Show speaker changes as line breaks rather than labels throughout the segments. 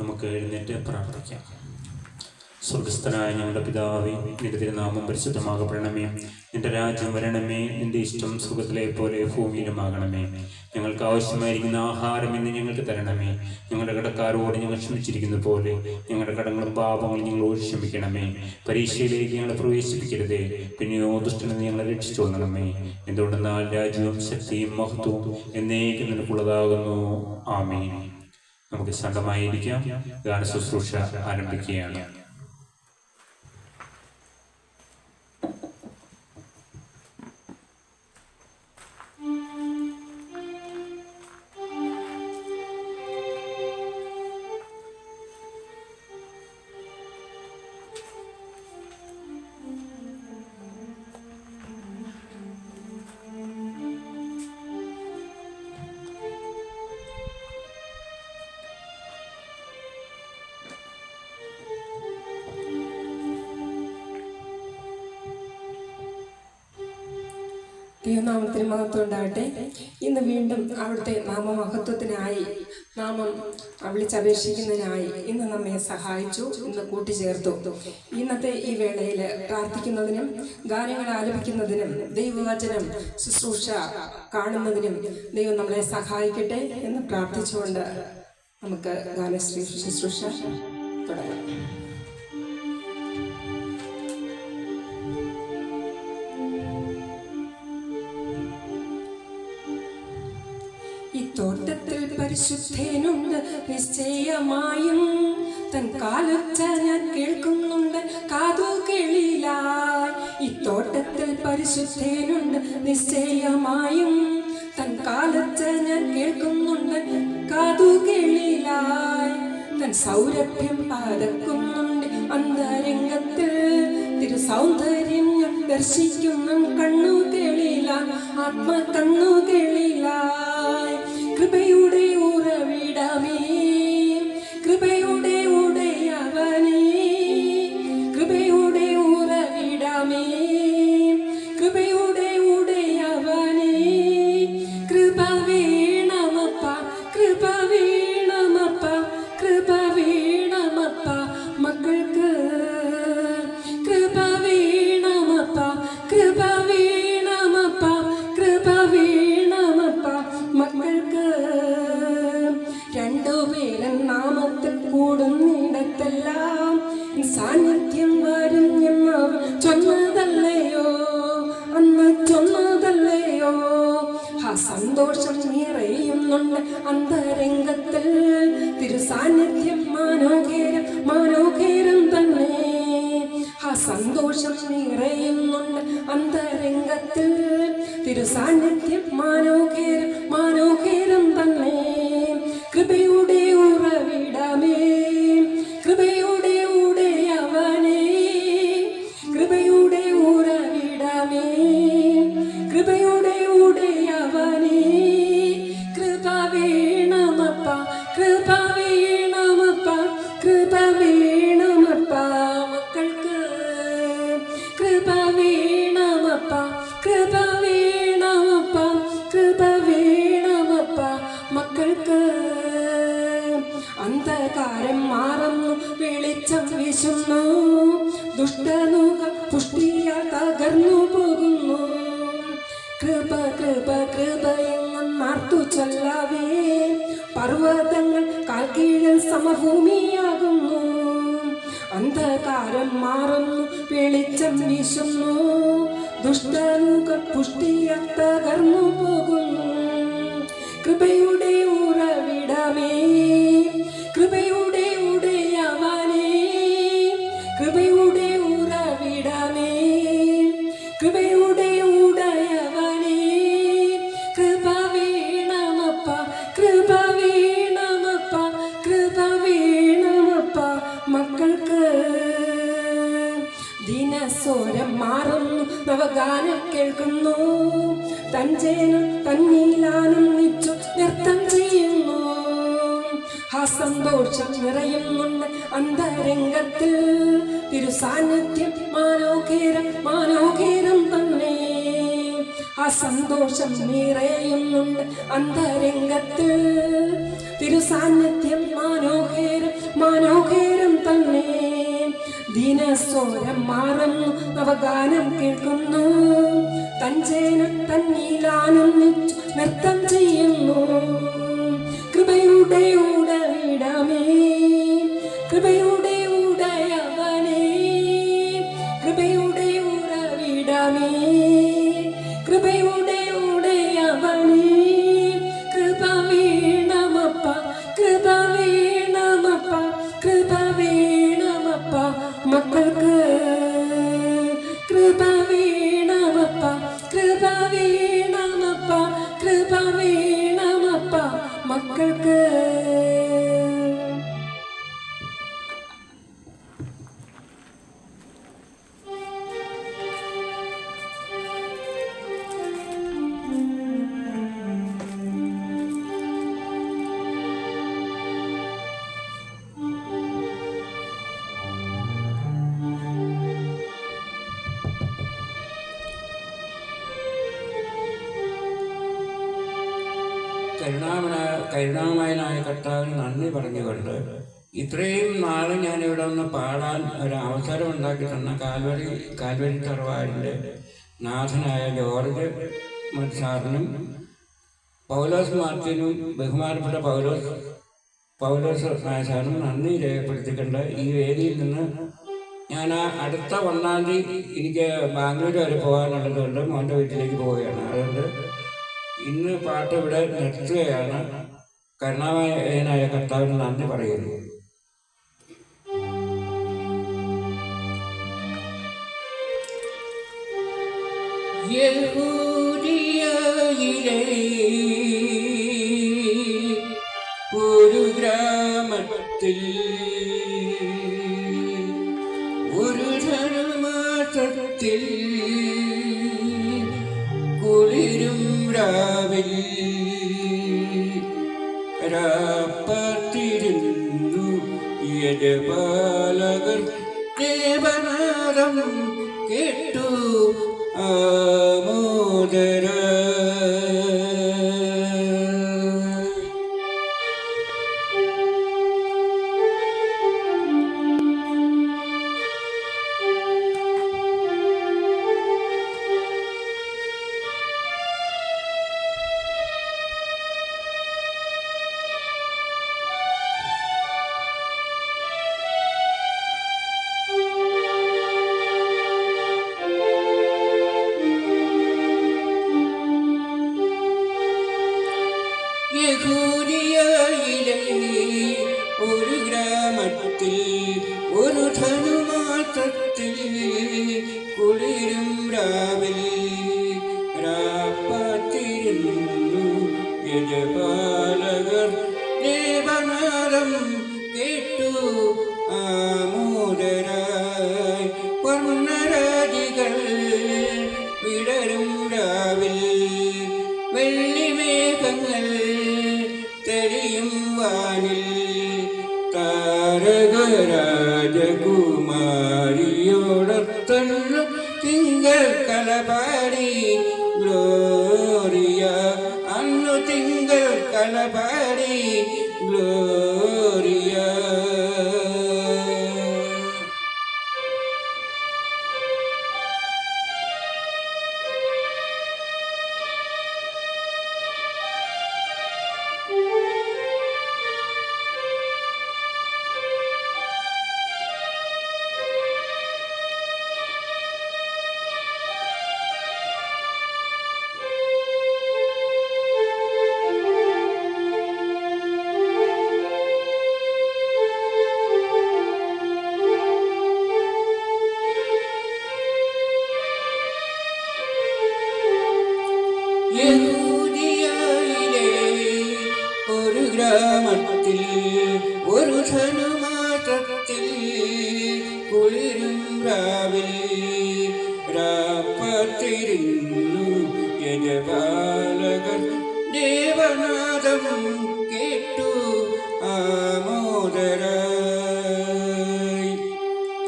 നമുക്ക് എഴുന്നേറ്റ് പ്രാർത്ഥിക്കാം. സ്വർഗസ്ഥനായ ഞങ്ങളുടെ പിതാവേ, നിന്റെ തിരുനാമം പരിശുദ്ധമാകപ്പെടണമേ. നിന്റെ രാജ്യം വരണമേ. നിന്റെ ഇഷ്ടം സ്വർഗത്തിലെ പോലെ ഭൂമിയിലുമാകണമേ. ഞങ്ങൾക്ക് ആവശ്യമായിരിക്കുന്ന ആഹാരം ഇന്ന് ഞങ്ങൾക്ക് തരണമേ. ഞങ്ങളുടെ കടക്കാരോട് ഞങ്ങൾ ക്ഷമിച്ചിരിക്കുന്ന പോലെ ഞങ്ങളുടെ കടങ്ങളും പാപങ്ങളും ഞങ്ങളോട് ക്ഷമിക്കണമേ. പരീക്ഷയിലേക്ക് ഞങ്ങളെ പ്രവേശിപ്പിക്കരുതേ, പിന്നെയോ ദുഷ്ടനിൽ ഞങ്ങളെ രക്ഷിച്ചുകൊള്ളണമേ. എന്തുകൊണ്ടെന്നാൽ രാജ്യവും ശക്തിയും മഹത്വവും എന്നേക്കും നിനക്കുള്ളതാകുന്നു. ആമേൻ. നമുക്ക് ശാന്തമായിരിക്കാം. ഗാന ശുശ്രൂഷ ആരംഭിക്കുകയാണ്.
ദൈവനാമത്തിന് മഹത്വം ഉണ്ടാകട്ടെ. ഇന്ന് വീണ്ടും അവിടുത്തെ നാമമഹത്വത്തിനായി നാമം വിളിച്ചപേക്ഷിക്കുന്നതിനായി ഇന്ന് നമ്മെ സഹായിച്ചു, ഇന്ന് കൂട്ടിച്ചേർത്തു. ഇന്നത്തെ ഈ വേളയിൽ പ്രാർത്ഥിക്കുന്നതിനും ഗാനങ്ങൾ ആലപിക്കുന്നതിനും ദൈവവചനം ശുശ്രൂഷ കാണുന്നതിനും ദൈവം നമ്മളെ സഹായിക്കട്ടെ എന്ന് പ്രാർത്ഥിച്ചുകൊണ്ട് നമുക്ക് ഗാന ശുശ്രൂഷ തുടങ്ങാം. തോട്ടത്തിൽ പരിശുദ്ധനുണ്ട് നിശ്ചയമായും, തൻ കാലൊച്ച ഞാൻ കേൾക്കുന്നുണ്ട് കാതുകളിലായി. ഈ തോട്ടത്തിൽ പരിശുദ്ധനുണ്ട് നിശ്ചയമായും, തൻ കാലൊച്ച ഞാൻ കേൾക്കുന്നുണ്ട് കാതുകളിലായി. തൻ സൗരഭ്യം പരക്കുന്നുണ്ട് അന്തരംഗത്തിൽ, തിരു സൗന്ദര്യം ഞാൻ ദർശിക്കുന്ന കണ്ണുകളിലായി, ആത്മകണ്ണുകളിലായി. കൃപയുടെ ഉറവിടമേ, കൃപയുടെ ഉടയവനേ, കൃപയുടെ ഉറവിടമേ, കൃപയുടെ ഉടയവനേ. കൃപ വേണമപ്പ, കൃപ വേണമപ്പ, കൃപ വേണമപ്പ മക്കൾക്ക്. കൃപ വേണമപ്പ, കൃപ വേണമപ്പ, കൃപ വേണമപ്പ മക്കൾക്ക്. രണ്ടുപേരൻ നാമത്തിൽ കൂടുന്നിടത്തെല്ലാം സാന്നിധ്യം വരും എന്നവർ ചൊന്നതല്ലയോ, അന്ന് ചൊന്നതല്ലയോ. ആ സന്തോഷം നിറയുന്നുണ്ട് അന്തരംഗത്തിൽ, തിരുസാന്നിധ്യം മനോഹരം മനോഹരം തന്നെ. ആ സന്തോഷം നിറയുന്നുണ്ട് അന്തരംഗത്തിൽ, തിരുസാന്നിധ്യം മനോഹരം മനോഹരം തന്നെ. കൃപയുടെ ഉറവിടമേ, കൃപയുടെ ഉടയവനേ, കൃപയുടെ ഉറവിടമേ, കൃപയുടെ ഉടയവനേ. കൃപ വേണമപ്പ, കൃപ വേണമപ്പ, കൃപ വേണമപ്പ മക്കൾക്ക്. കൃപ വേണമപ്പ, കൃപ വേണമപ്പ, കൃപ വേണമപ്പ മക്കൾക്ക്. അന്ധകാരം മാറുന്നു, വെളിച്ചം വീശുന്നു, ദുഷ്ടനുക പുഷ്ടിയാൽ തകർന്നു പോകുന്നു. കൃപ കൃപ കൃപ എന്നാർത്തു ചൊല്ലവേ, പർവ്വതങ്ങൾ കാൽക്കീഴിൽ സമഭൂമിയാകുന്നു. അന്ധകാരം മാറുന്നു, വെളിച്ചം വീശുന്നു, ദുഷ്ടനുക പുഷ്ടിയാൽ തകർന്നു പോകുന്നു. കൃപയുടെ ഉറവിടമേ, കൃപയുടെ ഉടയവനേ, കൃപയുടെ ഉറവിടമേ, കൃപയുടെ ഉടയവനേ. കൃപ വേണമപ്പ, കൃപ വേണമപ്പ, കൃപ വേണമപ്പ മക്കൾക്ക്. ദിനസ്വരം മാറുന്നു, നവഗാനം കേൾക്കുന്നു, തഞ്ചേനം തന്നീലാനന്ദിച്ചു നൃത്തം ചെയ്യുന്നു. ആ സന്തോഷം നിറയുന്നുണ്ട് അന്തരംഗത്തിൽ, തിരുസാന്നിധ്യം മനോഹരം മനോഹരം തന്നെ. ആ സന്തോഷം നിറയുന്നുണ്ട് അന്തരംഗത്തിൽ. തിരുസാന്നിധ്യം മനോഹരം മനോഹരം തന്നെ. ദീനസ്വരം മാറുന്നു നവഗാനം കേൾക്കുന്നു. തഞ്ചേനം തന്നീലാനന്ദിച്ചു നൃത്തം ചെയ്യുന്നു. കൃപയുടെ ഉടവിടമേ, കൃപയുടെ ഉടയവനേ, കൃപയുടെ ഉറവിടമേ, കൃപയുടെ ഉടയവനേ. കൃപ വേണമപ്പ, കൃപ വേണമപ്പ, കൃപ വേണമപ്പ മക്കൾക്ക്. കൃപ വേണമപ്പ, കൃപ വേണമപ്പ, കൃപ വേണമപ്പ മക്കൾക്ക്.
കരുണാമയനായ കർത്താവിന് നന്ദി പറഞ്ഞുകൊണ്ട് ഇത്രയും നാൾ ഞാനിവിടെ ഒന്ന് പാടാൻ ഒരു അവസരം ഉണ്ടാക്കി തന്ന കാൽവരി തറവാടിൻ്റെ നാഥനായ ജോർജ് സാറിനും പൗലോസ് മാർട്ടിനും ബഹുമാനപ്പെട്ട പൗലോസ് സാറിനും നന്ദി രേഖപ്പെടുത്തിക്കൊണ്ട് ഈ വേദിയിൽ നിന്ന് ഞാൻ അടുത്ത 1-ാം തീയതി എനിക്ക് ബാംഗ്ലൂർ വരെ പോകാനുള്ളതുകൊണ്ട് മോൻ്റെ വീട്ടിലേക്ക് പോവുകയാണ്. അതുകൊണ്ട് ഇന്ന് പാട്ട് ഇവിടെ നിർത്തുകയാണ്. കരുണാമയനായ കർത്താവിന് നന്ദി പറയുന്നു. യഹൂദിയയിലെ ഒരു ഗ്രാമത്തിൽ ഒരു ധനുമാസത്തിൽ കുളിരും രാവിൽ രാപ്പത്തിരുന്നു യജപാലകർ ദേവനാദം കേട്ടു ആമോദര. യഹൂദിയയിലെ ഒരു ഗ്രാമത്തിൽ ഒരു ധനുമാസത്തിൽ കുളിരും രാവിൽ രാപ്പത്തിരുന്നു യജപാലകർ ദേവനാദം കേട്ടു ആമോദരായി. വർണ്ണരാജികൾ വിടരും രാവിൽ വെള്ളിമേഘങ്ങൾ തെളിയും വാനിൽ താരകരാജകുമാരിയോടൊത്തന്നു തിങ്കൾ കലപാടി ഗ്ലോറിയ. അന്നു തിങ്കൾ കലപാടി ഗ്ലോറിയ. യഹൂദിയയിലെ ഒരു ഗ്രാമത്തിൽ ഒരു ധനുമാസത്തിൽ കുളിരും രാവിൽ രാപ്പത്തിരുന്നു യജപാലകർ ദേവനാദം കേട്ടു ആമോദരായി.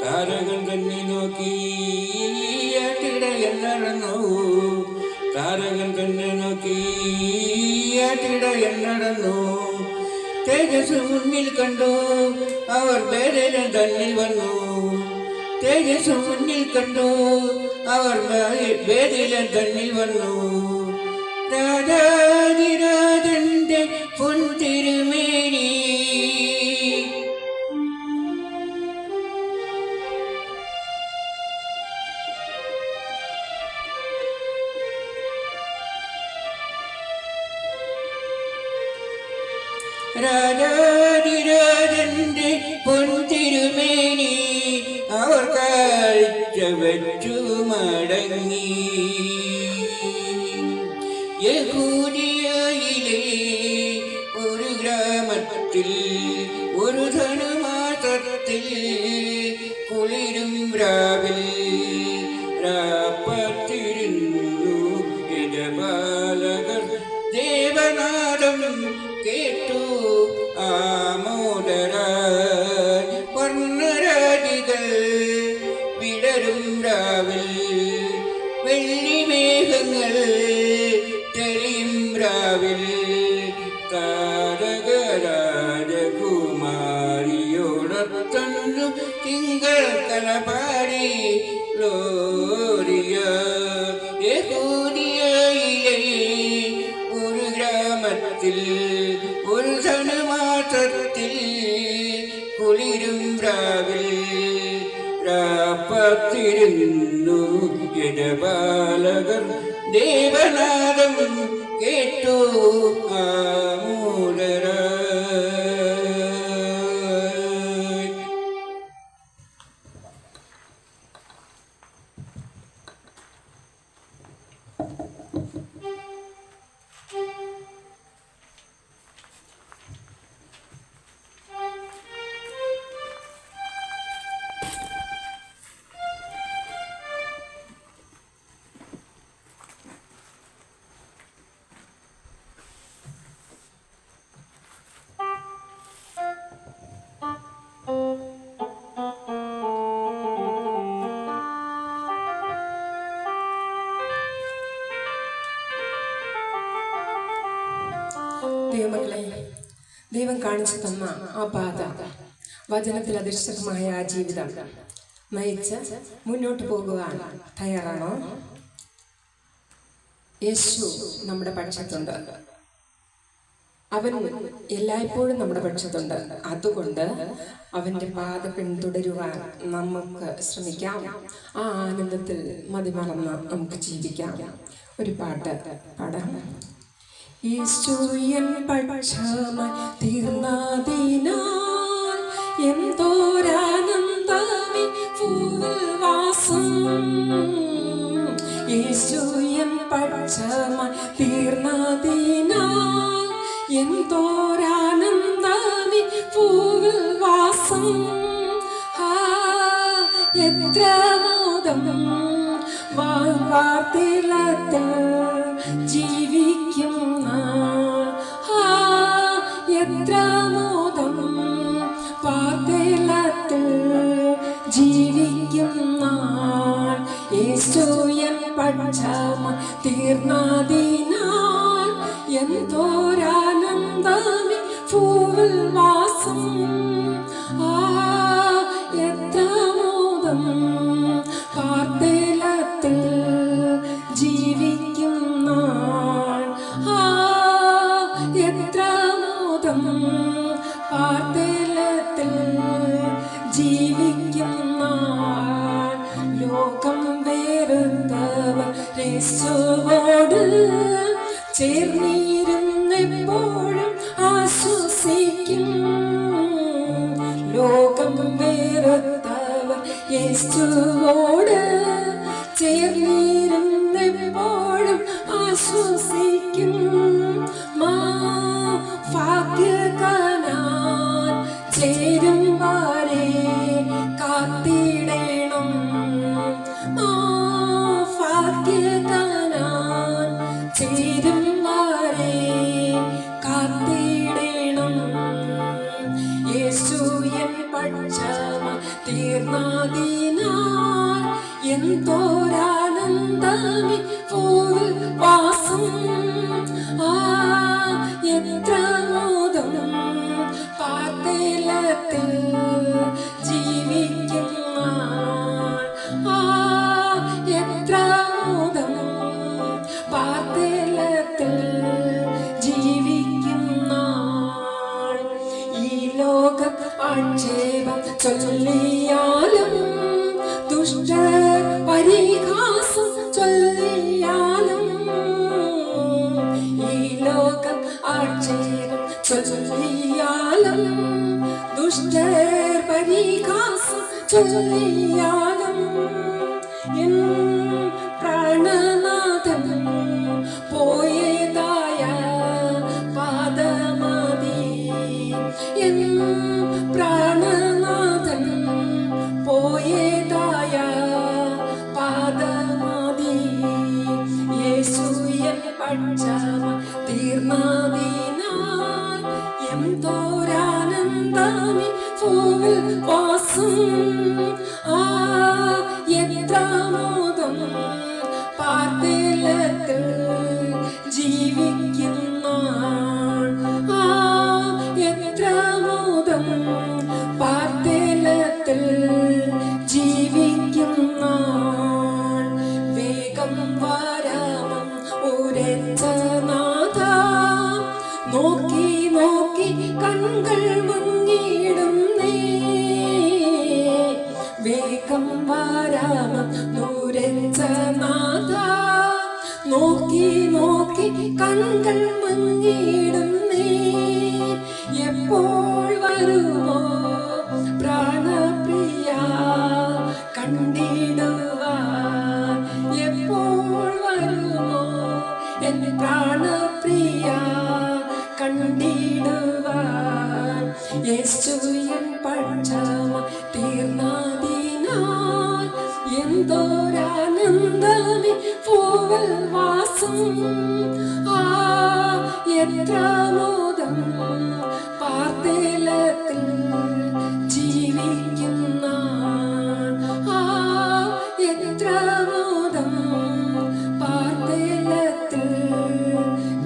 താരകൾ തന്നെ നോക്കി അട്ടിടയൻ നടന്നു. താര തിടയൻ നടന്നു. തേജസ് മുന്നിൽ കണ്ടു അവർ ബേദലൻ തന്നിൽ വന്നു. തേജസ് മുന്നിൽ കണ്ടു അവർ ബേദലൻ തന്നിൽ വന്നു. രാജാതിരാജന്റെ പൊൻതിരുമേനി രാജാതിരാജന്റെ പൊൻതിരുമേനി അവർ കാഴ്ച വെച്ചു മടങ്ങി. യഹൂദിയയിലെ ഒരു ഗ്രാമത്തിൽ ഒരു ധനുമാസത്തിൽ കുളിരും രാവിൽ രാപ്പത്തിരുന്നു യജപാലകർ ദേവനാദം കേട്ടു ആമോദരാൻ. വർണ്ണരാജികൾ വിടരും രാവിൽ വെള്ളിമേഘങ്ങൾ തെളിയും രാവിൽ. താരകരാജകുമാരിയോടൊത്തന്നു തിങ്കൾ കലപാടി ലോറിയ. യഹൂദിയയിലെ ഒരു ഗ്രാമത്തിൽ ഒരു ധനുമാസത്തിൽ കുളിരും രാവിൽ രാപ്പത്തിരുന്നു യജപാലകർ ദേവനാദം കേട്ടു ആമോദരായി.
ദൈവമക്കളെ, ദൈവം കാണിച്ചു തന്ന ആ പാത, വചനത്തിൽ അധിഷ്ഠിതമായ ആ ജീവിതം നയിച്ച് മുന്നോട്ട് പോകുവാൻ തയ്യാറാണോ? യേശു നമ്മുടെ പക്ഷത്തുണ്ട്. അവൻ എല്ലായ്പ്പോഴും നമ്മുടെ പക്ഷത്തുണ്ട്. അതുകൊണ്ട് അവൻ്റെ പാത പിന്തുടരുവാൻ നമുക്ക് ശ്രമിക്കാം. ആ ആനന്ദത്തിൽ മതിമറന്ന് നമുക്ക് ജീവിക്കാം. ഒരു പാട്ട് പാടാം. യേശുയൻ പക്ഷമായി തീർന്നതിനാൽ എന്തോരാനന്ദമേ ഭൂവിൽ വാസം. യേശുയൻ പക്ഷമായി തീർന്നതിനാൽ എന്തോരാനന്ദമേ ഭൂവിൽ വാസം. എത്ര മോദം വാർത്തിലത്തിൽ ജീവിക്കും. എത്ര മോദം വാർത്തിലത്തിൽ ജീവിക്കും. യേശുയൻ പക്ഷമായി തീർന്നതിനാൽ എന്തോരാനന്ദമേ ഭൂവിൽ വാസം. എത്ര മോദം വാർത്തിലത്തിൽ ജീവിക്കും. എത്ര മോദം വാർത്തിലത്തിൽ ജീവിക്കും. ലോകം വേറുന്നവർ യേശുവോട് ചേർന്നിരുന്നെപ്പോഴും ആശ്വസിക്കും. ലോകം വേറുന്നവർ യേശുവോട് ചേർന്നിരുന്നെപ്പോഴും ആശ്വസിക്കും. ഭാഗ്യകനാൻ ചേരും വരെ കാത്തിടണം. ഭാഗ്യകനാൻ ചേരും വരെ കാത്തിടണം. യേശുയൻ പക്ഷമായി തീർന്നതിനാൽ എന്തോരാനന്ദമേ ഭൂവിൽ വാസം. ചൊല്ലിയാലും ദുഷ്ടർ പരിഹാസം ചൊല്ലിയാലും എൻ പ്രാണനാഥൻ പോയതായ പാദമതി എൻ പ്രാണനാഥൻ പോയതായ പാദമതി യേശു എൻ പക്ഷമ തീർന്നതിനാൽ എന്തോരാനന്ദമി ഭൂവിൽ വാസം എത്ര മോദം പാർത്തിലത്തിൽ ജീവിക്കുന്ന എത്ര മോദം പാർത്തിലത്തിൽ ജീവിക്കുന്ന വേഗം വരാമം ഉരച്ച നാഥ നോക്കി നോക്കി കൺകൾ മുങ്ങിടുന്നേ വേഗം വരാമം ഉരച്ച നാഥ നോക്കി നോക്കി കൺകൾ മുങ്ങിടുന്നേ എപ്പോൾ വരുമോ പ്രാണപ്രിയ കണ്ടിടുവാൻ എപ്പോൾ വരുമോ എൻ പ്രാണപ്രിയ കണ്ടിടുവാൻ യേശു എൻ പക്ഷമ തീർന്നതിനാൽ എന്തോരാനന്ദമി ഭൂവിൽ വാസം എത്ര മോദം പാർത്തിലത്തിൽ ജീവിക്കുന്ന എത്ര മോദം പാർത്തിലത്തിൽ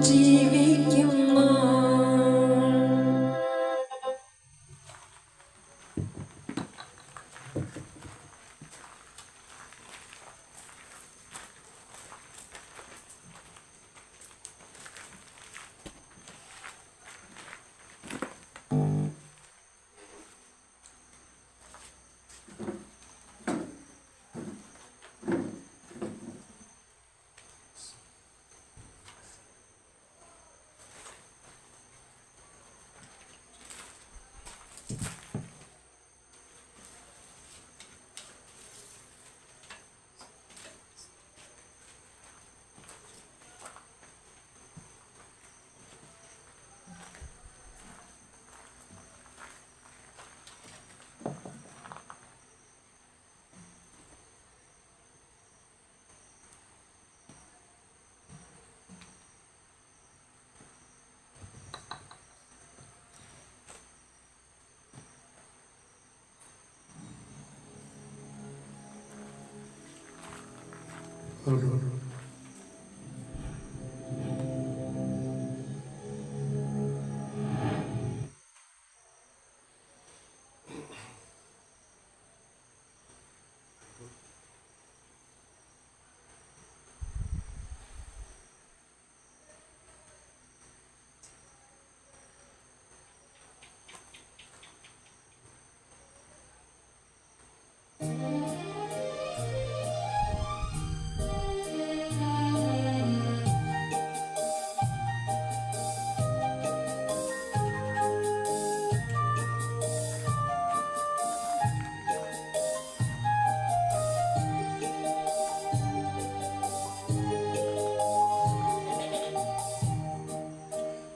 ജീവിക്കുന്ന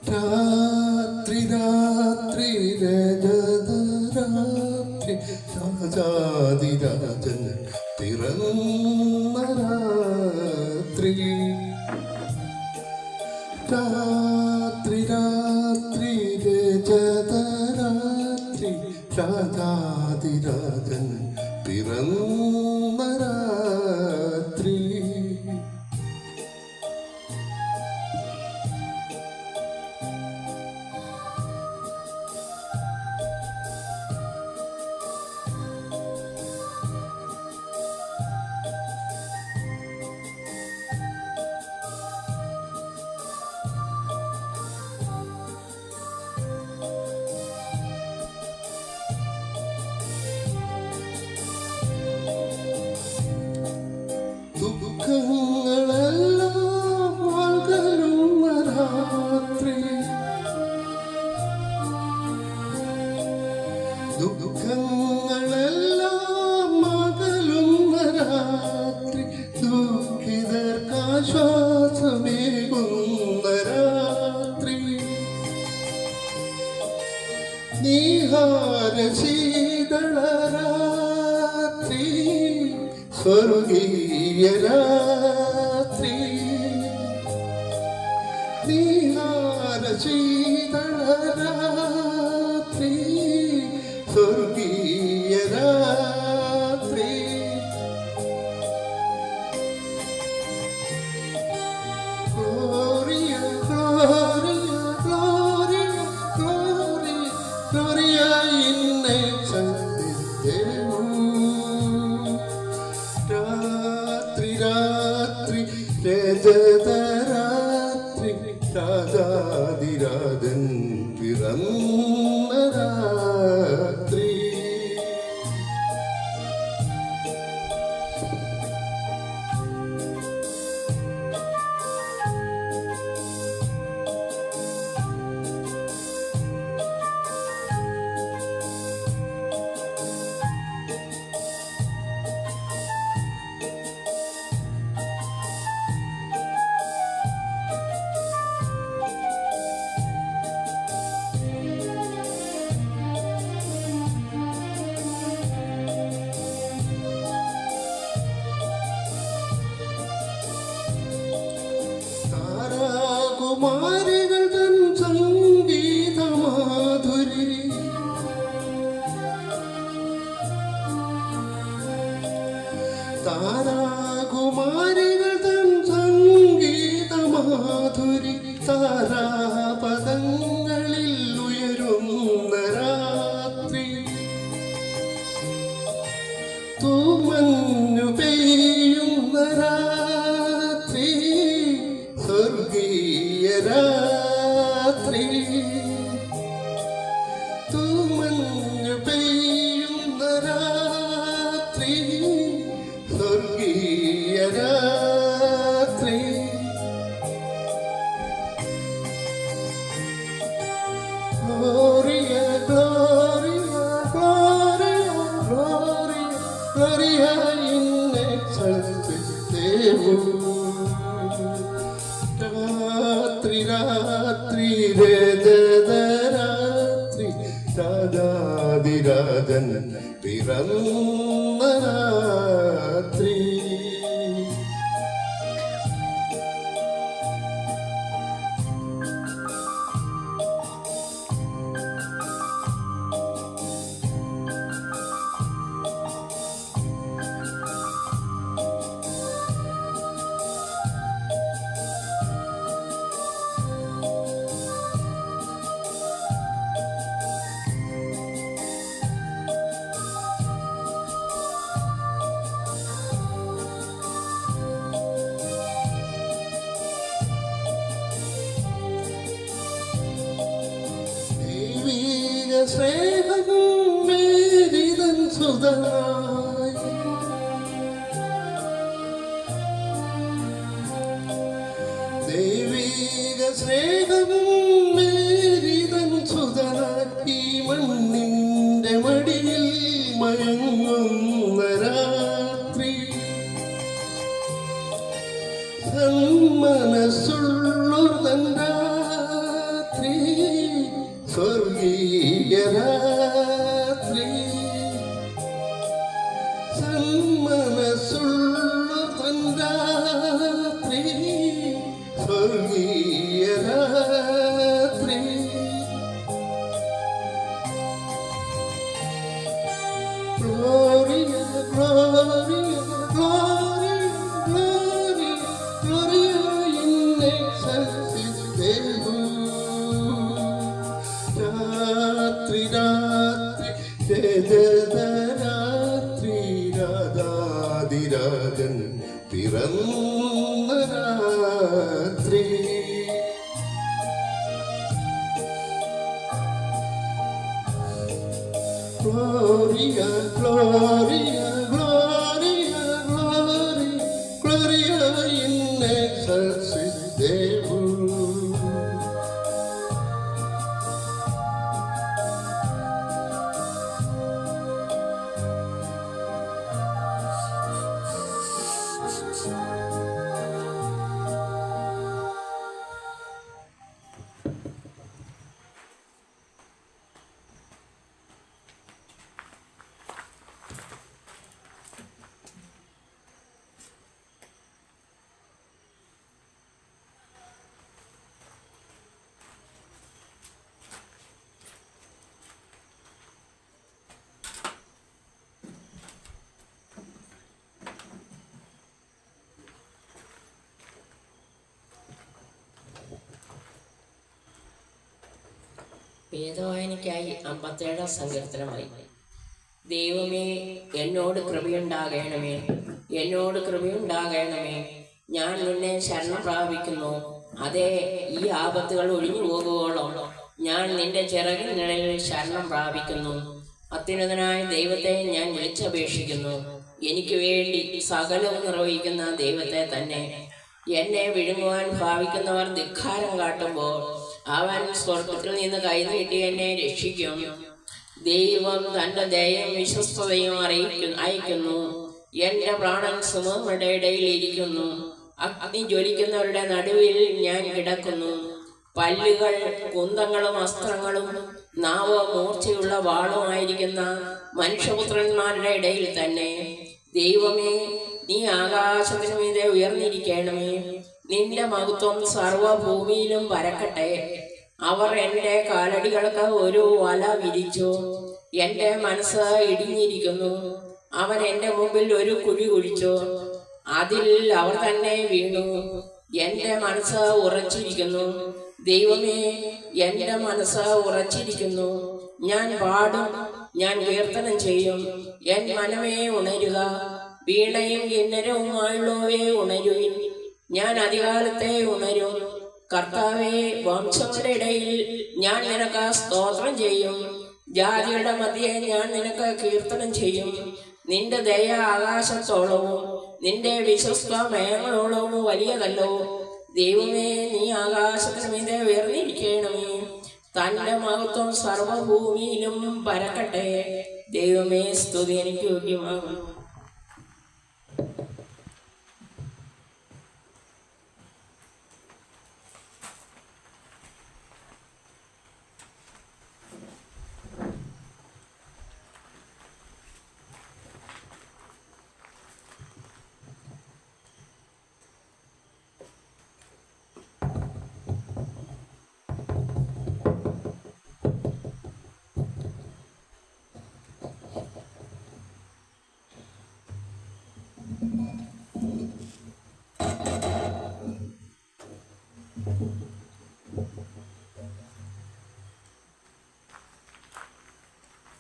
രാത്രി രാത്രി രജതരാത്രി രാജാതിരാജൻ പിറന്ന രാത്രി രാത്രി രാത്രി രജതരാത്രി രാജാതിരാജൻ പിറന്ന രാത്രി ശീതളരാത്രി സ്വർഗീയ രാത്രി നീഹാര ശീതളരാത്രി സ്വർഗീയ രാത്രി Gloria, Gloria, Gloria, Gloria, Gloria in രാത്രി രാത്രി രജതരാത്രി രാജാതിരാജൻ പിറന്ന രാത്രി കുമാരികൾ തൻ സംഗീതമാധുരി താരാകുമാരികൾ തൻ സംഗീതമാധുരി താരാപദങ്ങളിൽ ഉയരുന്ന രാത്രി തൂമഞ്ഞു പെയ്യുന്ന രാത്രി സ്വർഗീയ രാത്രി തൂമഞ്ഞു പെയ്യുന്ന രാത്രി സ്വർഗീയ രാത്രി Gloria, Gloria, Gloria, Gloria, Gloria in excelsis Deo. രാത്രി രാത്രി രജതരാത്രി രാജാതിരാജൻ പിറന്ന രാത്രി സ്നേഹം മേരിതൻ സുതനായി ദൈവീക സ്നേഹം മേരിതൻ സുതനായി മണ്ണിന്റെ മടിയിൽ മയങ്ങുന്ന രാത്രി സന്മനസ്സുള്ളൊരു രാത്രി സ്വർഗീയ രാത്രി സന്മനസ്സുള്ള രാത്രി സ്വർഗീയ രാത്രി Gloria, Gloria, Gloria, Gloria, Gloria in excelsis Deo. രാത്രി രാത്രി രജതരാത്രി രാജാതിരാജൻ പിറന്ന രാത്രി Gloria, Gloria, Gloria, Gloria, Gloria in excelsis Deo.
വേദവായനയ്ക്കായി 57 സങ്കീർത്തനമായി. ദൈവമേ, എന്നോട് കൃപയുണ്ടാകണമേ, എന്നോട് കൃപയുണ്ടാകണമേ. ഞാൻ നിന്നെ ശരണം പ്രാപിക്കുന്നു. അതേ, ഈ ആപത്തുകൾ ഒഴിഞ്ഞു പോകുവോളം ഞാൻ നിന്റെ ചിറകിൻ നിഴലിൽ ശരണം പ്രാപിക്കുന്നു. അത്യുന്നതനായ ദൈവത്തെ ഞാൻ വിളിച്ചപേക്ഷിക്കുന്നു. എനിക്ക് വേണ്ടി സകലവും നിർവഹിക്കുന്ന ദൈവത്തെ തന്നെ. എന്നെ വിഴുങ്ങുവാൻ ഭാവിക്കുന്നവർ ധിക്കാരം കാട്ടുമ്പോൾ അവൻ സ്വർഗത്തിൽ നിന്ന് കൈനീട്ടി എന്നെ രക്ഷിക്കും. ദൈവം തന്റെ ദയയും വിശ്വസ്തതയും അയക്കുന്നു. എന്റെ പ്രാണൻ സിംഹങ്ങളുടെ ഇടയിൽ ഇരിക്കുന്നു. അഗ്നി ജ്വലിക്കുന്നവരുടെ നടുവിൽ ഞാൻ കിടക്കുന്നു. പല്ലുകൾ കുന്തങ്ങളും അസ്ത്രങ്ങളും നാവ് മൂർച്ചയുള്ള വാളുമായിരിക്കുന്ന മനുഷ്യപുത്രന്മാരുടെ ഇടയിൽ തന്നെ. ദൈവമേ, നീ ആകാശത്തിനു മീതെ ഉയർന്നിരിക്കണമേ. നിന്റെ മഹത്വം സർവഭൂമിയിലും പരക്കട്ടെ. അവർ എൻ്റെ കാലടികൾക്ക് ഒരു വല വിരിച്ചു. എൻ്റെ മനസ്സ് ഇടിഞ്ഞിരിക്കുന്നു. അവൻ എൻ്റെ മുമ്പിൽ ഒരു കുഴി കുഴിച്ചു. അതിൽ അവർ തന്നെ വീണു. എൻ്റെ മനസ്സ് ഉറച്ചിരിക്കുന്നു. ദൈവമേ, എൻ്റെ മനസ്സ് ഉറച്ചിരിക്കുന്നു. ഞാൻ പാടും, ഞാൻ കീർത്തനം ചെയ്യും. എൻ മനമേ ഉണരുക, വീണയും കിന്നരവുമായുള്ളവേ ഉണരുവിൻ. ഞാൻ അധികാലത്തെ ഉണരും. കർത്താവേ, വംശങ്ങളുടെ ഇടയിൽ ഞാൻ നിനക്ക് സ്തോത്രം ചെയ്യും. ജാതിയുടെ മധ്യേ ഞാൻ നിനക്ക് കീർത്തനം ചെയ്യും. നിന്റെ ദയ ആകാശത്തോളവും നിന്റെ വിശ്വസ്ത മേഘങ്ങളോളവും വലിയതല്ലോ. ദൈവമേ, നീ ആകാശത്തിന് മീതെ ഉയർന്നിരിക്കണമേ. തന്റെ മഹത്വം സർവഭൂമിയിലും പരക്കട്ടെ. ദൈവമേ, സ്തുതി എനിക്ക് യോഗ്യമാകും.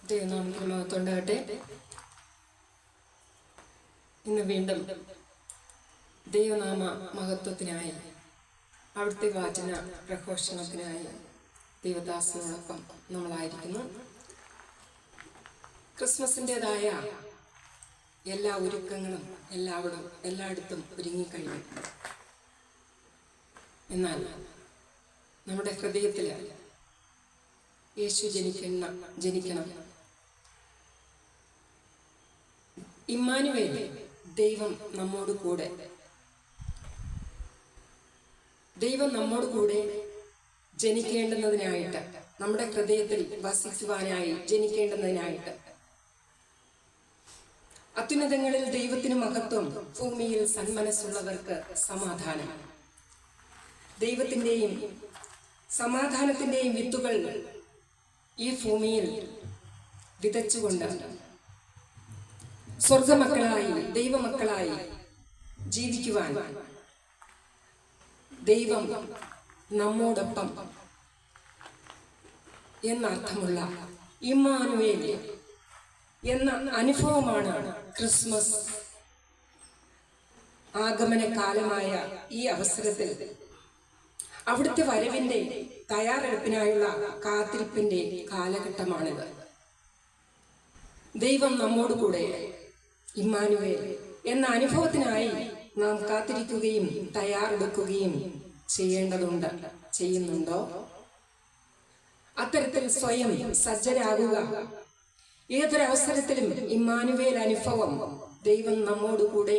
ദൈവനാമത്തിന് മഹത്വമുണ്ടാകട്ടെ. ഇന്ന് വീണ്ടും ദൈവനാമ മഹത്വത്തിനായി അവിടുത്തെ വാചന പ്രഘോഷണത്തിനായി ദൈവദാസനോടൊപ്പം നമ്മളായിരിക്കുന്നു. ക്രിസ്മസിൻ്റെതായ എല്ലാ ഒരുക്കങ്ങളും എല്ലായിടത്തും ഒരുങ്ങിക്കഴിഞ്ഞു. എന്നാൽ നമ്മുടെ ഹൃദയത്തിൽ യേശു ജനിക്കണം. ഇമ്മാനുവേൽ, ദൈവം നമ്മോട് കൂടെ, ദൈവം നമ്മോട് കൂടെ ജനിക്കേണ്ടുന്നതിനായിട്ട്, നമ്മുടെ ഹൃദയത്തിൽ വസിക്കുവാനായി ജനിക്കേണ്ടുന്നതിനായിട്ട്, അത്യുന്നതങ്ങളിൽ ദൈവത്തിന് മഹത്വം, ഭൂമിയിൽ സന്മനസ്സുള്ളവർക്ക് സമാധാനം. ദൈവത്തിൻ്റെയും സമാധാനത്തിൻ്റെയും വിത്തുകൾ ഈ ഭൂമിയിൽ വിതച്ചുകൊണ്ട് സ്വർഗമക്കളായി, ദൈവമക്കളായി ജീവിക്കുവാൻ ദൈവം നമ്മോടൊപ്പം എന്നർത്ഥമുള്ള ഇമ്മാനുവേൽ എന്ന അനുഭവമാണ് ക്രിസ്മസ് ആഗമനകാലമായ ഈ അവസരത്തിൽ അവിടുത്തെ വരവിന്റെ തയ്യാറെടുപ്പിനായുള്ള കാത്തിരിപ്പിന്റെ കാലഘട്ടമാണിത്. ദൈവം നമ്മോട് കൂടെ, ഇമ്മാനുവേൽ എന്ന അനുഭവത്തിനായി നാം കാത്തിരിക്കുകയും തയ്യാറെടുക്കുകയും ചെയ്യുന്നുണ്ടോ? അത്തരത്തിൽ സ്വയം സജ്ജരാകുക. ഏതൊരവസരത്തിലും ഇമ്മാനുവേൽ അനുഭവം, ദൈവം നമ്മോട് കൂടെ,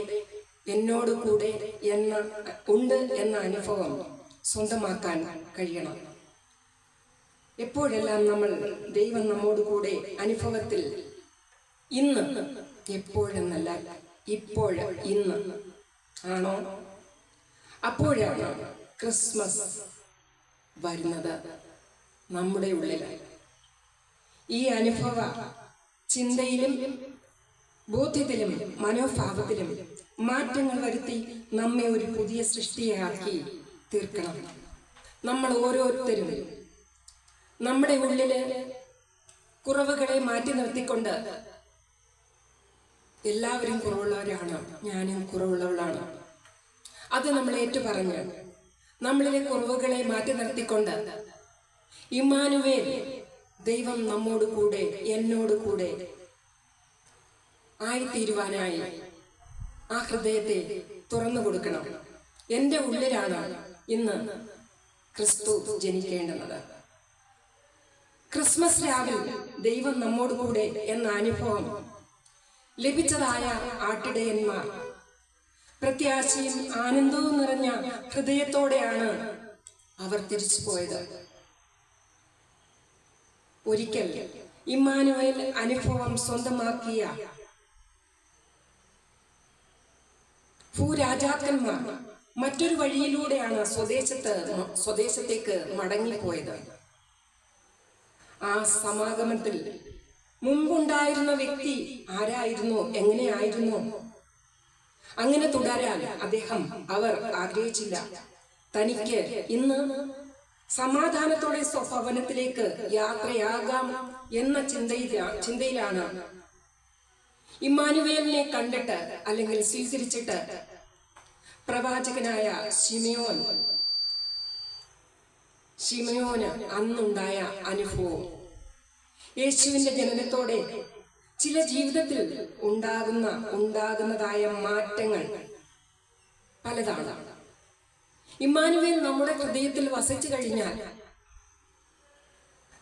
എന്നോട് കൂടെ ഉണ്ട് എന്ന അനുഭവം സ്വന്തമാക്കാൻ കഴിയണം. എപ്പോഴെല്ലാം നമ്മൾ ദൈവം നമ്മോട് കൂടെ അനുഭവത്തിൽ, ഇന്ന്, എപ്പോഴെന്നല്ല, ഇന്ന് ആണോ, അപ്പോഴാണ് ക്രിസ്മസ് വരുന്നത് നമ്മുടെ ഉള്ളിൽ. ഈ അനുഭവ ചിന്തയിലും ബോധ്യത്തിലും മനോഭാവത്തിലും മാറ്റങ്ങൾ വരുത്തി നമ്മെ ഒരു പുതിയ സൃഷ്ടിയാക്കി തീർക്കണം. നമ്മൾ ഓരോരുത്തരും നമ്മുടെ ഉള്ളില് കുറവുകളെ മാറ്റി നിർത്തിക്കൊണ്ട് എല്ലാവരും കുറവുള്ളവരാണ്, ഞാനും കുറവുള്ളവളാണ്, അത് നമ്മൾ ഏറ്റുപറഞ്ഞ് നമ്മളിലെ കുറവുകളെ മാറ്റി നിർത്തിക്കൊണ്ട് ഇമ്മാനുവേൽ ദൈവം നമ്മോട് കൂടെ, എന്നോട് കൂടെ ആയിത്തീരുവാനായി ആ ഹൃദയത്തെ തുറന്നു കൊടുക്കണം. എൻ്റെ ഉള്ളിലാണ് ഇന്ന് ക്രിസ്തു ജനിക്കേണ്ടുന്നത്. ക്രിസ്മസ് രാവിൽ ദൈവം നമ്മോട് കൂടെ എന്ന അനുഭവം ലഭിച്ചതായ ആട്ടിടയന്മാർ പ്രത്യാശയും ആനന്ദവും നിറഞ്ഞ ഹൃദയത്തോടെയാണ് അവർ തിരിച്ചു പോയത്. ഒരിക്കൽ ഇമ്മാനുവേൽ അനുഭവം സ്വന്തമാക്കിയ ഭൂരാജാക്കന്മാർ മറ്റൊരു വഴിയിലൂടെയാണ് സ്വദേശത്തേക്ക് മടങ്ങിപ്പോയത്. ആ സമാഗമത്തിൽ മുമ്പുണ്ടായിരുന്ന വ്യക്തി ആരായിരുന്നു, എങ്ങനെയായിരുന്നു, അങ്ങനെ തുടരാൻ അവർ ആഗ്രഹിച്ചില്ല. തനിക്ക് ഇന്ന് സമാധാനത്തോടെ സ്വഭവനത്തിലേക്ക് യാത്രയാകാം എന്ന ചിന്തയിലാണ് ഇമ്മാനുവേലിനെ കണ്ടിട്ട് അല്ലെങ്കിൽ സ്വീകരിച്ചിട്ട് പ്രവാചകനായ ശിമയോന് അന്നുണ്ടായ അനുഭവം. യേശുവിന്റെ ജനനത്തോടെ ചില ജീവിതത്തിൽ ഉണ്ടാകുന്നതായ മാറ്റങ്ങൾ പലതാണ്. ഇമ്മാനുവേൽ നമ്മുടെ ഹൃദയത്തിൽ വസിച്ചു കഴിഞ്ഞാൽ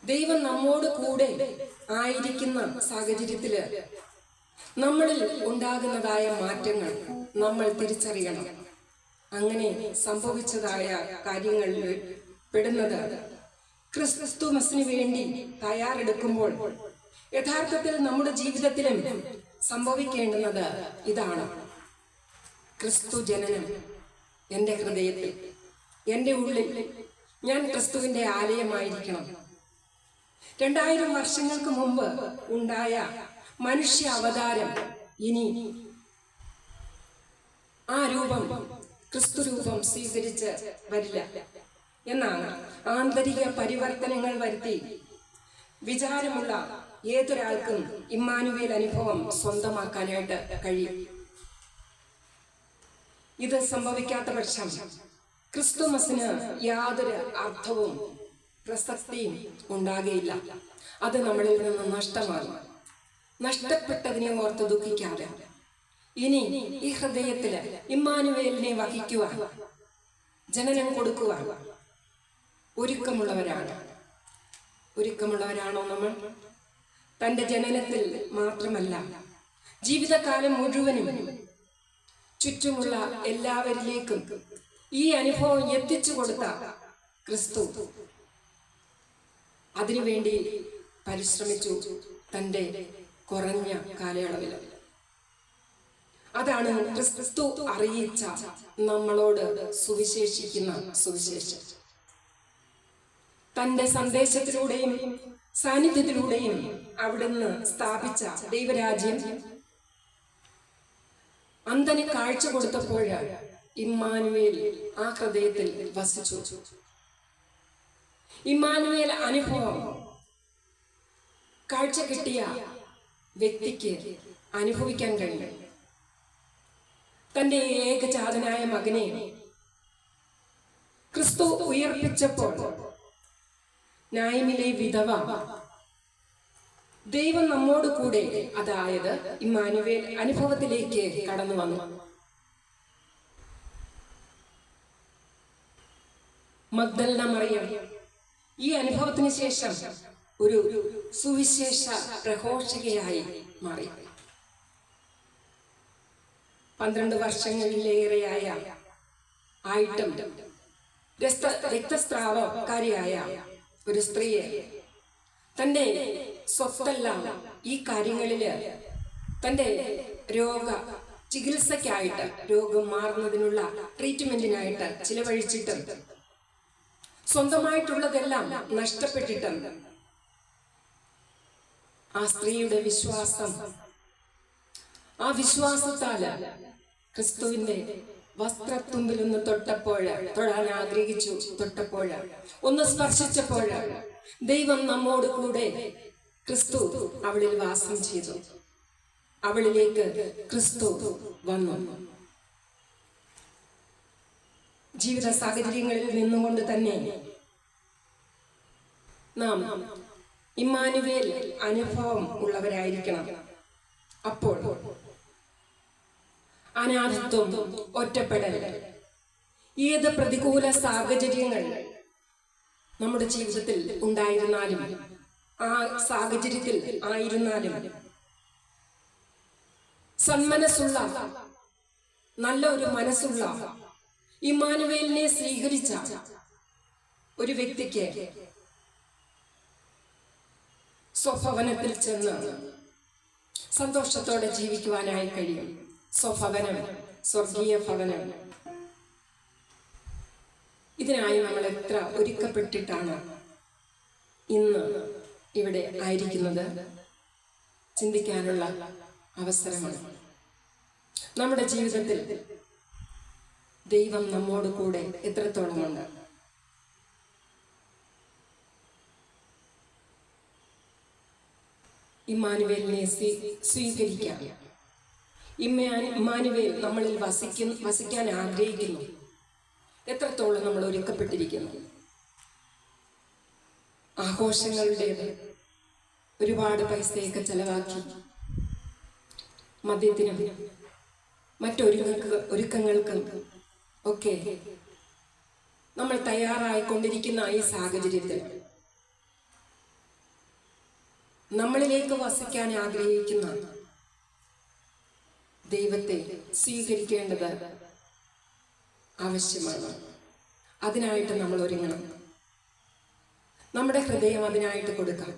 ദൈവം നമ്മോട് കൂടെ ആയിരിക്കുന്ന സാഹചര്യത്തില് നമ്മളിൽ ഉണ്ടാകുന്നതായ മാറ്റങ്ങൾ നമ്മൾ തിരിച്ചറിയണം. അങ്ങനെ സംഭവിച്ചതായ കാര്യങ്ങളിൽ പെടുന്നത് ക്രിസ്തുമസിന് വേണ്ടി തയ്യാറെടുക്കുമ്പോൾ യഥാർത്ഥത്തിൽ നമ്മുടെ ജീവിതത്തിലും സംഭവിക്കേണ്ടുന്നത് ഇതാണ്. ക്രിസ്തു ജനനം എൻ്റെ ഹൃദയത്തിൽ, എൻ്റെ ഉള്ളിൽ ഞാൻ ക്രിസ്തുവിൻ്റെ ആലയമായിരിക്കണം. 2000 വർഷങ്ങൾക്ക് മുമ്പ് ഉണ്ടായ മനുഷ്യ അവതാരം ഇനി ആ രൂപം, ക്രിസ്തു രൂപം സ്വീകരിച്ച് വരില്ല എന്നാണ്. ആന്തരിക പരിവർത്തനങ്ങൾ വരുത്തി വിചാരമുള്ള ഏതൊരാൾക്കും ഇമ്മാനുവേൽ അനുഭവം സ്വന്തമാക്കാനായിട്ട് കഴിയും. ഇത് സംഭവിക്കാത്ത പക്ഷം ക്രിസ്തുമസിന് യാതൊരു അർത്ഥവും പ്രസക്തിയും ഉണ്ടാകുകയില്ല. അത് നമ്മളിൽ നിന്ന് നഷ്ടമാകും. നഷ്ടപ്പെട്ടതിനെ ഓർത്ത് ദുഃഖിക്കാതെ ഇനി ഈ ഹൃദയത്തില് ഇമ്മാനുവേലിനെ വഹിക്കുവാൻ, ജനനം കൊടുക്കുവാൻ ഒരുക്കമുള്ളവരാണോ നമ്മൾ? തൻ്റെ ജനനത്തിൽ മാത്രമല്ല, ജീവിതകാലം മുഴുവനും ചുറ്റുമുള്ള എല്ലാവരിലേക്കും ഈ അനുഭവം എത്തിച്ചു കൊടുത്ത ക്രിസ്തു അതിനുവേണ്ടി പരിശ്രമിച്ചു തൻ്റെ കുറഞ്ഞ കാലയളവിൽ. അതാണ് ക്രിസ്തു അറിയിച്ച നമ്മളോട് സുവിശേഷിക്കുന്ന സുവിശേഷം. തൻ്റെ സന്ദേശത്തിലൂടെയും സാന്നിധ്യത്തിലൂടെയും അവിടുന്ന് സ്ഥാപിച്ച ദൈവരാജ്യം അന്ധന് കാഴ്ച കൊടുത്തപ്പോൾ ഇമ്മാനുവേൽ ആ ഹൃദയത്തിൽ വസിച്ചു. ഇമ്മാനുവേൽ അനുഭവം കാഴ്ച കിട്ടിയ വ്യക്തിക്ക് അനുഭവിക്കാൻ കഴിയും. തൻ്റെ ഏകജാതനായ മകനെ ക്രിസ്തു ഉയർപ്പിച്ചപ്പോൾ നായിമിലെ വിധവ ദൈവം നമ്മോട് കൂടെ, അതായത് ഇമ്മാനുവേൽ അനുഭവത്തിലേക്ക് കടന്നു വന്നു. മഗ്ദലന മറിയം ഈ അനുഭവത്തിന് ശേഷം ഒരു സുവിശേഷ പ്രഘോഷകയായി മാറി. 12 വർഷങ്ങളിലേറെയായ ആയിട്ടും രക്തസ്രാവക്കാരിയായ ഒരു സ്ത്രീയെ തൻ്റെ സ്വത്തെല്ലാം ഈ കാര്യങ്ങളില് തൻ്റെ ചികിത്സയ്ക്കായിട്ട്, രോഗം മാറുന്നതിനുള്ള ട്രീറ്റ്മെന്റിനായിട്ട് ചിലവഴിച്ചിട്ടും സ്വന്തമായിട്ടുള്ളതെല്ലാം നഷ്ടപ്പെട്ടിട്ടും ആ സ്ത്രീയുടെ വിശ്വാസത്താല് ക്രിസ്തുവിന്റെ വസ്ത്രത്തുമ്പിലൊന്ന് തൊട്ടപ്പോൾ, തൊടാൻ ആഗ്രഹിച്ചു, തൊട്ടപ്പോൾ, ഒന്ന് സ്പർശിച്ചപ്പോൾ ദൈവം നമ്മോട് കൂടെ, ക്രിസ്തു അവളിൽ വാസം ചെയ്തു. അവളിലേക്ക് ക്രിസ്തു വന്നു. ജീവിത സാഹചര്യങ്ങളിൽ നിന്നുകൊണ്ട് തന്നെ നാം ഇമ്മാനുവേൽ അനുഭവം ഉള്ളവരായിരിക്കണം. അപ്പോൾ അനാഥത്വം, ഒറ്റപ്പെടൽ, ഏത് പ്രതികൂല സാഹചര്യങ്ങൾ നമ്മുടെ ജീവിതത്തിൽ ഉണ്ടായിരുന്നാലും, ആ സാഹചര്യത്തിൽ ആയിരുന്നാലും, സന്മനസ്സുള്ള, നല്ല ഒരു മനസ്സുള്ള, ഇമ്മാനുവേലിനെ സ്വീകരിച്ച ഒരു വ്യക്തിക്ക് സ്വഭവനത്തിൽ ചെന്ന് സന്തോഷത്തോടെ ജീവിക്കുവാനായി കഴിയും. സ്വഭവനം, സ്വർഗീയ ഭവനം. ഇതിനായി നമ്മൾ എത്ര ഒരുക്കപ്പെട്ടിട്ടാണ് ഇന്ന് ഇവിടെ ആയിരിക്കുന്നത് ചിന്തിക്കാനുള്ള അവസരമാണ്. നമ്മുടെ ജീവിതത്തിൽ ദൈവം നമ്മോട് കൂടെ എത്രത്തോളമുണ്ട്? ഇമ്മാനുവേലിനെ സ്വീകരിക്കാം. ഇമ്മാനുവേൽ നമ്മളിൽ വസിക്കാൻ ആഗ്രഹിക്കുന്നു. എത്രത്തോളം നമ്മൾ ഒരുക്കപ്പെട്ടിരിക്കുന്നു? ആഘോഷങ്ങളുടെ ഒരുപാട് പൈസയൊക്കെ ചെലവാക്കി മദ്യത്തിനും മറ്റൊരുക്കങ്ങൾക്കും ഒക്കെ നമ്മൾ തയ്യാറായിക്കൊണ്ടിരിക്കുന്ന ഈ സാഹചര്യത്തിൽ നമ്മളിലേക്ക് വസിക്കാൻ ആഗ്രഹിക്കുന്ന ദൈവത്തെ സ്വീകരിക്കേണ്ടത് ആവശ്യമാണ്. അതിനായിട്ട് നമ്മൾ ഒരുങ്ങണം. നമ്മുടെ ഹൃദയം അതിനായിട്ട് കൊടുക്കാം.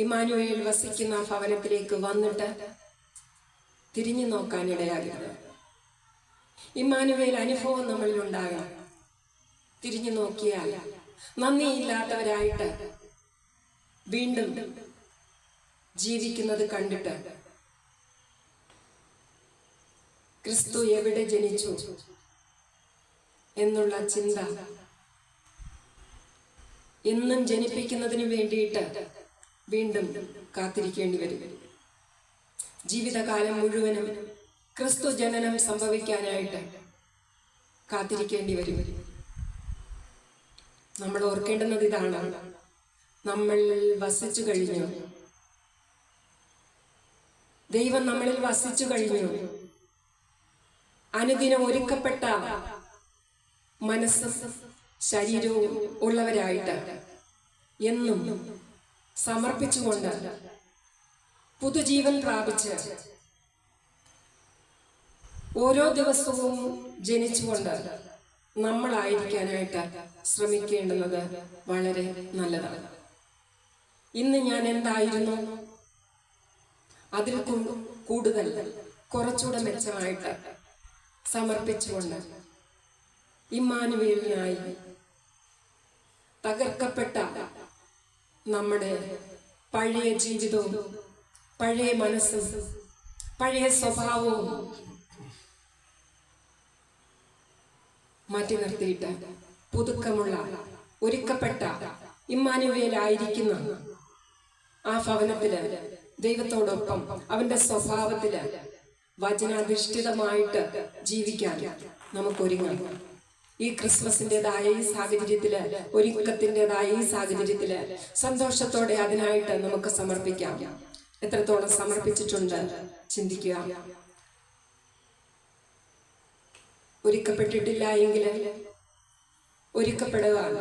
ഇമ്മാനുവേൽ വസിക്കുന്ന ഭവനത്തിലേക്ക് വന്നിട്ട് തിരിഞ്ഞു നോക്കാൻ ഇടയാകരുത്. ഇമ്മാനുവേൽ അനുഭവം നമ്മളിൽ ഉണ്ടാകണം. തിരിഞ്ഞു നോക്കിയാൽ നന്ദിയില്ലാത്തവരായിട്ട് വീണ്ടും ജീവിക്കുന്നത് കണ്ടിട്ട് ക്രിസ്തു എവിടെ ജനിച്ചു എന്നുള്ള ചിന്ത എന്നും ജനിപ്പിക്കുന്നതിന് വേണ്ടിയിട്ട് വീണ്ടും കാത്തിരിക്കേണ്ടി വരും. ജീവിതകാലം മുഴുവനും ക്രിസ്തു ജനനം സംഭവിക്കാനായിട്ട് കാത്തിരിക്കേണ്ടി വരും. നമ്മൾ ഓർക്കേണ്ടുന്നത് ഇതാണ്: നമ്മളിൽ വസിച്ചു കഴിഞ്ഞു. ദൈവം നമ്മളിൽ വസിച്ചു കഴിഞ്ഞു. അനുദിനം ഒരുക്കപ്പെട്ട മനസ്സും ശരീരവും ഉള്ളവരായിട്ട് എന്നും സമർപ്പിച്ചുകൊണ്ട് പുതുജീവൻ പ്രാപിച്ച് ഓരോ ദിവസവും ജനിച്ചുകൊണ്ട് നമ്മളായിരിക്കാനായിട്ട് ശ്രമിക്കേണ്ടുന്നത് വളരെ നല്ലതാണ്. ഇന്ന് ഞാൻ എന്തായിരുന്നു അതിൽ കൂടുതൽ കുറച്ചുകൂടെ മെച്ചമായിട്ട് സമർപ്പിച്ചുകൊണ്ട് ഇമ്മാനുവേലിനായി തകർക്കപ്പെട്ട നമ്മുടെ പഴയ ജീവിതവും പഴയ മനസ്സും പഴയ സ്വഭാവവും മാറ്റി നിർത്തിയിട്ട് പുതുക്കമുള്ള ഒരുക്കപ്പെട്ട ഇമ്മാനുവേലായിരിക്കുന്ന ആ ഭവനത്തില് ദൈവത്തോടൊപ്പം അവന്റെ സ്വഭാവത്തില് വചനാധിഷ്ഠിതമായിട്ട് ജീവിക്കാൻ നമുക്കൊരുങ്ങാം. ഈ ക്രിസ്മസിൻ്റെതായ ഈ സാഹചര്യത്തില്, ഒരുക്കത്തിൻ്റെതായ ഈ സാഹചര്യത്തില് സന്തോഷത്തോടെ അതിനായിട്ട് നമുക്ക് സമർപ്പിക്കാം. എത്രത്തോളം സമർപ്പിച്ചിട്ടുണ്ട് ചിന്തിക്കുക. ഒരുക്കപ്പെട്ടിട്ടില്ല എങ്കിൽ ഒരുക്കപ്പെടുവാൻ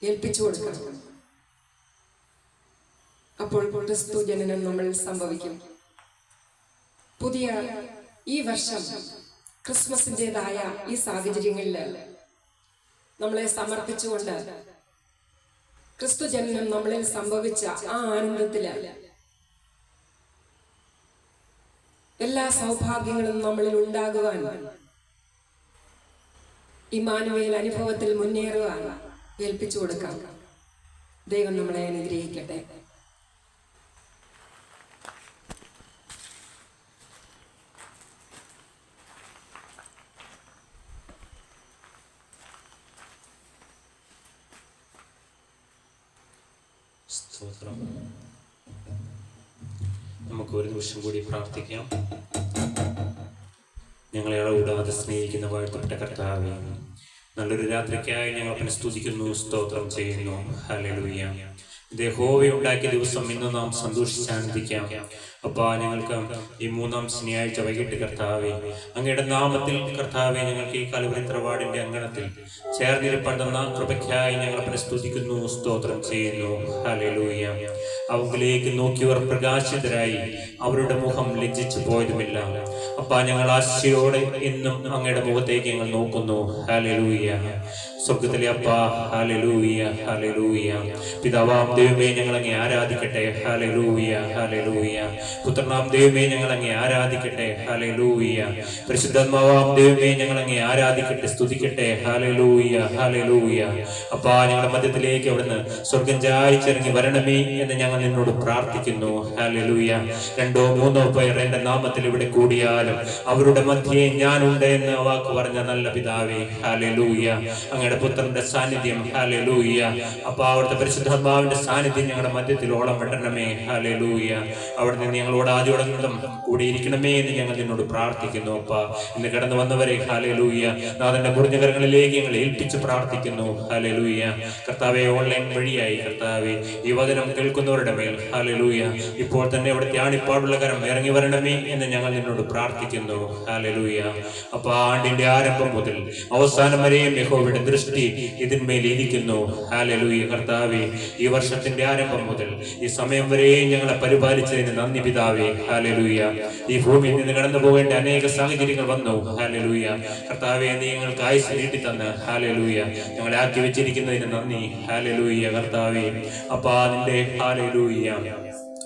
ഏൽപ്പിച്ചു കൊടുക്കണം. അപ്പോൾ ക്രിസ്തു ജനനം നമ്മൾ സംഭവിക്കും. പുതിയ ഈ വർഷം ക്രിസ്മസിൻ്റെതായ ഈ സാഹചര്യങ്ങളിൽ നമ്മളെ സമർപ്പിച്ചുകൊണ്ട് ക്രിസ്തു ജനനം നമ്മളിൽ സംഭവിച്ച ആ ആനന്ദത്തില് എല്ലാ സൗഭാഗ്യങ്ങളും നമ്മളിൽ ഉണ്ടാകുവാൻ, ഇമ്മാനുവേൽ അനുഭവത്തിൽ മുന്നേറുവാൻ ഏൽപ്പിച്ചു കൊടുക്കാം. ദൈവം നമ്മളെ അനുഗ്രഹിക്കട്ടെ.
സ്തോത്രം. നമുക്ക് ഒരു നിമിഷം കൂടി പ്രാർത്ഥിക്കാം. ഞങ്ങളെ അളവിടാതെ സ്നേഹിക്കുന്ന വാഴ്ത്തപ്പെട്ട കർത്താവേ, നല്ലൊരു രാത്രിക്കായി ഞങ്ങൾ അവനെ സ്തുതിക്കുന്നു, സ്തോത്രം ചെയ്യുന്നു. ഹല്ലേലൂയ. യഹോവ ഉണ്ടാക്കിയ ദിവസം ഇന്ന് നാം സന്തോഷിച്ചാനന്ദിക്കാം. അപ്പാ, ഞങ്ങൾക്ക് ഈ മൂന്നാം ശനിയാഴ്ച വൈകിട്ട് കർത്താവേ, അങ്ങയുടെ നാമത്തിൽ കർത്താവെ, ഞങ്ങൾക്ക് ഈ കലുവരി തറവാടിന്റെ അങ്കണത്തിൽ ചേർന്നിരിപ്പണ്ടെന്ന കൃപയ്ക്കായി ഞങ്ങൾ അവനെ സ്തുതിക്കുന്നു, സ്തോത്രം ചെയ്യുന്നു. ഹല്ലേലൂയ. അവങ്കിലേക്ക് നോക്കിയവർ പ്രകാശിതരായി, അവരുടെ മുഖം ലജ്ജിച്ചു പോയതുമില്ല. അപ്പാ, ഞങ്ങൾ ആശയോടെ എന്നും അങ്ങയുടെ മുഖത്തേക്ക് ഞങ്ങൾ നോക്കുന്നു. ഹല്ലേലൂയ. സ്വർഗത്തിലെ അപ്പാ, ഹല്ലേലൂയ, ഹല്ലേലൂയ. പിതാവാം ദൈവമേ, ഞങ്ങൾ അങ്ങേ ആരാധിക്കട്ടെ. Hallelujah, hallelujah. പുത്രനാം ദൈവമേ, ഞങ്ങൾ അങ്ങേ ആരാധിക്കട്ടെ. ഹല്ലേലൂയ. പരിശുദ്ധാത്മാവാം ദൈവമേ, ഞങ്ങൾ അങ്ങേ ആരാധിക്കട്ടെ, സ്തുതിക്കട്ടെ. Hallelujah, hallelujah. അപ്പാ, ഞങ്ങളുടെ മധ്യത്തിലേക്ക് അവിടുന്ന് സ്വർഗം ചായിച്ചിറങ്ങി വരണമേ എന്ന് ഞങ്ങൾ നിന്നോട് പ്രാർത്ഥിക്കുന്നു. ഹല്ലേലൂയ. 2 or 3 പേർ എന്റെ നാമത്തിൽ ഇവിടെ കൂടിയാലും അവരുടെ മധ്യേ ഞാനുണ്ട് എന്ന് വാക്ക് പറഞ്ഞ നല്ല പിതാവേ, ഹല്ലേലൂയ. അങ്ങയുടെ പുത്രന്റെ സാന്നിധ്യം, ഹല്ലേലൂയ. അപ്പൊ അവിടുത്തെ പരിശുദ്ധാത്മാവിന്റെ സാന്നിധ്യം ഞങ്ങളുടെ മധ്യത്തിൽ ഓളം വിടണമേ. ഹല്ലേലൂയ. അവിടെ നിന്ന് ഞങ്ങളോട് ആദ്യോടൊന്നും കൂടിയിരിക്കണമേ എന്ന് ഞങ്ങൾ നിന്നോട് പ്രാർത്ഥിക്കുന്നു. അപ്പ ഇന്ന് കടന്നു വന്നവരെ, ഹല്ലേലൂയ, നാഥന്റെ മുറിഞ്ഞ കരങ്ങളിലേക്ക് ഞങ്ങൾ ഏൽപ്പിച്ച് പ്രാർത്ഥിക്കുന്നു. ഹല്ലേലൂയ. കർത്താവെ, ഓൺലൈൻ വഴിയായി കർത്താവെ ഈ വചനം കേൾക്കുന്നവരുടെ മേൽ, ഹല്ലേലൂയ, ഇപ്പോൾ തന്നെ അവിടുത്തെ ആണിപ്പാടുള്ള കരം ഇറങ്ങി വരണമേ എന്ന് ഞങ്ങൾ നിന്നോട് പ്രാർത്ഥിക്കുന്നു. ഹല്ലേലൂയ. അപ്പൊ ആണ്ടിന്റെ ആരംഭം മുതൽ അവസാനം വരെയും യഹോവയുടെ ദൃഷ്ടി ഇതിന്മേൽ ഇരിക്കുന്നു. ഹല്ലേലൂയ. കർത്താവെ, ഈ വർഷത്തിന്റെ ആരംഭം മുതൽ ഈ സമയം വരെയും ഞങ്ങളെ പരിപാലിച്ചതിന് നന്ദി പിതാവേ. ഹല്ലേലൂയ. ഈ ഭൂമിയിൽ നിന്ന് കടന്നു പോകേണ്ട അനേക സാഹചര്യങ്ങൾ വന്നു. ഹല്ലേലൂയ. കർത്താവെ, നീ ഞങ്ങൾക്ക് ആയുസ് നീട്ടി തന്ന്, ഹല്ലേലൂയ, ഞങ്ങളെ ആക്കി വെച്ചിരിക്കുന്നതിന് നന്ദി. ഹല്ലേലൂയ. കർത്താവെ, അപ്പാ നിന്റെ ഹല്ലേലൂയ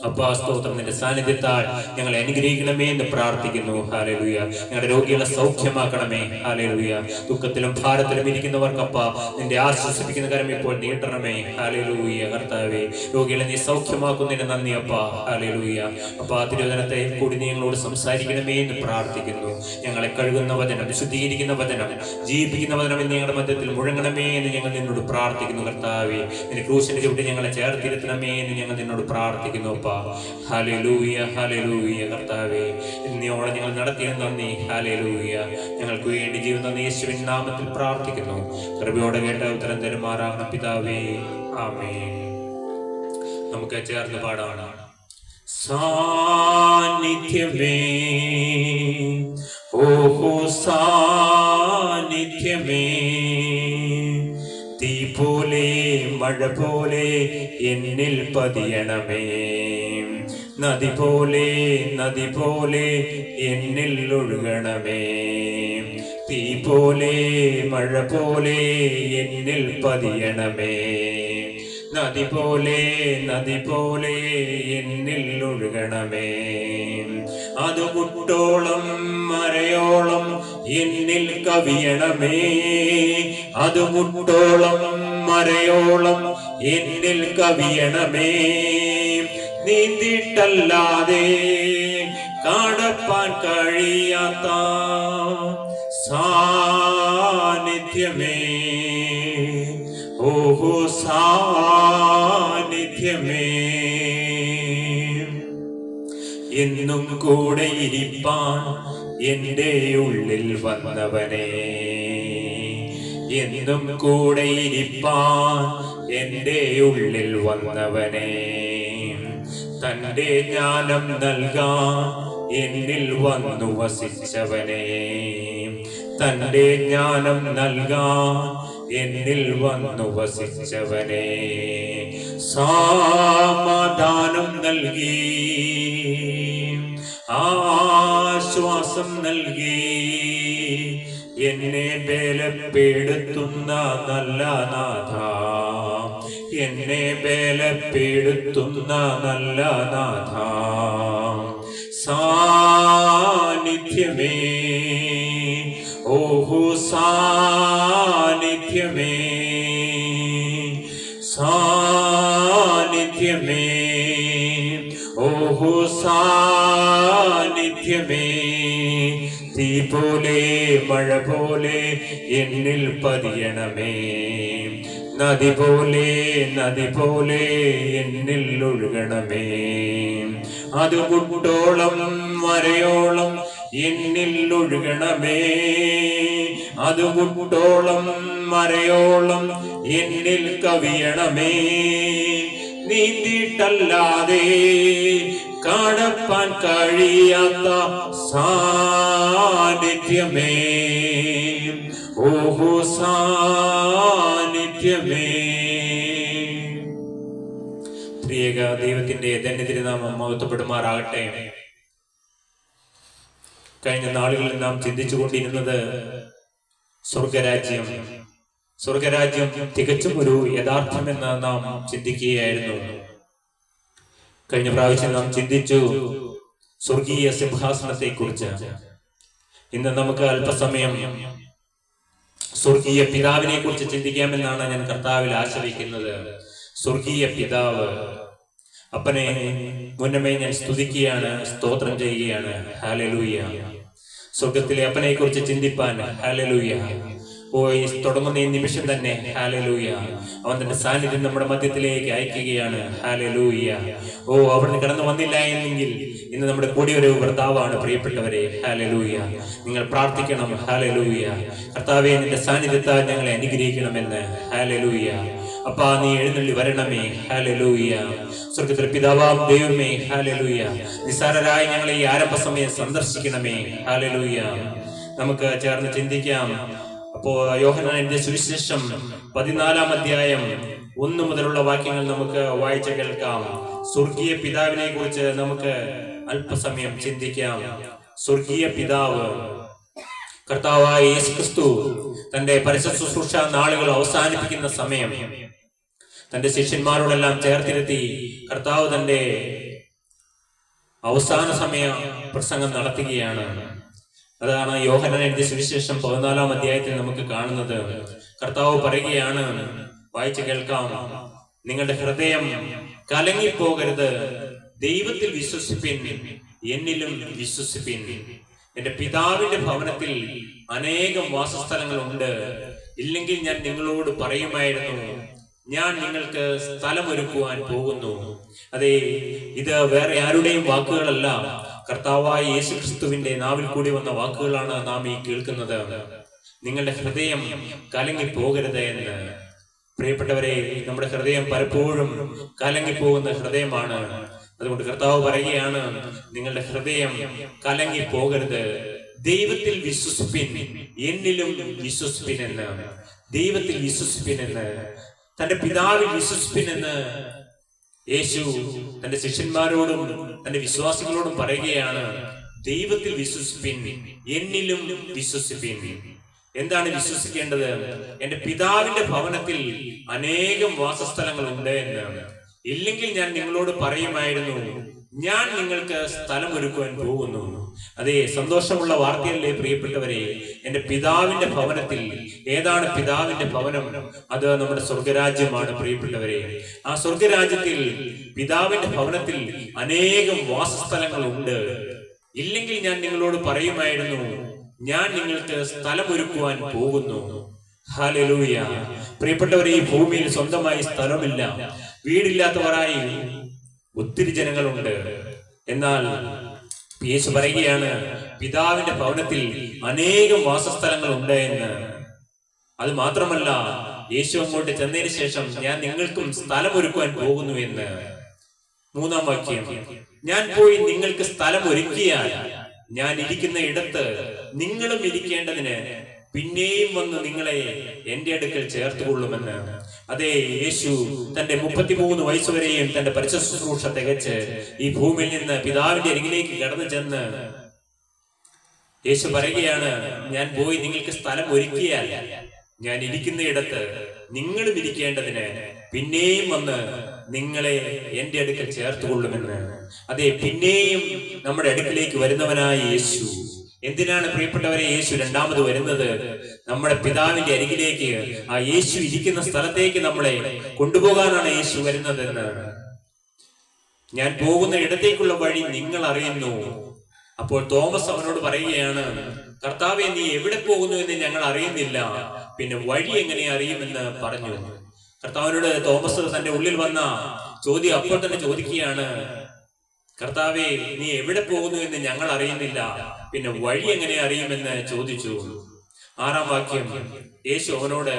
അപ്പാ സ്തോത്രം, നിന്റെ സാന്നിധ്യത്താൽ ഞങ്ങളെ അനുഗ്രഹിക്കണമേ എന്ന് പ്രാർത്ഥിക്കുന്നു. ഹല്ലേലൂയ. ഞങ്ങളുടെ രോഗികളെ സൗഖ്യമാക്കണമേ. ഹല്ലേലൂയ. ദുഃഖത്തിലും ഭാരത്തിലും ഇരിക്കുന്നവർക്ക് അപ്പാ നിന്റെ ആശ്വസിപ്പിക്കുന്ന കരം ഇപ്പോൾ നീട്ടണമേ. ഹല്ലേലൂയ. കർത്താവേ, രോഗികളെ നീ സൗഖ്യമാക്കുന്നതിന് നന്ദി അപ്പാ. ഹല്ലേലൂയ. അപ്പാ, തിരുവചനത്തെ കൂടി നീ ഞങ്ങളോട് സംസാരിക്കണമേ എന്ന് പ്രാർത്ഥിക്കുന്നു. ഞങ്ങളെ കഴുകുന്ന വചനം, വിശുദ്ധീകരിക്കുന്ന വചനം, ജീവിപ്പിക്കുന്ന വചനം എന്ന് ഞങ്ങളുടെ മധ്യത്തിൽ മുഴങ്ങണമേ എന്ന് ഞങ്ങൾ നിന്നോട് പ്രാർത്ഥിക്കുന്നു. കർത്താവേ, നിന്റെ ക്രൂശിന്റെ ചുവട്ടിൽ ഞങ്ങളെ ചേർത്തിരുത്തണമേ എന്ന് ഞങ്ങൾ നിന്നോട് പ്രാർത്ഥിക്കുന്നു. Hallelujah, hallelujah. കർത്താവേ, ഇന്നോളം ഞങ്ങൾ നടത്തിയ നന്ദി. ഹല്ലേലൂയ. ഞങ്ങൾക്ക് വേണ്ടി ജീവൻ തന്ന യേശുവിൻ നാമത്തിൽ പ്രാർത്ഥിക്കുന്നു. കൃപയോടെ കേട്ട ഉത്തരം തരുമാറാകണം പിതാവേ. ആമേൻ. നമുക്ക് ചേർന്ന് പാടാണ്. സാന്നിധ്യമേ, ഓഹോ സാന്നിധ്യമേ, തീ പോലെ മഴ പോലെ എന്നിൽ പതിയണമേ. നദി പോലെ എന്നിൽ ഒഴുകണമേ. തീ പോലെ മഴ പോലെ എന്നിൽ പതിയണമേ. നദി പോലെ എന്നിൽ ഒഴുകണമേ. അത് മുട്ടോളം മരയോളം എന്നിൽ കവിയണമേ. അത് മുട്ടോളം മരയോളം എന്നിൽ കവിയണമേ. നീന്തിട്ടല്ലാതെ കടപ്പാൻ കഴിയാത്ത സാന്നിധ്യമേ, ഓഹോ സാന്നിധ്യമേ, എന്നും കൂടെ ഇരിപ്പാൻ എൻ്റെ ഉള്ളിൽ വന്നവനെ. എന്നും കൂടെ ഇരിപ്പാൻ എൻ്റെ ഉള്ളിൽ വന്നവനെ. തൻ്റെ ജ്ഞാനം നൽകാൻ എന്നിൽ വന്നു വസിച്ചവനെ. തൻ്റെ ജ്ഞാനം നൽകാൻ എന്നിൽ വന്നു വസിച്ചവനെ. സമാധാനം നൽകി, ആശ്വാസം നൽകി, എന്നെ ബലപ്പെടുത്തുന്ന നല്ല നാഥ. എന്നെ ബലപ്പെടുത്തുന്ന നല്ല നാഥ. സാന്നിധ്യമേ, ഓഹോ സാന്നിധ്യമേ, സാന്നിധ്യമേ, ഓഹോ സാന്നിധ്യമേ, തീ പോലെ മഴ പോലെ എന്നിൽ പതിയണമേ. നദി പോലെ എന്നിൽ ഒഴുകണമേ. അത് മുട്ടോളം വരയോളം എന്നിൽ ഒഴുകണമേ. അത് മുട്ടോളം വരയോളം എന്നിൽ കവിയണമേ. നീന്തിയിട്ടല്ലാതെ കാണപ്പാൻ കഴിയാത്ത സാന്നിധ്യമേ, ഓഹോ സാന്നിധ്യമേ. ത്രിയേക ദൈവത്തിന്റെ ധന്യതിരുനാമം മഹത്വപ്പെടുമാറാകട്ടെ. കഴിഞ്ഞ നാളുകളിൽ നാം ചിന്തിച്ചുകൊണ്ടിരുന്നത് സ്വർഗരാജ്യം തികച്ചും ഒരു യഥാർത്ഥമെന്ന് നാം ചിന്തിക്കുകയായിരുന്നു. കഴിഞ്ഞ പ്രാവശ്യം നാം ചിന്തിച്ചു സ്വർഗീയ സിംഹാസനത്തെ കുറിച്ച്. ഇന്ന് നമുക്ക് അല്പസമയം സ്വർഗീയ പിതാവിനെ കുറിച്ച് ചിന്തിക്കാമെന്നാണ് ഞാൻ കർത്താവിൽ ആശ്രയിക്കുന്നത്. സ്വർഗീയ പിതാവ്, അപ്പനെ മുന്നമേ ഞാൻ സ്തുതിക്കുകയാണ്, സ്തോത്രം ചെയ്യുകയാണ്. ഹല്ലേലൂയ. സ്വർഗത്തിലെ അപ്പനെ കുറിച്ച് ചിന്തിപ്പാൻ ഹല്ലേലൂയ. പോയി തുടങ്ങുന്ന ഈ നിമിഷം തന്നെ ഹല്ലേലൂയ, അവൻ തന്റെ സാന്നിധ്യം നമ്മുടെ മധ്യത്തിലേക്ക് അയക്കുകയാണ്. ഹല്ലേലൂയ. അവിടുന്ന് കടന്നു വന്നില്ല എന്നെങ്കിൽ ഇന്ന് നമ്മുടെ കൂടി ഒരു ഭർത്താവാണ് പ്രിയപ്പെട്ടവരെ. ഹല്ലേലൂയ. നിങ്ങൾ പ്രാർത്ഥിക്കണം. ഹല്ലേലൂയ. കർത്താവേ, നിന്റെ സാന്നിധ്യത്താൽ ഞങ്ങളെ അനുഗ്രഹിക്കണമെന്ന്. ഹല്ലേലൂയ. അപ്പാ, നീ എഴുന്നള്ളി വരണമേ. ഹല്ലേലൂയ. സ്വർഗത്തിലെ പിതാവാം ദൈവമേ, ഹല്ലേലൂയ, നിസ്സാരരായി ഞങ്ങളെ ഈ ആരംഭ സമയം സന്ദർശിക്കണമേ. ഹല്ലേലൂയ. നമുക്ക് ചേർന്ന് ചിന്തിക്കാം. അപ്പോ യോഹന്നാന്റെ സുവിശേഷം 14-ാം അധ്യായം 1 മുതലുള്ള വാക്യങ്ങൾ നമുക്ക് വായിച്ച് കേൾക്കാം. സ്വർഗീയ പിതാവിനെ കുറിച്ച് നമുക്ക് അല്പസമയം ചിന്തിക്കാം. സ്വർഗീയ പിതാവ്, കർത്താവായ യേശുക്രിസ്തു തന്റെ പരസ്യ ശുശ്രൂഷ നാളുകൾ അവസാനിപ്പിക്കുന്ന സമയം തന്റെ ശിഷ്യന്മാരോടെല്ലാം ചേർത്തിരുത്തി കർത്താവ് തന്റെ അവസാന സമയ പ്രസംഗം നടത്തുകയാണ്. അതാണ് യോഹന്നാൻ എഴുതിയ സുവിശേഷം 14-ാം അധ്യായത്തിൽ നമുക്ക് കാണുന്നത്. കർത്താവ് പറയുകയാണ്, വായിച്ചു കേൾക്കാം. നിങ്ങളുടെ ഹൃദയം കലങ്ങിപ്പോകരുത്. ദൈവത്തിൽ വിശ്വസിപ്പിൻ, എന്നിലും വിശ്വസിപ്പിൻ. എന്റെ പിതാവിന്റെ ഭവനത്തിൽ അനേകം വാസസ്ഥലങ്ങളുണ്ട്. ഇല്ലെങ്കിൽ ഞാൻ നിങ്ങളോട് പറയുമായിരുന്നു, ഞാൻ നിങ്ങൾക്ക് സ്ഥലമൊരുക്കുവാൻ പോകുന്നു. അതെ, ഇത് വേറെ ആരുടെയും വാക്കുകളല്ല, കർത്താവായ യേശുക്രിസ്തുവിന്റെ നാവിൽ കൂടി വന്ന വാക്കുകളാണ് നാം ഈ കേൾക്കുന്നത്. നിങ്ങളുടെ ഹൃദയം കലങ്ങിപ്പോകരുത് എന്ന്. പ്രിയപ്പെട്ടവരെ, നമ്മുടെ ഹൃദയം പലപ്പോഴും കലങ്ങിപ്പോകുന്ന ഹൃദയമാണ്. അതുകൊണ്ട് കർത്താവ് പറയുകയാണ്, നിങ്ങളുടെ ഹൃദയം കലങ്ങിപ്പോകരുത്. ദൈവത്തിൽ വിശ്വസിപ്പിൻ, എന്നിലും വിശ്വസിപ്പിൻ എന്ന്. ദൈവത്തിൽ വിശ്വസിപ്പിൻ എന്ന്, തന്റെ പിതാവിൽ വിശ്വസിപ്പിൻ എന്ന് യേശു തന്റെ ശിഷ്യന്മാരോടും തന്റെ വിശ്വാസികളോടും പറയുകയാണ്. ദൈവത്തിൽ വിശ്വസിപ്പിൻ, എന്നിലും വിശ്വസിപ്പിൻ. എന്താണ് വിശ്വസിക്കേണ്ടത്? എന്റെ പിതാവിന്റെ ഭവനത്തിൽ അനേകം വാസസ്ഥലങ്ങൾ ഉണ്ട് എന്ന്. ഇല്ലെങ്കിൽ ഞാൻ നിങ്ങളോട് പറയുമായിരുന്നു, ഞാൻ നിങ്ങൾക്ക് സ്ഥലം ഒരുക്കുവാൻ പോകുന്നു. അതെ, സന്തോഷമുള്ള വാർത്തയല്ലേ പ്രിയപ്പെട്ടവരെ? എന്റെ പിതാവിന്റെ ഭവനത്തിൽ. ഏതാണ് പിതാവിന്റെ ഭവനം? അത് നമ്മുടെ സ്വർഗരാജ്യമാണ് പ്രിയപ്പെട്ടവരെ. ആ സ്വർഗരാജ്യത്തിൽ പിതാവിന്റെ ഭവനത്തിൽ അനേകം വാസസ്ഥലങ്ങൾ ഉണ്ട്. ഇല്ലെങ്കിൽ ഞാൻ നിങ്ങളോട് പറയുമായിരുന്നു, ഞാൻ നിങ്ങൾക്ക് സ്ഥലമൊരുക്കുവാൻ പോകുന്നു. ഹല്ലേലൂയ. പ്രിയപ്പെട്ടവരെ, ഈ ഭൂമിയിൽ സ്വന്തമായി സ്ഥലമില്ല. വീടില്ലാത്തവരായി ഒത്തിരി ജനങ്ങളുണ്ട്. എന്നാൽ യേശു പറയുകയാണ്, പിതാവിന്റെ ഭവനത്തിൽ അനേകം വാസസ്ഥലങ്ങൾ ഉണ്ട് എന്ന്. അത് മാത്രമല്ല, യേശു അങ്ങോട്ട് ചെന്നതിന് ശേഷം ഞാൻ നിങ്ങൾക്കും സ്ഥലം ഒരുക്കുവാൻ പോകുന്നു എന്ന്. 3-ാം വാക്യം, ഞാൻ പോയി നിങ്ങൾക്ക് സ്ഥലം ഒരുക്കിയാൽ ഞാൻ ഇരിക്കുന്ന ഇടത്ത് നിങ്ങളും ഇരിക്കേണ്ടതിന് പിന്നെയും വന്ന് നിങ്ങളെ എന്റെ അടുക്കൽ ചേർത്തുകൊള്ളുമെന്ന്. അതെ, യേശു തന്റെ 33 വയസ്സുവരെയും തന്റെ പരിശുദ്ധ ശുശ്രൂഷ തികച്ച് ഈ ഭൂമിയിൽ നിന്ന് പിതാവിന്റെ അരികിലേക്ക് കടന്നു ചെന്ന് യേശു പറയുകയാണ്, ഞാൻ പോയി നിങ്ങൾക്ക് സ്ഥലം ഒരുക്കിയാൽ ഞാൻ ഇരിക്കുന്ന ഇടത്ത് നിങ്ങളും ഇരിക്കേണ്ടതിന് പിന്നെയും വന്ന് നിങ്ങളെ എന്റെ അടുക്കൽ ചേർത്തുകൊള്ളുമെന്ന്. അതെ, പിന്നെയും നമ്മുടെ അടുക്കിലേക്ക് വരുന്നവനായ യേശു. എന്തിനാണ് പ്രിയപ്പെട്ടവരെ യേശു രണ്ടാമത് വരുന്നത്? നമ്മുടെ പിതാവിന്റെ അരികിലേക്ക്, ആ യേശു ഇരിക്കുന്ന സ്ഥലത്തേക്ക് നമ്മളെ കൊണ്ടുപോകാനാണ് യേശു വരുന്നതെന്ന്. ഞാൻ പോകുന്ന ഇടത്തേക്കുള്ള വഴി നിങ്ങൾ അറിയുന്നു. അപ്പോൾ തോമസ് അവനോട് പറയുകയാണ്, കർത്താവേ, നീ എവിടെ പോകുന്നു എന്ന് ഞങ്ങൾ അറിയുന്നില്ല, പിന്നെ വഴി എങ്ങനെ അറിയുമെന്ന് പറഞ്ഞു. കർത്താവിനോട് തോമസ് തന്റെ ഉള്ളിൽ വന്ന ചോദ്യം അപ്പോൾ തന്നെ ചോദിക്കുകയാണ്, കർത്താവേ, നീ എവിടെ പോകുന്നു എന്ന് ഞങ്ങൾ അറിയുന്നില്ല, പിന്നെ വഴി എങ്ങനെ അറിയുമെന്ന് ചോദിച്ചു. 6-ാം വാക്യം, യേശു അവനോട്,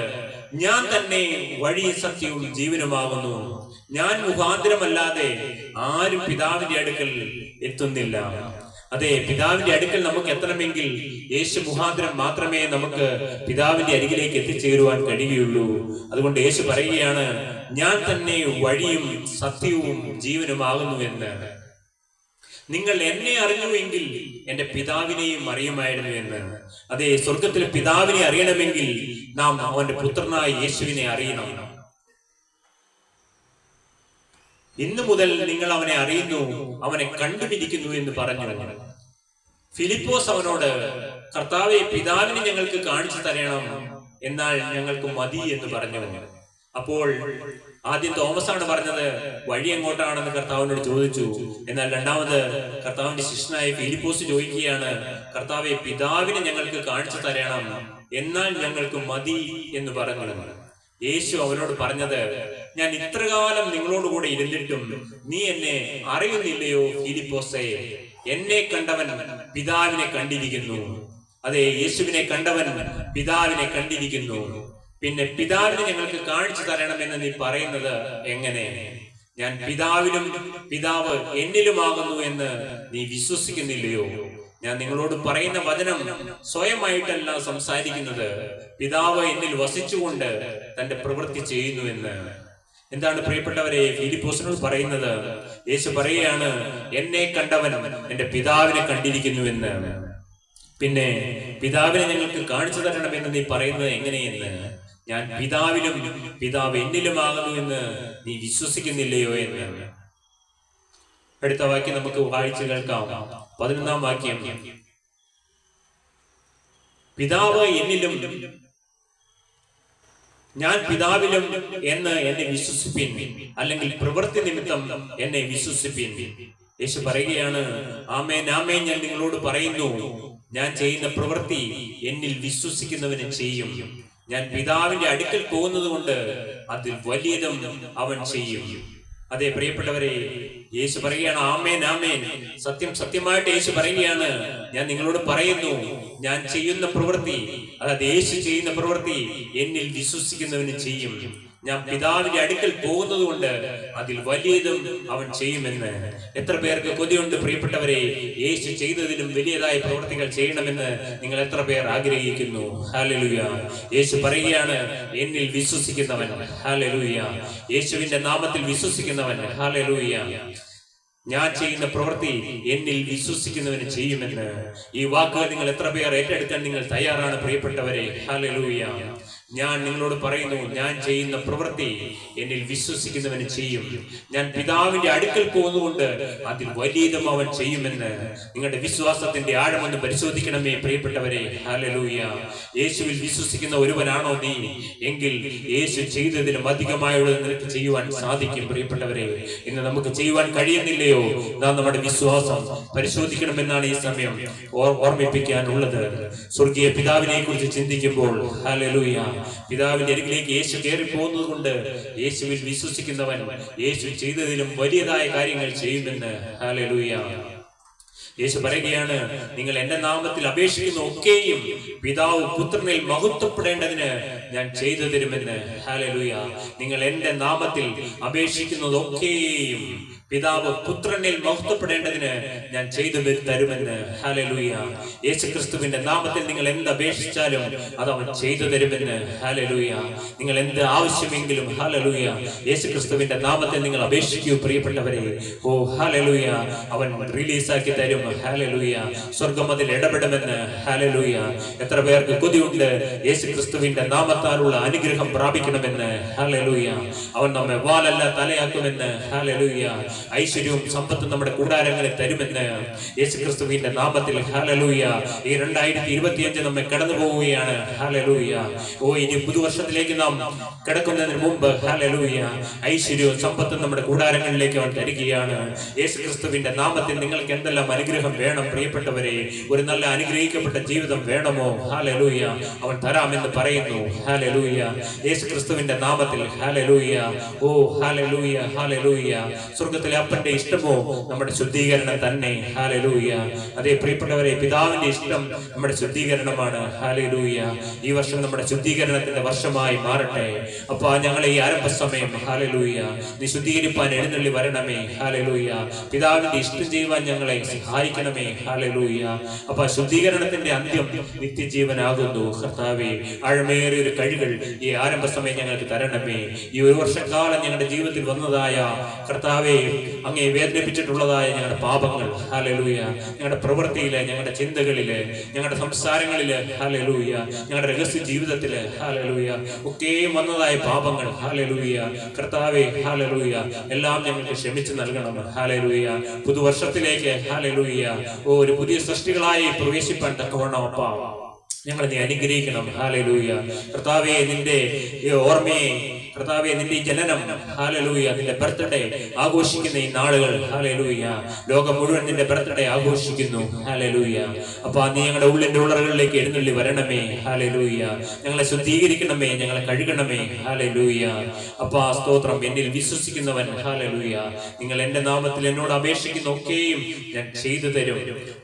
ഞാൻ തന്നെ വഴി സത്യവും ജീവനുമാകുന്നു, ഞാൻ മുഖാന്തരമല്ലാതെ ആരും പിതാവിന്റെ അടുക്കൽ എത്തുന്നില്ല. അതെ, പിതാവിന്റെ അടുക്കൽ നമുക്ക് എത്തണമെങ്കിൽ യേശു മുഖാന്തരം മാത്രമേ നമുക്ക് പിതാവിന്റെ അരികിലേക്ക് എത്തിച്ചേരുവാൻ കഴിയുകയുള്ളൂ. അതുകൊണ്ട് യേശു പറയുകയാണ്, ഞാൻ തന്നെ വഴിയും സത്യവും ജീവനുമാകുന്നു എന്ന്. നിങ്ങൾ എന്നെ അറിഞ്ഞുവെങ്കിൽ എന്റെ പിതാവിനെയും അറിയുമായിരുന്നു എന്ന്. അതെ, സ്വർഗത്തിലെ പിതാവിനെ അറിയണമെങ്കിൽ നാം അവന്റെ പുത്രനായ യേശുവിനെ അറിയണം. ഇന്നു മുതൽ നിങ്ങൾ അവനെ അറിയുന്നു, അവനെ കണ്ടുപിടിക്കുന്നു എന്ന് പറഞ്ഞു. ഫിലിപ്പോസ് അവനോട്, കർത്താവെ, പിതാവിനെ ഞങ്ങൾക്ക് കാണിച്ചു തരണം, എന്നാൽ ഞങ്ങൾക്ക് മതി എന്ന് പറഞ്ഞു. അപ്പോൾ ആദ്യം തോമസാണ് പറഞ്ഞത് വഴി എങ്ങോട്ടാണെന്ന് കർത്താവിനോട് ചോദിച്ചു. എന്നാൽ രണ്ടാമത് കർത്താവിന്റെ ശിഷ്യനായ ഫിലിപ്പോസ് ചോദിക്കുകയാണ്, കർത്താവെ, പിതാവിനെ ഞങ്ങൾക്ക് കാണിച്ചു തരണം, എന്നാൽ ഞങ്ങൾക്ക് മതി എന്ന് പറഞ്ഞു. യേശു അവനോട് പറഞ്ഞത്, ഞാൻ ഇത്രകാലം നിങ്ങളോടുകൂടെ ഇരുന്നിട്ടും നീ എന്നെ അറിയുന്നില്ലയോ ഫിലിപ്പോസേ? എന്നെ കണ്ടവൻ പിതാവിനെ കണ്ടിരിക്കുന്നു. അതെ, യേശുവിനെ കണ്ടവൻ പിതാവിനെ കണ്ടിരിക്കുന്നു. പിന്നെ പിതാവിനെ ഞങ്ങൾക്ക് കാണിച്ചു തരണമെന്ന് നീ പറയുന്നത് എങ്ങനെ? ഞാൻ പിതാവിലും പിതാവ് എന്നിലുമാകുന്നു എന്ന് നീ വിശ്വസിക്കുന്നില്ലയോ? ഞാൻ നിങ്ങളോട് പറയുന്ന വചനം സ്വയമായിട്ടല്ല സംസാരിക്കുന്നത്, പിതാവ് എന്നിൽ വസിച്ചുകൊണ്ട് തന്റെ പ്രവൃത്തി ചെയ്യുന്നു എന്ന്. എന്താണ് പ്രിയപ്പെട്ടവരെ ഫിലിപ്പോസിനോട് പറയുന്നത്? യേശു പറയുകയാണ്, എന്നെ കണ്ടവൻ എന്റെ പിതാവിനെ കണ്ടിരിക്കുന്നു എന്ന്. പിന്നെ പിതാവിനെ ഞങ്ങൾക്ക് കാണിച്ചു തരണമെന്ന് നീ പറയുന്നത് എങ്ങനെയെന്ന്? ഞാൻ പിതാവിലും പിതാവ് എന്നിലുമാകുന്നു എന്ന് നീ വിശ്വസിക്കുന്നില്ലയോ എന്ന്. അടുത്ത വാക്യം നമുക്ക് വായിച്ചു കേൾക്കാം. 11-ാം വാക്യം, പിതാവ് എന്നിലും ഞാൻ പിതാവിലും എന്ന് എന്നെ വിശ്വസിപ്പിൻ, അല്ലെങ്കിൽ പ്രവൃത്തി നിമിത്തം എന്നെ വിശ്വസിപ്പിൻ. യേശു പറയുകയാണ്, ആമേൻ ആമേൻ, ഞാൻ നിങ്ങളോട് പറയുന്നു, ഞാൻ ചെയ്യുന്ന പ്രവൃത്തി എന്നിൽ വിശ്വസിക്കുന്നവന് ചെയ്യും. ഞാൻ പിതാവിന്റെ അടുക്കൽ പോകുന്നത് കൊണ്ട് അതിൽ വലിയതും അവൻ ചെയ്യും. അതെ പ്രിയപ്പെട്ടവരെ, യേശു പറയുകയാണ്, ആമേൻ ആമേൻ, സത്യം സത്യമായിട്ട് യേശു പറയുകയാണ്, ഞാൻ നിങ്ങളോട് പറയുന്നു, ഞാൻ ചെയ്യുന്ന പ്രവൃത്തി, അതായത് യേശു ചെയ്യുന്ന പ്രവൃത്തി എന്നിൽ വിശ്വസിക്കുന്നവന് ചെയ്യും. ഞാൻ പിതാവിന്റെ അടുക്കൽ പോകുന്നത് കൊണ്ട് അതിൽ വലിയതും അവൻ ചെയ്യുമെന്ന്. എത്ര പേർക്ക് കൊതിയുണ്ട് പ്രിയപ്പെട്ടവരെ, യേശു ചെയ്തതിലും വലിയതായ പ്രവൃത്തികൾ ചെയ്യണമെന്ന് നിങ്ങൾ എത്ര പേർ ആഗ്രഹിക്കുന്നു? ഹല്ലേലൂയ. യേശു പറയുകയാണ്, എന്നിൽ വിശ്വസിക്കുന്നവൻ, ഹല്ലേലൂയ, യേശുവിന്റെ നാമത്തിൽ വിശ്വസിക്കുന്നവൻ, ഹല്ലേലൂയ, ഞാൻ ചെയ്യുന്ന പ്രവൃത്തി എന്നിൽ വിശ്വസിക്കുന്നവന് ചെയ്യുമെന്ന്. ഈ വാക്കുകൾ നിങ്ങൾ എത്ര പേർ ഏറ്റെടുക്കാൻ നിങ്ങൾ തയ്യാറാണ് പ്രിയപ്പെട്ടവരെ? ഹല്ലേലൂയ. ഞാൻ നിങ്ങളോട് പറയുന്നു, ഞാൻ ചെയ്യുന്ന പ്രവൃത്തി എന്നിൽ വിശ്വസിക്കുന്നവന് ചെയ്യും. ഞാൻ പിതാവിന്റെ അടുക്കൽ പോകുന്നുകൊണ്ട് അതിൽ വലിയതും അവൻ ചെയ്യുമെന്ന്. നിങ്ങളുടെ വിശ്വാസത്തിന്റെ ആഴമൊന്ന് പരിശോധിക്കണമേ പ്രിയപ്പെട്ടവരെ. ഹല്ലേലൂയ. യേശുവിൽ വിശ്വസിക്കുന്ന ഒരുവനാണോ നീ? എങ്കിൽ യേശു ചെയ്തതിലും അധികമായുള്ളത് നിനക്ക് ചെയ്യുവാൻ സാധിക്കും പ്രിയപ്പെട്ടവരെ. ഇന്ന് നമുക്ക് ചെയ്യുവാൻ കഴിയുന്നില്ലയോ? നാം നമ്മുടെ വിശ്വാസം പരിശോധിക്കണമെന്നാണ് ഈ സമയം ഓർമ്മിപ്പിക്കാനുള്ളത്. സ്വർഗീയ പിതാവിനെ കുറിച്ച് ചിന്തിക്കുമ്പോൾ, ഹല്ലേലൂയ, പിതാവിന്റെ അരികിലേക്ക് യേശു കയറി പോകുന്നത് കൊണ്ട് യേശുവിൽ വിശ്വസിക്കുന്നവൻ യേശു ചെയ്തതിലും വലിയതായ കാര്യങ്ങൾ ചെയ്യുമെന്ന്. ഹല്ലേലൂയ. യേശു പറയുകയാണ്, നിങ്ങൾ എന്റെ നാമത്തിൽ അപേക്ഷിക്കുന്ന ഒക്കെയും പിതാവ് പുത്രനിൽ മഹത്വപ്പെടേണ്ടതിന് ഞാൻ ചെയ്തു തരുമെന്ന്. ഹല്ലേലൂയ. നിങ്ങൾ എന്റെ നാമത്തിൽ അപേക്ഷിക്കുന്നതൊക്കെയും പിതാവ് പുത്രനിൽ മഹത്വപ്പെടേണ്ടതിന് ഞാൻ ചെയ്തു തരുമെന്ന്. ഹല്ലേലൂയ. യേശുക്രിസ്തുവിന്റെ നാമത്തിൽ നിങ്ങൾ എന്ത് അപേക്ഷിച്ചാലും അത് അവൻ ചെയ്തു തരുമെന്ന്. ഹല്ലേലൂയ. നിങ്ങൾ എന്ത് ആവശ്യമെങ്കിലും, ഹല്ലേലൂയ, യേശുക്രിസ്തുവിന്റെ നാമത്തിൽ നിങ്ങൾ അപേക്ഷിക്കൂ പ്രിയപ്പെട്ടവരെ. ഓ ഹല്ലേലൂയ, അവൻ റിലീസാക്കി തരും. ഹല്ലേലൂയ. സ്വർഗ്ഗം അതിൽ ഇടപെടുമെന്ന്. ഹല്ലേലൂയ. എത്ര പേർക്ക് കൊതിയുണ്ട് യേശുക്രിസ്തുവിന്റെ നാമത്താലുള്ള അനുഗ്രഹം പ്രാപിക്കണമെന്ന്. ഹല്ലേലൂയ. അവൻ നമ്മെ വാലല്ല തലയാക്കുമെന്ന്. ഹല്ലേലൂയ. ഐശ്വര്യവും സമ്പത്തും നമ്മുടെ കൂടാരങ്ങളിൽ തരുമെന്ന് യേശുക്രിസ്തുവിന്റെ നാമത്തിൽ. ഹല്ലേലൂയ. ഈ 2025 നമ്മെ കടന്നു പോവുകയാണ്. ഹല്ലേലൂയ. ഓ, ഇനി പുതുവർഷത്തിലേക്ക് നാം കിടക്കുന്നതിന് മുമ്പ്, ഹല്ലേലൂയ, ഐശ്വര്യവും സമ്പത്തും നമ്മുടെ കൂടാരങ്ങളിലേക്ക് അവൻ തരികയാണ്. യേശുക്രിസ്തുവിന്റെ നാമത്തിൽ നിങ്ങൾക്ക് എന്തെല്ലാം അനുഗ്രഹം അനുഗ്രഹം വേണം പ്രിയപ്പെട്ടവരെ, ഒരു നല്ല അനുഗ്രഹിക്കപ്പെട്ട ജീവിതം വേണമോ? ഹല്ലേലൂയ, അവൻ തരാമെന്ന് പറയുന്നു. ഹല്ലേലൂയ, യേശു ക്രിസ്തുവിന്റെ നാമത്തിൽ. Hallelujah, oh hallelujah, hallelujah. സ്വർഗ്ഗത്തിലെ അപ്പന്റെ ഇഷ്ടമോ നമ്മുടെ ശുദ്ധീകരണം തന്നെ. ഹല്ലേലൂയ. അതേ പ്രിയപ്പെട്ടവരെ, പിതാവിന്റെ ഇഷ്ടം നമ്മുടെ ശുദ്ധീകരണമാണ്. ഹല്ലേലൂയ. ഈ വർഷം നമ്മുടെ ശുദ്ധീകരണത്തിന്റെ വർഷമായി മാറട്ടെ. അപ്പൊ ഞങ്ങളെ ഈ ആരംഭ സമയം ഹല്ലേലൂയ നീ ശുദ്ധീകരിപ്പാൻ എഴുന്നള്ളി വരണമേ. ഹല്ലേലൂയ. പിതാവിന്റെ ഇഷ്ടം ചെയ്യുവാൻ ഞങ്ങളെ സഹായിക്കണമേ. ഹല്ലേലൂയ. അപ്പൊ ശുദ്ധീകരണത്തിന്റെ അന്ത്യം നിത്യജീവനാകുന്നു. കർത്താവേ, ആഴമേറിയ ഒരു കഴികൾ ഈ ആരംഭ സമയം ഞങ്ങൾക്ക് തരണമേ. ഈ ഒരു വർഷക്കാലം ഞങ്ങളുടെ ജീവിതത്തിൽ വന്നതായ കർത്താവേ, അങ്ങേ വേദനിപ്പിച്ചിട്ടുള്ളതായ ഞങ്ങളുടെ പാപങ്ങൾ, ഹല്ലേലൂയ, ഞങ്ങളുടെ പ്രവൃത്തിയില്, ഞങ്ങളുടെ ചിന്തകളില്, ഞങ്ങളുടെ സംസാരങ്ങളില്, ഹല്ലേലൂയ, ഞങ്ങളുടെ രഹസ്യ ജീവിതത്തില്, ഹല്ലേലൂയ, ഒക്കെ വന്നതായ പാപങ്ങൾ, ഹല്ലേലൂയ, കർത്താവേ, ഹല്ലേലൂയ, എല്ലാം ഞങ്ങൾക്ക് ക്ഷമിച്ചു നൽകണം. ഹല്ലേലൂയ. പുതുവർഷത്തിലേക്ക് ഹല്ലേലൂയ, ഒരു പുതിയ സൃഷ്ടികളായി പ്രവേശിപ്പാൻ തക്കവണ്ണം അപ്പാ ഞങ്ങളെ നീ അനുഗ്രഹിക്കണം. ഹല്ലേലൂയ. കർത്താവേ, നിന്റെ ഓർമ്മയെ, കർത്താവേ, നിന്റെ ജനനം, ഹല്ലേലൂയ, നിന്റെ ബർത്ത്ഡേ ആഘോഷിക്കുന്ന ഈ നാളുകൾ, ഹല്ലേലൂയ, ലോകം മുഴുവൻ നിന്റെ ബർത്ത്ഡേ ആഘോഷിക്കുന്നു. ഹല്ലേലൂയ. അപ്പൊ നീ ഞങ്ങളുടെ ഉള്ളിന്റെ ഉള്ളറകളിലേക്ക് എഴുന്നള്ളി വരണമേ. ഹല്ലേലൂയ. ഞങ്ങളെ ശുദ്ധീകരിക്കണമേ, ഞങ്ങളെ കഴുകണമേ. ഹല്ലേലൂയ. അപ്പാ സ്തോത്രം. എന്നിൽ വിശ്വസിക്കുന്നവൻ, ഹല്ലേലൂയ, നിങ്ങൾ എന്റെ നാമത്തിൽ എന്നോട് അപേക്ഷിക്കുന്ന ഒക്കെയും ഞാൻ ചെയ്തു തരും.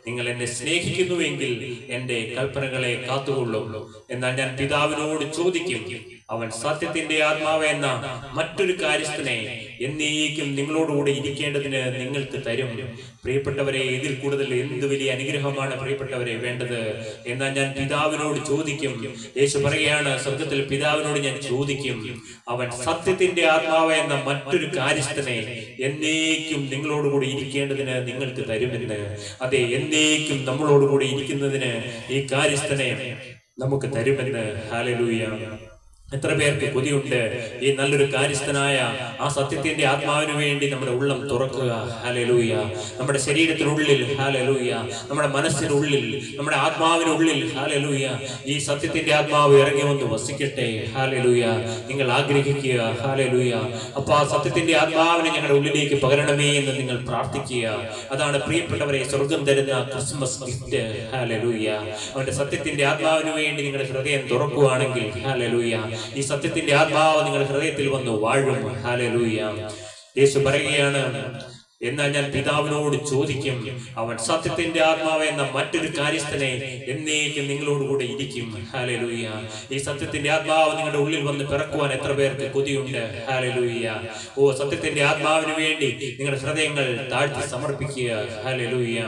നിങ്ങൾ എന്നെ സ്നേഹിക്കുന്നുവെങ്കിൽ എന്റെ കൽപ്പനകളെ കാത്തുകൊള്ളും. എന്നാൽ ഞാൻ പിതാവിനോട് ചോദിക്കും, അവൻ സത്യത്തിന്റെ ആത്മാവ് എന്ന മറ്റൊരു കാര്യസ്ഥനെ എന്നേക്കും നിങ്ങളോടുകൂടെ ഇരിക്കേണ്ടതിന് നിങ്ങൾക്ക് തരും. പ്രിയപ്പെട്ടവരെ, ഇതിൽ കൂടുതൽ എന്ത് വലിയ അനുഗ്രഹമാണ് പ്രിയപ്പെട്ടവരെ വേണ്ടത്? എന്നാൽ ഞാൻ പിതാവിനോട് ചോദിക്കും. യേശു പറയുകയാണ്, സ്വർഗ്ഗത്തിൽ പിതാവിനോട് ഞാൻ ചോദിക്കും, അവൻ സത്യത്തിന്റെ ആത്മാവ് എന്ന മറ്റൊരു കാര്യസ്ഥനെ എന്നേക്കും നിങ്ങളോടുകൂടി ഇരിക്കേണ്ടതിന് നിങ്ങൾക്ക് തരുമെന്ന്. അതെ, എന്നേക്കും നമ്മളോടുകൂടി ഇരിക്കുന്നതിന് ഈ കാര്യസ്ഥനെ നമുക്ക് തരുമെന്ന്. ഹല്ലേലൂയ. എത്ര പേർക്ക് കൊതിയുണ്ട് ഈ നല്ലൊരു കാര്യസ്ഥനായ ആ സത്യത്തിന്റെ ആത്മാവിന് വേണ്ടി നമ്മുടെ ഉള്ളം തുറക്കുക. ഹല്ലേലൂയ. നമ്മുടെ ശരീരത്തിനുള്ളിൽ, ഹല്ലേലൂയ, നമ്മുടെ മനസ്സിനുള്ളിൽ, നമ്മുടെ ആത്മാവിനുള്ളിൽ, ഹല്ലേലൂയ, ഈ സത്യത്തിന്റെ ആത്മാവ് ഇറങ്ങി വന്ന് വസിക്കട്ടെ. ഹല്ലേലൂയ. നിങ്ങൾ ആഗ്രഹിക്കുക. ഹല്ലേലൂയ. അപ്പൊ ആ സത്യത്തിന്റെ ആത്മാവിനെ ഞങ്ങളുടെ ഉള്ളിലേക്ക് പകരണമേ എന്ന് നിങ്ങൾ പ്രാർത്ഥിക്കുക. അതാണ് പ്രിയപ്പെട്ടവരെ സ്വർഗം തരുന്ന ക്രിസ്മസ് ഗിഫ്റ്റ്. ഹല്ലേലൂയ. അവന്റെ സത്യത്തിന്റെ ആത്മാവിന് വേണ്ടി നിങ്ങളുടെ ഹൃദയം തുറക്കുകയാണെങ്കിൽ, ഹല്ലേലൂയ, ഈ സത്യത്തിന്റെ ആത്മാവ് നിങ്ങളുടെ ഹൃദയത്തിൽ വന്ന് വാഴും. ഹല്ലേലൂയ. യേശു പറയുകയാണ്, എന്നാൽ ഞാൻ പിതാവിനോട് ചോദിക്കും, അവൻ സത്യത്തിന്റെ ആത്മാവ് എന്ന മറ്റൊരു കാര്യസ്ഥനെ എന്നേക്കും നിങ്ങളോടുകൂടെ ഇരിക്കും. ഹല്ലേലൂയ. ഈ സത്യത്തിന്റെ ആത്മാവ് നിങ്ങളുടെ ഉള്ളിൽ വന്ന് പിറക്കുവാൻ എത്ര പേർക്ക് കൊതിയുണ്ട്? ഹല്ലേലൂയ. ഓ, സത്യത്തിന്റെ ആത്മാവിന് വേണ്ടി നിങ്ങളുടെ ഹൃദയങ്ങൾ താഴ്ത്തി സമർപ്പിക്കുക. ഹല്ലേലൂയ.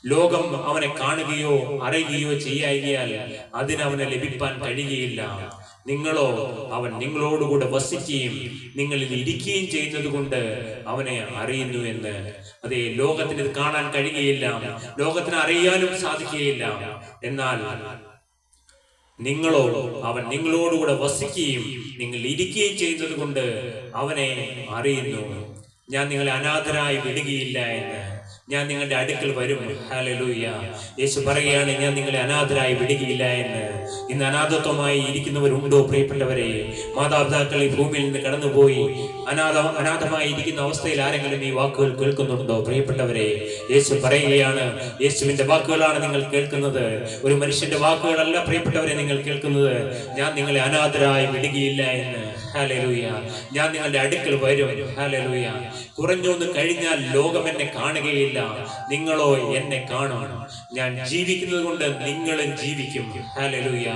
ലോകം അവനെ കാണുകയോ അറിയുകയോ ചെയ്യായികയാൽ അതിനവനെ ലഭിപ്പാൻ കഴിയുകയില്ല. നിങ്ങളോ, അവൻ നിങ്ങളോടുകൂടെ വസിക്കുകയും നിങ്ങളിൽ ഇരിക്കുകയും ചെയ്യുന്നത് കൊണ്ട് അവനെ അറിയുന്നു എന്ന്. അതെ, ലോകത്തിന് ഇത് കാണാൻ കഴിയുകയില്ല, ലോകത്തിന് അറിയാനും സാധിക്കുകയില്ല. എന്നാൽ നിങ്ങളോ, അവൻ നിങ്ങളോടുകൂടെ വസിക്കുകയും നിങ്ങൾ ഇരിക്കുകയും ചെയ്യുന്നത് കൊണ്ട് അവനെ അറിയുന്നു. ഞാൻ നിങ്ങളെ അനാഥരായി വിടുകയില്ല എന്ന്. ഞാൻ നിങ്ങളുടെ അടുക്കൽ വരും. ഹല്ലേലൂയ. യേശു പറയുകയാണ്, ഞാൻ നിങ്ങളെ അനാഥരായി വിടുകയില്ല എന്ന്. ഇന്ന് അനാഥത്വമായി ഇരിക്കുന്നവരുണ്ടോ പ്രിയപ്പെട്ടവരെ? മാതാപിതാക്കൾ ഈ ഭൂമിയിൽ നിന്ന് കടന്നുപോയി അനാഥമായി ഇരിക്കുന്ന അവസ്ഥയിൽ ആരെങ്കിലും ഈ വാക്കുകൾ കേൾക്കുന്നുണ്ടോ പ്രിയപ്പെട്ടവരെ? യേശു പറയുകയാണ്, യേശുവിന്റെ വാക്കുകളാണ് നിങ്ങൾ കേൾക്കുന്നത്, ഒരു മനുഷ്യന്റെ വാക്കുകളല്ല പ്രിയപ്പെട്ടവരെ നിങ്ങൾ കേൾക്കുന്നത്. ഞാൻ നിങ്ങളെ അനാഥരായി വിടുകയില്ല എന്ന്. ഹല്ലേലൂയ. ഞാൻ നിങ്ങളുടെ അടുക്കൽ വരും. ഹല്ലേലൂയ. കുറഞ്ഞൊന്ന് കഴിഞ്ഞാൽ ലോകം എന്നെ കാണുകയില്ല, നിങ്ങളോ എന്നെ കാണും. ഞാൻ ജീവിക്കുന്നത് കൊണ്ട് നിങ്ങളും ജീവിക്കും. ഹല്ലേലൂയ.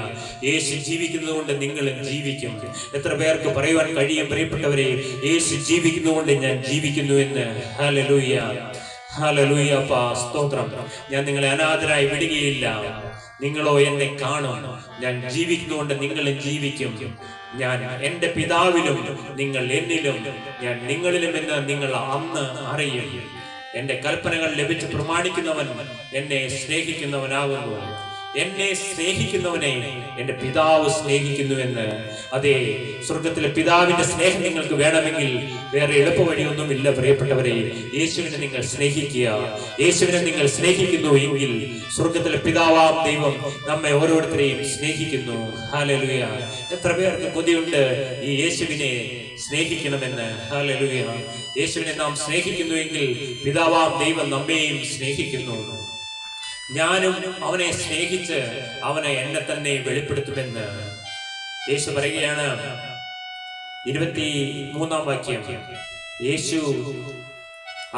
യേശു ജീവിക്കുന്നത് കൊണ്ട് നിങ്ങളും ജീവിക്കും. എത്ര പേർക്ക് പറയുവാൻ കഴിയും പ്രിയപ്പെട്ടവരെ, യേശു ജീവിക്കുന്നത് കൊണ്ട് ഞാൻ ജീവിക്കുന്നു എന്ന്? ഹല്ലേലൂയ. ഹല്ലേലൂയ. അപ്പാ സ്തോത്രം. ഞാൻ നിങ്ങളെ അനാഥരായി വിടുകയില്ല, നിങ്ങളോ എന്നെ കാണും. ഞാൻ ജീവിക്കുന്നതുകൊണ്ട് നിങ്ങളും ജീവിക്കും. ഞാൻ എന്റെ പിതാവിലും നിങ്ങൾ എന്നിലും ഞാൻ നിങ്ങളിലും എന്ന് നിങ്ങൾ അന്ന് അറിയും. എന്റെ കൽപ്പനകൾ ലഭിച്ച് പ്രമാണിക്കുന്നവൻ എന്നെ സ്നേഹിക്കുന്നവനാകുന്നു. എന്നെ സ്നേഹിക്കുന്നവനെ എൻ്റെ പിതാവ് സ്നേഹിക്കുന്നുവെന്ന്. അതെ, സ്വർഗത്തിലെ പിതാവിന്റെ സ്നേഹം നിങ്ങൾക്ക് വേണമെങ്കിൽ വേറെ എളുപ്പ വഴിയൊന്നുമില്ല പ്രിയപ്പെട്ടവരെ. യേശുവിനെ നിങ്ങൾ സ്നേഹിക്കുക. യേശുവിനെ നിങ്ങൾ സ്നേഹിക്കുന്നു എങ്കിൽ സ്വർഗത്തിലെ പിതാവാം ദൈവം നമ്മെ ഓരോരുത്തരെയും സ്നേഹിക്കുന്നു. ഹല്ലേലൂയ. എത്ര പേർക്ക് കൊതിയുണ്ട് ഈ യേശുവിനെ സ്നേഹിക്കണമെന്ന്. ഹല്ലേലൂയ. യേശുവിനെ നാം സ്നേഹിക്കുന്നുവെങ്കിൽ പിതാവാം ദൈവം നമ്മെയും സ്നേഹിക്കുന്നു. ഞാനും അവനെ സ്നേഹിച്ച് അവനെ എന്നെ തന്നെ വെളിപ്പെടുത്തുമെന്ന് യേശു പറയുകയാണ്. 23-ാം വാക്യം. യേശു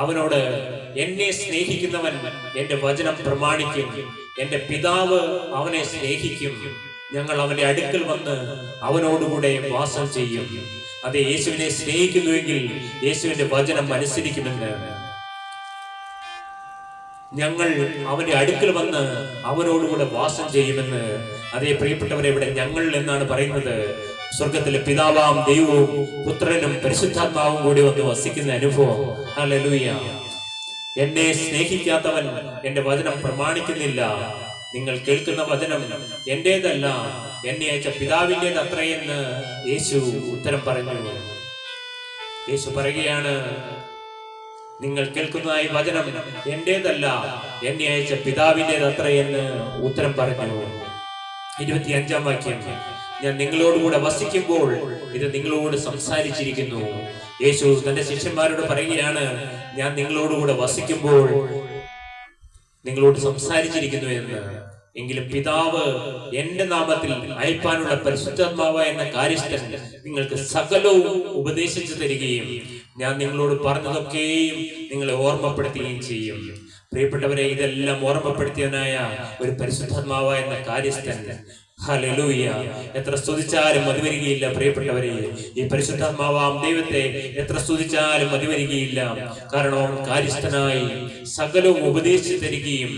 അവനോട്, എന്നെ സ്നേഹിക്കുന്നവൻ എന്റെ വചനം പ്രമാണിക്കും, എന്റെ പിതാവ് അവനെ സ്നേഹിക്കും, ഞങ്ങൾ അവന്റെ അടുക്കൽ വന്ന് അവനോടുകൂടെ വാസം ചെയ്യും. അതെ, യേശുവിനെ സ്നേഹിക്കുന്നുവെങ്കിൽ യേശുവിന്റെ വചനം അനുസരിക്കുമെന്ന്. ഞങ്ങൾ അവന്റെ അടുക്കൽ വന്ന് അവനോടുകൂടെ വാസം ചെയ്യുമെന്ന്. അതേ പ്രിയപ്പെട്ടവരെ, ഇവിടെ ഞങ്ങൾ എന്നാണ് പറയുന്നത്. സ്വർഗത്തിലെ പിതാവാം ദൈവവും പുത്രനും പരിശുദ്ധാത്മാവും കൂടി വന്ന് വസിക്കുന്ന അനുഭവം. ഹല്ലേലൂയ. എന്നെ സ്നേഹിക്കാത്തവൻ എന്റെ വചനം പ്രമാണിക്കുന്നില്ല. നിങ്ങൾ കേൾക്കുന്ന വചനം എന്റേതല്ല, എന്നെ അയച്ച പിതാവിൻ്റെത് അത്രയെന്ന് യേശു ഉത്തരം പറഞ്ഞു. യേശു പറയുകയാണ്, നിങ്ങൾ കേൾക്കുന്ന ഈ വചനം എന്റേതല്ല, എന്നെ അയച്ച പിതാവിൻ്റെത് അത്രയെന്ന് ഉത്തരം പറഞ്ഞു. 25-ാം വാക്യം. ഞാൻ നിങ്ങളോടുകൂടെ വസിക്കുമ്പോൾ ഇത് നിങ്ങളോട് സംസാരിച്ചിരിക്കുന്നു. യേശു തന്റെ ശിഷ്യന്മാരോട് പറയുകയാണ്, ഞാൻ നിങ്ങളോടുകൂടെ വസിക്കുമ്പോൾ നിങ്ങളോട് സംസാരിച്ചിരിക്കുന്നു എന്ന്. എങ്കിലും പിതാവ് എന്റെ നാമത്തിൽ അയപ്പാനുള്ള പരിശുദ്ധാത്മാവ് എന്ന കാര്യസ്ഥൻ നിങ്ങൾക്ക് സകലവും ഉപദേശിച്ചു തരികയും ഞാൻ നിങ്ങളോട് പറഞ്ഞതൊക്കെയും നിങ്ങളെ ഓർമ്മപ്പെടുത്തുകയും ചെയ്യും. പ്രിയപ്പെട്ടവരെ, ഇതെല്ലാം ഓർമ്മപ്പെടുത്തിയവനായ ഒരു പരിശുദ്ധാത്മാവ് എന്ന കാര്യസ്ഥൻ. ഹല്ലേലൂയ. എത്ര സ്തുതിച്ചാലും മതിവരികയില്ല പ്രിയപ്പെട്ടവരെ. ഈ പരിശുദ്ധാത്മാവാം ദൈവത്തെ എത്ര സ്തുതിച്ചാലും മതിവരികയില്ല. കാരണം കാര്യസ്ഥനായി സകലവും ഉപദേശിച്ചു തരികയും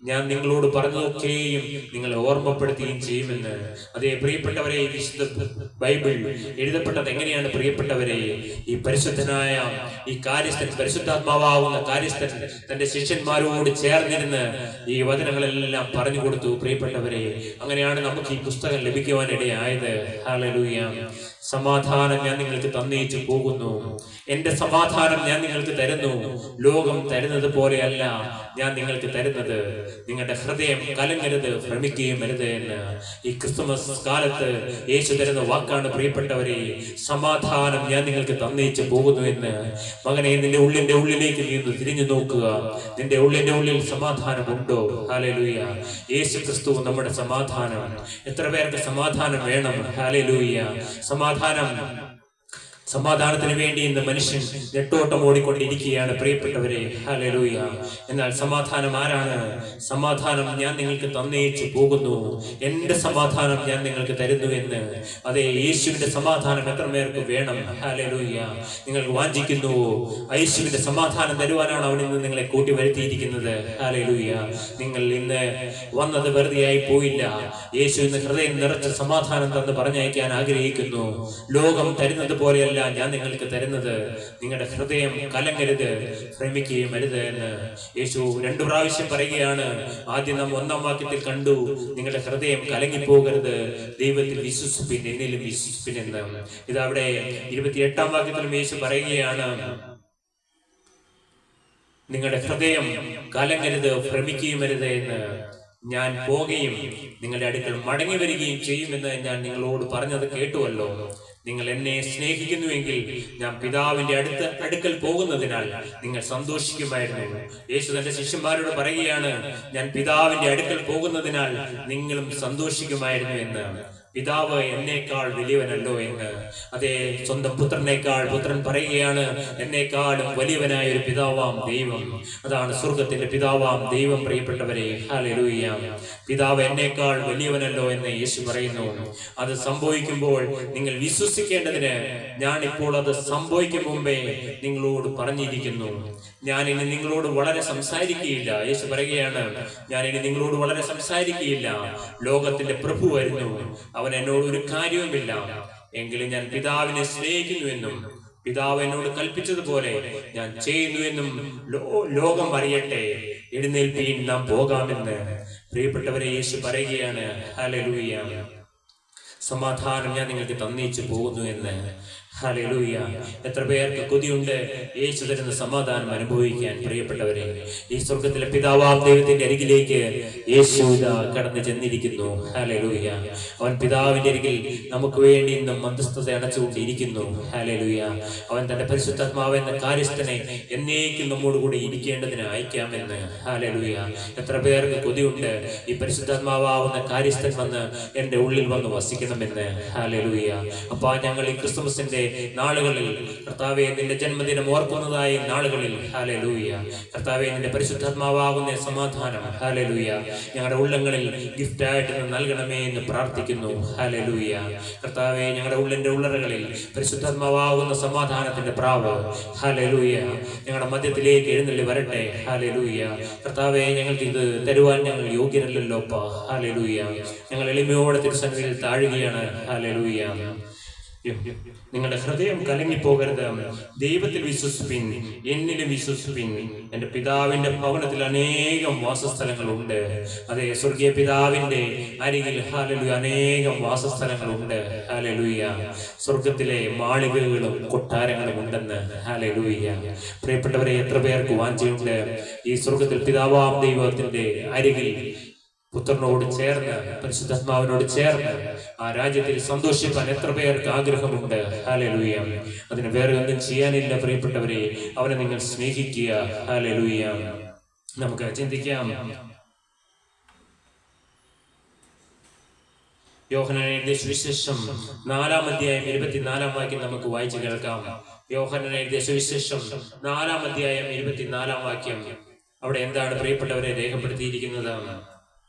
ഞാൻ നിങ്ങളോട് പറഞ്ഞതൊക്കെയും നിങ്ങളെ ഓർമ്മപ്പെടുത്തുകയും ചെയ്യുമെന്ന്. അതേ പ്രിയപ്പെട്ടവരെ, ഈ വിശുദ്ധ ബൈബിൾ എഴുതപ്പെട്ടത് എങ്ങനെയാണ് പ്രിയപ്പെട്ടവരെ? ഈ പരിശുദ്ധനായ ഈ കാര്യസ്ഥൻ, പരിശുദ്ധാത്മാവാകുന്ന കാര്യസ്ഥൻ തന്റെ ശിഷ്യന്മാരോട് ചേർന്നിരുന്ന് ഈ വചനങ്ങളെല്ലാം പറഞ്ഞു കൊടുത്തു പ്രിയപ്പെട്ടവരെ. അങ്ങനെയാണ് നമുക്ക് ഈ പുസ്തകം ലഭിക്കുവാനിടയായത്. ഹല്ലേലൂയ. സമാധാനം ഞാൻ നിങ്ങൾക്ക് തന്നേച്ചു പോകുന്നു, എന്റെ സമാധാനം ഞാൻ നിങ്ങൾക്ക് തരുന്നു. ലോകം തരുന്നത് പോലെയല്ല ഞാൻ നിങ്ങൾക്ക് തരുന്നത്. നിങ്ങളുടെ ഹൃദയം കലങ്ങരുത്, ഭ്രമിക്കുകയും വരുത് എന്ന് ഈ ക്രിസ്തുമസ് കാലത്ത് യേശു തരുന്ന വാക്കാണ് പ്രിയപ്പെട്ടവരെ. സമാധാനം ഞാൻ നിങ്ങൾക്ക് തന്നേച്ചു പോകുന്നു എന്ന്. മകനെ, നിന്റെ ഉള്ളിന്റെ ഉള്ളിലേക്ക് നീ ഒന്ന് തിരിഞ്ഞു നോക്കുക. നിന്റെ ഉള്ളിന്റെ ഉള്ളിൽ സമാധാനമുണ്ടോ? ഹല്ലേലൂയ. യേശു ക്രിസ്തു നമ്മുടെ സമാധാനം. എത്ര പേർക്ക് സമാധാനം വേണം? ഹല്ലേലൂയ. സമാധാനത്തിന് വേണ്ടി ഇന്ന് മനുഷ്യൻ നെട്ടോട്ടം ഓടിക്കൊണ്ടിരിക്കുകയാണ് പ്രിയപ്പെട്ടവരെ. ഹല്ലേലൂയ. എന്നാൽ സമാധാനം ആരാണ്? സമാധാനം ഞാൻ നിങ്ങൾക്ക് തന്നേച്ചു പോകുന്നു, എന്റെ സമാധാനം ഞാൻ നിങ്ങൾക്ക് തരുന്നു എന്ന്. അതെ, യേശുവിന്റെ സമാധാനം എത്ര പേർക്ക് വേണം? ഹല്ലേലൂയ. നിങ്ങൾക്ക് വാഞ്ചിക്കുന്നു? യേശുവിന്റെ സമാധാനം തരുവാനാണ് അവൻ ഇന്ന് നിങ്ങളെ കൂട്ടി വരുത്തിയിരിക്കുന്നത്. ഹല്ലേലൂയ. നിങ്ങൾ ഇന്ന് വന്നത് വെറുതെയായി പോയില്ല. യേശു ഇന്ന് ഹൃദയം നിറച്ച് സമാധാനം തന്ന് പറഞ്ഞയക്കാൻ ആഗ്രഹിക്കുന്നു. ലോകം തരുന്നത് പോലെയല്ല ഞാൻ നിങ്ങൾക്ക് തരുന്നത്. നിങ്ങളുടെ ഹൃദയം കലങ്ങരുത്, ഭ്രമിക്കുകയും അരുത് എന്ന് യേശു 2 പ്രാവശ്യം പറയുകയാണ്. ആദ്യം നാം 1-ാം വാക്യത്തിൽ കണ്ടു, നിങ്ങളുടെ ഹൃദയം കലങ്ങിപ്പോകരുത്, ദൈവത്തിൽ വിശ്വസിപ്പിൻ, എന്നിലും വിശ്വസിപ്പിൻ എന്ന്. ഇതവിടെ 28-ാം വാക്യത്തിലും യേശു പറയുകയാണ്, നിങ്ങളുടെ ഹൃദയം കലങ്ങരുത്, ഭ്രമിക്കുകയും അരുത് എന്ന്. ഞാൻ പോകുകയും നിങ്ങളുടെ അടുക്കൽ മടങ്ങി വരികയും ചെയ്യുമെന്ന് ഞാൻ നിങ്ങളോട് പറഞ്ഞത് കേട്ടുവല്ലോ. നിങ്ങൾ എന്നെ സ്നേഹിക്കുന്നുവെങ്കിൽ ഞാൻ പിതാവിന്റെ അടുക്കൽ പോകുന്നതിനാൽ നിങ്ങൾ സന്തോഷിക്കുമായിരുന്നു. യേശു തന്റെ ശിഷ്യന്മാരോട് പറയുകയാണ്, ഞാൻ പിതാവിന്റെ അടുക്കൽ പോകുന്നതിനാൽ നിങ്ങളും സന്തോഷിക്കുമായിരുന്നു എന്ന്. പിതാവ് എന്നേക്കാൾ വലിയവനല്ലോ എന്ന്. അതേ, സ്വന്തം പുത്രനേക്കാൾ പുത്രൻ പറയുകയാണ്, എന്നേക്കാളും വലിയവനായ ഒരു പിതാവാം ദൈവം. അതാണ് സ്വർഗത്തിന്റെ പിതാവാം ദൈവം. പ്രിയപ്പെട്ടവരെ, ഹല്ലേലൂയ. പിതാവ് എന്നേക്കാൾ വലിയവനല്ലോ എന്ന് യേശു പറയുന്നു. അത് സംഭവിക്കുമ്പോൾ നിങ്ങൾ വിശ്വസിക്കേണ്ടതിന് ഞാൻ ഇപ്പോൾ അത് സംഭവിക്കും മുമ്പേ നിങ്ങളോട് പറഞ്ഞിരിക്കുന്നു. ഞാൻ ഇനി നിങ്ങളോട് വളരെ സംസാരിക്കുകയില്ല. യേശു പറയുകയാണ്, ഞാൻ ഇനി നിങ്ങളോട് വളരെ സംസാരിക്കുകയില്ല. ലോകത്തിന്റെ പ്രഭു വരുന്നു, അവൻ എന്നോട് ഒരു കാര്യവുമില്ല. എങ്കിലും ഞാൻ പിതാവിനെ സ്നേഹിക്കുന്നുവെന്നും പിതാവ് എന്നോട് കൽപ്പിച്ചതുപോലെ ഞാൻ ചെയ്യുന്നു എന്നും ലോകം അറിയട്ടെ. എഴുന്നേൽപ്പീൻ, നാം പോകാമെന്ന്. പ്രിയപ്പെട്ടവരെ, യേശു പറയുകയാണ്, ഹല്ലേലൂയ, സമാധാനം ഞാൻ നിങ്ങൾക്ക് തന്നേച്ചു പോകുന്നു എന്ന്. ഹല്ലേലൂയ. എത്ര പേർക്ക് കൊതിയുണ്ട് യേശു തരുന്ന സമാധാനം അനുഭവിക്കാൻ. പ്രിയപ്പെട്ടവരെ, ഈ സ്വർഗത്തിലെ പിതാവാം ദൈവത്തിന്റെ അരികിലേക്ക് യേശു കടന്നു ചെന്നിരിക്കുന്നു. ഹല്ലേലൂയ. അവൻ പിതാവിന്റെ അരികിൽ നമുക്ക് വേണ്ടി ഇന്നും മധ്യസ്ഥത അടച്ചുകൊണ്ടിരിക്കുന്നു. ഹല്ലേലൂയ. അവൻ തന്റെ പരിശുദ്ധാത്മാവ് എന്ന കാര്യസ്ഥനെ എന്നേക്കും നമ്മോടുകൂടി ഇരിക്കേണ്ടതിന് അയക്കാമെന്ന്. ഹല്ലേലൂയ. എത്ര പേർക്ക് കൊതിയുണ്ട് ഈ പരിശുദ്ധാത്മാവാവുന്ന കാര്യസ്ഥൻ വന്ന് എന്റെ ഉള്ളിൽ വന്ന് വസിക്കണമെന്ന്. ഹല്ലേലൂയ. അപ്പാ, ഞങ്ങൾ ഈ ക്രിസ്തുമസിന്റെ നാളുകളിൽ കർത്താവേ, നിന്റെ ജന്മദിനം ഓർക്കുന്നതായ നാളുകളിൽ, ഹല്ലേലൂയ, കർത്താവേ, നിന്റെ പരിശുദ്ധാത്മാവാകുന്ന സമാധാനം, ഹല്ലേലൂയ, ഞങ്ങളുടെ ഉള്ളങ്ങളിൽ ഗിഫ്റ്റായിട്ട് നൽകണമേ എന്ന് പ്രാർത്ഥിക്കുന്നു. ഹല്ലേലൂയ. കർത്താവേ, ഞങ്ങളുടെ ഉള്ളിന്റെ ഉള്ളറകളിൽ പരിശുദ്ധാത്മാവാകുന്ന സമാധാനത്തിന്റെ പ്രാവ്, ഹല്ലേലൂയ, ഞങ്ങളുടെ മധ്യത്തിലേക്ക് എഴുന്നള്ളി വരട്ടെ. ഹല്ലേലൂയ. കർത്താവേ, ഞങ്ങൾക്ക് ഇത് തരുവാൻ ഞങ്ങൾ യോഗ്യരല്ലല്ലോ. ഹല്ലേലൂയ. ഞങ്ങൾ എളിമയോടെ തിരുസന്നിധിയിൽ താഴുകയാണ്. ഹല്ലേലൂയ. നിങ്ങളുടെ ഹൃദയം കലങ്ങിപ്പോകരുത്. ദൈവത്തിൽ വിശ്വസിപ്പിൻ, എന്നിലും വിശ്വസിപ്പിൻ. എന്റെ പിതാവിന്റെ ഭവനത്തിൽ അനേകം വാസസ്ഥലങ്ങളുണ്ട്. അതെ, സ്വർഗീയ പിതാവിന്റെ അരികിൽ, ഹല്ലേലൂയ, അനേകം വാസസ്ഥലങ്ങളുണ്ട്. ഹല്ലേലൂയ. സ്വർഗത്തിലെ മാളികകളും കൊട്ടാരങ്ങളും ഉണ്ടെന്ന്. ഹല്ലേലൂയ. പ്രിയപ്പെട്ടവരെ, എത്ര പേർക്ക് വാഞ്ചയുണ്ട് ഈ സ്വർഗത്തിൽ പിതാവാം ദൈവത്തിന്റെ അരികിൽ പുത്രനോട് ചേർന്ന്, പരിശുദ്ധാത്മാവിനോട് ചേർന്ന് ആ രാജ്യത്തിൽ സന്തോഷിക്കാൻ എത്ര പേർക്ക് ആഗ്രഹമുണ്ട്. ഹല്ലേലൂയ. അതിന് വേറെ ഒന്നും ചെയ്യാനില്ല. പ്രിയപ്പെട്ടവരെ, അവനെ നിങ്ങൾ സ്നേഹിക്കുക. ഹല്ലേലൂയ. നമുക്ക് ചിന്തിക്കാം. യോഹന്നാൻ എഴുതിയ സുവിശേഷം 4-ാം അധ്യായം 24-ാം വാക്യം നമുക്ക് വായിച്ചു കേൾക്കാം. യോഹന്നാൻ എഴുതിയ സുവിശേഷം 4-ാം അധ്യായം 24-ാം വാക്യം. അവിടെ എന്താണ് പ്രിയപ്പെട്ടവരെ രേഖപ്പെടുത്തിയിരിക്കുന്നത്?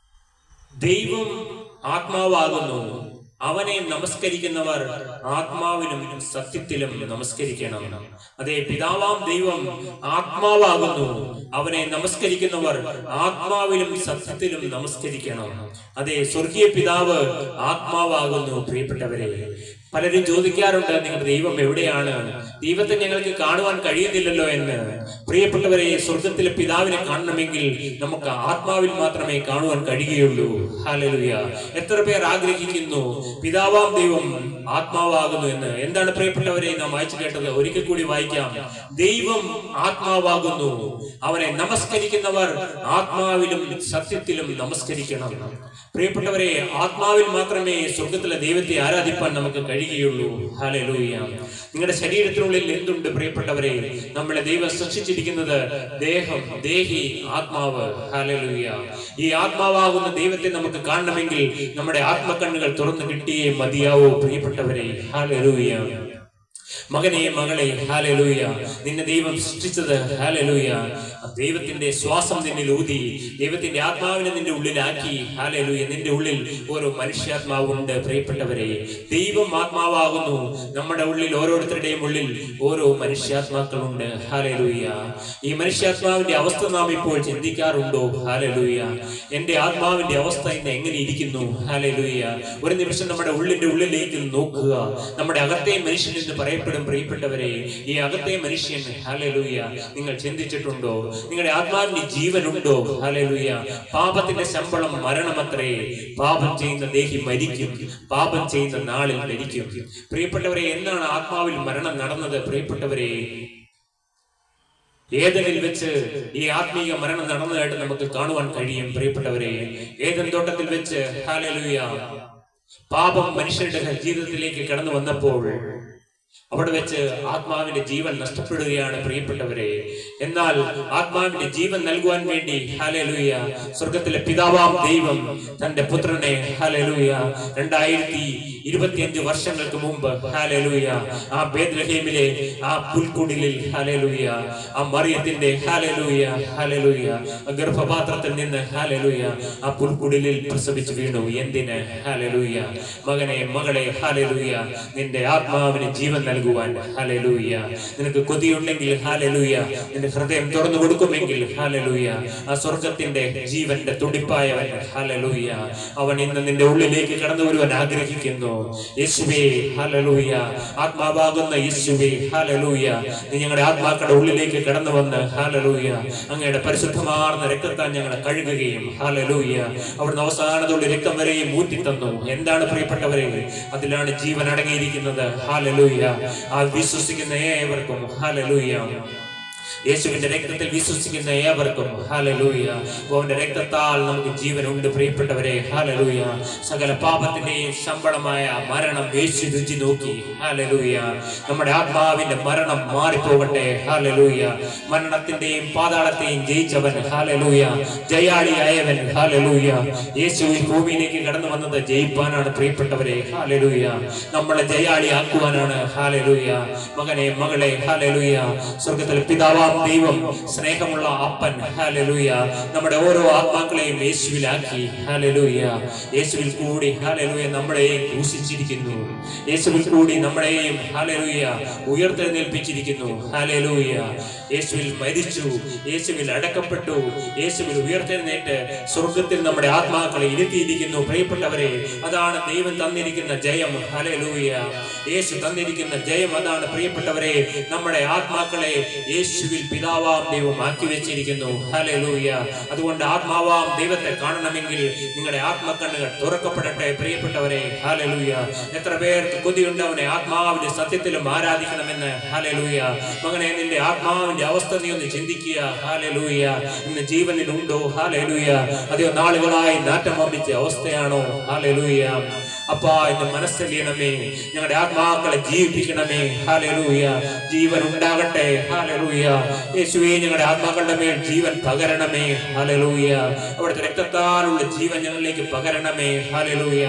ദൈവം ആത്മാവാകുന്നു, അവനെ നമസ്കരിക്കുന്നവർ ആത്മാവിലും സത്യത്തിലും നമസ്കരിക്കണം. അതെ, പിതാവാം ദൈവം ആത്മാവാകുന്നു, അവനെ നമസ്കരിക്കുന്നവർ ആത്മാവിലും സത്യത്തിലും നമസ്കരിക്കണം. അതെ, സ്വർഗീയ പിതാവ് ആത്മാവാകുന്നു. പ്രിയപ്പെട്ടവരെ, പലരും ചോദിക്കാറുണ്ട്, നിങ്ങളുടെ ദൈവം എവിടെയാണ്? ദൈവത്തെ ഞങ്ങൾക്ക് കാണുവാൻ കഴിയുന്നില്ലല്ലോ എന്ന്. പ്രിയപ്പെട്ടവരെ, സ്വർഗത്തിലെ പിതാവിനെ കാണണമെങ്കിൽ നമുക്ക് ആത്മാവിൽ മാത്രമേ കാണുവാൻ കഴിയുകയുള്ളൂ. ഹല്ലേലൂയ. എത്ര പേർ ആഗ്രഹിക്കുന്നു പിതാവാം ദൈവം ആത്മാവാകുന്നു എന്ന്? എന്താണ് പ്രിയപ്പെട്ടവരെ നാം വായിച്ചു കേട്ടത്? ഒരിക്കൽ കൂടി വായിക്കാം. ദൈവം ആത്മാവാകുന്നു, അവനെ നമസ്കരിക്കുന്നവർ ആത്മാവിലും സത്യത്തിലും നമസ്കരിക്കണം. പ്രിയപ്പെട്ടവരെ, ആത്മാവിൽ മാത്രമേ സ്വർഗത്തിലെ ദൈവത്തെ ആരാധിപ്പാൻ നമുക്ക് കഴിയുകയുള്ളൂ. ഹല്ലേലൂയ. നിങ്ങളുടെ ശരീരത്തിനുള്ളിൽ എന്തുണ്ട് പ്രിയപ്പെട്ടവരെ? നമ്മളെ ദൈവം സൃഷ്ടിച്ചിരിക്കുന്നത് ദേഹം, ദേഹി, ആത്മാവ്. ഹല്ലേലൂയ. ഈ ആത്മാവാകുന്ന ദൈവത്തെ നമുക്ക് കാണണമെങ്കിൽ നമ്മുടെ ആത്മകണ്ണുകൾ തുറന്നു കിട്ടിയേ മതിയാവൂ. പ്രിയപ്പെട്ടവരെ, ഹല്ലേലൂയ. മകനെ, മകളെ, ഹല്ലേലൂയ, നിന്നെ ദൈവം സൃഷ്ടിച്ചത്, ഹല്ലേലൂയ, ദൈവത്തിന്റെ ശ്വാസം നിന്നിൽ ഊതി, ദൈവത്തിന്റെ ആത്മാവിനെ നിന്റെ ഉള്ളിലാക്കി. ഹല്ലേലൂയ. നിന്റെ ഉള്ളിൽ ഓരോ മനുഷ്യാത്മാവുണ്ട്. പ്രിയപ്പെട്ടവരെ, ദൈവം ആത്മാവാകുന്നു. നമ്മുടെ ഉള്ളിൽ, ഓരോരുത്തരുടെയും ഉള്ളിൽ ഓരോ മനുഷ്യാത്മാക്കളുണ്ട്. ഹല്ലേലൂയ. ഈ മനുഷ്യാത്മാവിന്റെ അവസ്ഥ നാം ഇപ്പോൾ ചിന്തിക്കാറുണ്ടോ? ഹല്ലേലൂയ. എന്റെ ആത്മാവിന്റെ അവസ്ഥ ഇന്ന് എങ്ങനെ ഇരിക്കുന്നു? ഹല്ലേലൂയ. ഒരു നിമിഷം നമ്മുടെ ഉള്ളിന്റെ ഉള്ളിലേക്ക് നോക്കുക. നമ്മുടെ അകത്തെ മനുഷ്യൻ എന്ന് പറയപ്പെടും. പ്രിയപ്പെട്ടവരെ, ഈ അകത്തെ മനുഷ്യൻ, ഹല്ലേലൂയ, നിങ്ങൾ ചിന്തിച്ചിട്ടുണ്ടോ? നിങ്ങളുടെ ആത്മാവിന് ജീവനുണ്ടോ? ഹല്ലേലൂയ. പാപത്തിന്റെ ശമ്പളം മരണമത്രേ. പാപം ചെയ്യുന്ന ദേഹി മരിക്കും, പാപം ചെയ്യുന്ന നാളിൽ മരിക്കും. പ്രിയപ്പെട്ടവരെ, എന്നാണ് ആത്മാവിൽ മരണം നടന്നത്? പ്രിയപ്പെട്ടവരെ, ഏദനിൽ വെച്ച് ഈ ആത്മീയ മരണം നടന്നതായിട്ട് നമുക്ക് കാണുവാൻ കഴിയും. പ്രിയപ്പെട്ടവരെ, ഏദൻ തോട്ടത്തിൽ വെച്ച്, ഹല്ലേലൂയ, പാപം മനുഷ്യരുടെ ജീവിതത്തിലേക്ക് കടന്നു വന്നപ്പോൾ അവിടെ വെച്ച് ആത്മാവിന്റെ ജീവൻ നഷ്ടപ്പെടുകയാണ്. പ്രിയപ്പെട്ടവരെ, എന്നാൽ ആത്മാവിന്റെ ജീവൻ നൽകുവാൻ വേണ്ടി, ഹല്ലേലൂയ, സ്വർഗത്തിലെ പിതാവാം ദൈവം തന്റെ പുത്രനെ, ഹല്ലേലൂയ, 2025 വർഷങ്ങൾക്ക് മുമ്പ്, ഹല്ലേലൂയ, ആ ബേത്ലഹേമിലെ ആ പുൽക്കുടിലിൽ, ഹല്ലേലൂയ, ആ മറിയത്തിന്റെ, ഹല്ലേലൂയ, ഹല്ലേലൂയ, ഗർഭപാത്രത്തിൽ നിന്ന്, ഹല്ലേലൂയ, ആ പുൽക്കുടിലിൽ പ്രസവിച്ചു വീണു. എന്തിന്? ഹല്ലേലൂയ. മകനെ, മകളെ, ഹല്ലേലൂയ, നിന്റെ ആത്മാവിന് ജീവൻ നൽകുവാൻ. ഹല്ലേലൂയ. നിനക്ക് കൊതിയുണ്ടെങ്കിൽ, ഹല്ലേലൂയ, നിന്റെ ഹൃദയം തുറന്നു കൊടുക്കുമെങ്കിൽ, ഹല്ലേലൂയ, ആ സ്വർഗത്തിന്റെ ജീവന്റെ തുടിപ്പായവൻ, ഹല്ലേലൂയ, അവൻ ഇന്ന് നിന്റെ ഉള്ളിലേക്ക് കടന്നു വരുവാൻ ആഗ്രഹിക്കുന്നു. പ്രാർത്ഥിക്കുന്നു. യേശുവേ ഹല്ലേലൂയ, ആത്മാവാകുന്ന യേശുവേ ഹല്ലേലൂയ, നീ ഞങ്ങളുടെ ആത്മാക്കളുടെ ഉള്ളിലേക്ക് കടന്നു വന്ന് ഹല്ലേലൂയ അങ്ങയുടെ പരിശുദ്ധമാർന്ന രക്തത്താൽ ഞങ്ങളെ കഴുകുകയും ഹല്ലേലൂയ അവിടുന്ന് അവസാനത്തുള്ള രക്തം വരെയും ഊറ്റിത്തന്നു. എന്താണ് പ്രിയപ്പെട്ടവരെ? അതിലാണ് ജീവൻ അടങ്ങിയിരിക്കുന്നത്. ഹല്ലേലൂയ. ആ വിശ്വസിക്കുന്ന ഏവർക്കും ഹല്ലേലൂയ, യേശുവിന്റെ രക്തത്തിൽ വിശ്വസിക്കുന്ന ഏവർക്കും ഹല്ലേലൂയ, അവന്റെ രക്തത്താൽ നമുക്ക് ജീവനുണ്ട്. പ്രിയപ്പെട്ടവരെ ഹല്ലേലൂയ, സകല പാപത്തിന്റെയും ശമ്പളമായ മരണം യേശു രുചി നോക്കി. ഹല്ലേലൂയ, നമ്മുടെ ആത്മാവിന്റെ മരണം മാറിപ്പോകട്ടെ. ഹല്ലേലൂയ, മരണത്തിന്റെയും പാതാളത്തെയും ജയിച്ചവൻ ഹല്ലേലൂയ, ജയാളിയായവൻ ഹല്ലേലൂയ, യേശു ഈ ഭൂമിയിലേക്ക് കടന്നു വന്നത് ജയിപ്പാനാണ്. പ്രിയപ്പെട്ടവരെ ഹല്ലേലൂയ, നമ്മളെ ജയാളിയാക്കുവാനാണ്. ഹല്ലേലൂയ, മകനെ മകളെ ഹല്ലേലൂയ, സ്വർഗ്ഗത്തിലെ പിതാവാം ദൈവം, സ്നേഹമുള്ള അപ്പൻ ഹല്ലേലൂയ, നമ്മുടെ ഓരോ ആത്മാക്കളെയും യേശുവിലാക്കി. ഹല്ലേലൂയ, യേശുവിൽ കൂടി ഹല്ലേലൂയ നമ്മളെയും ക്രൂശിച്ചിരിക്കുന്നു. യേശുവിൽ കൂടി നമ്മളെയും ഹല്ലേലൂയ ഉയർത്തെഴുന്നേൽപ്പിച്ചിരിക്കുന്നു. ഹല്ലേലൂയ, യേശുവിൽ മരിച്ചു, യേശുവിൽ അടക്കപ്പെട്ടു, യേശുവിൽ ഉയർത്തെഴുന്നേറ്റ് സ്വർഗത്തിൽ നമ്മുടെ ആത്മാക്കളെ ഇരുത്തിയിരിക്കുന്നു. പ്രിയപ്പെട്ടവരെ, അതാണ് ദൈവം തന്നിരിക്കുന്ന ജയം. ഹല്ലേലൂയ, യേശു തന്നിരിക്കുന്ന ജയം അതാണ്. പ്രിയപ്പെട്ടവരെ, നമ്മുടെ ആത്മാക്കളെ യേശുവിൽ പിതാവാം ദൈവം ആക്കി വെച്ചിരിക്കുന്നു. ഹല്ലേലൂയ, അതുകൊണ്ട് ആത്മാവാം ദൈവത്തെ കാണണമെങ്കിൽ നിങ്ങളുടെ ആത്മക്കണ്ണുകൾ തുറക്കപ്പെടട്ടെ. പ്രിയപ്പെട്ടവരെ ഹല്ലേലൂയ, എത്ര പേർക്ക് കൊതിയുണ്ട് അവനെ ആത്മാവിന്റെ സത്യത്തിലും ആരാധിക്കണമെന്ന്. ഹല്ലേലൂയ, മകനെ നിന്റെ ആത്മാവിന്റെ അവസ്ഥ നീ ഒന്ന് ചിന്തിക്കുക. ഹല്ലേലൂയ, ഇന്ന് ജീവനിലുണ്ടോ? ഹല്ലേലൂയ, അതെയോ നാളുകളായി നാറ്റം വമ്പിച്ച അവസ്ഥയാണോ? ഹല്ലേലൂയ, അപ്പാ എന്റെ മനസ്സലിയണമേ, ഞങ്ങളുടെ ആത്മാക്കളെ ജീവിപ്പിക്കണമേ. ഹല്ലേലൂയ, ജീവൻ ഉണ്ടാകട്ടെ. ഹല്ലേലൂയ, യേശുവേ ഞങ്ങളുടെ ആത്മാക്കളുടെ മേൽ ജീവൻ പകരണമേ. ഹല്ലേലൂയ, അവിടുത്തെ രക്തത്താലുള്ള ജീവൻ ഞങ്ങളിലേക്ക് പകരണമേ. ഹല്ലേലൂയ,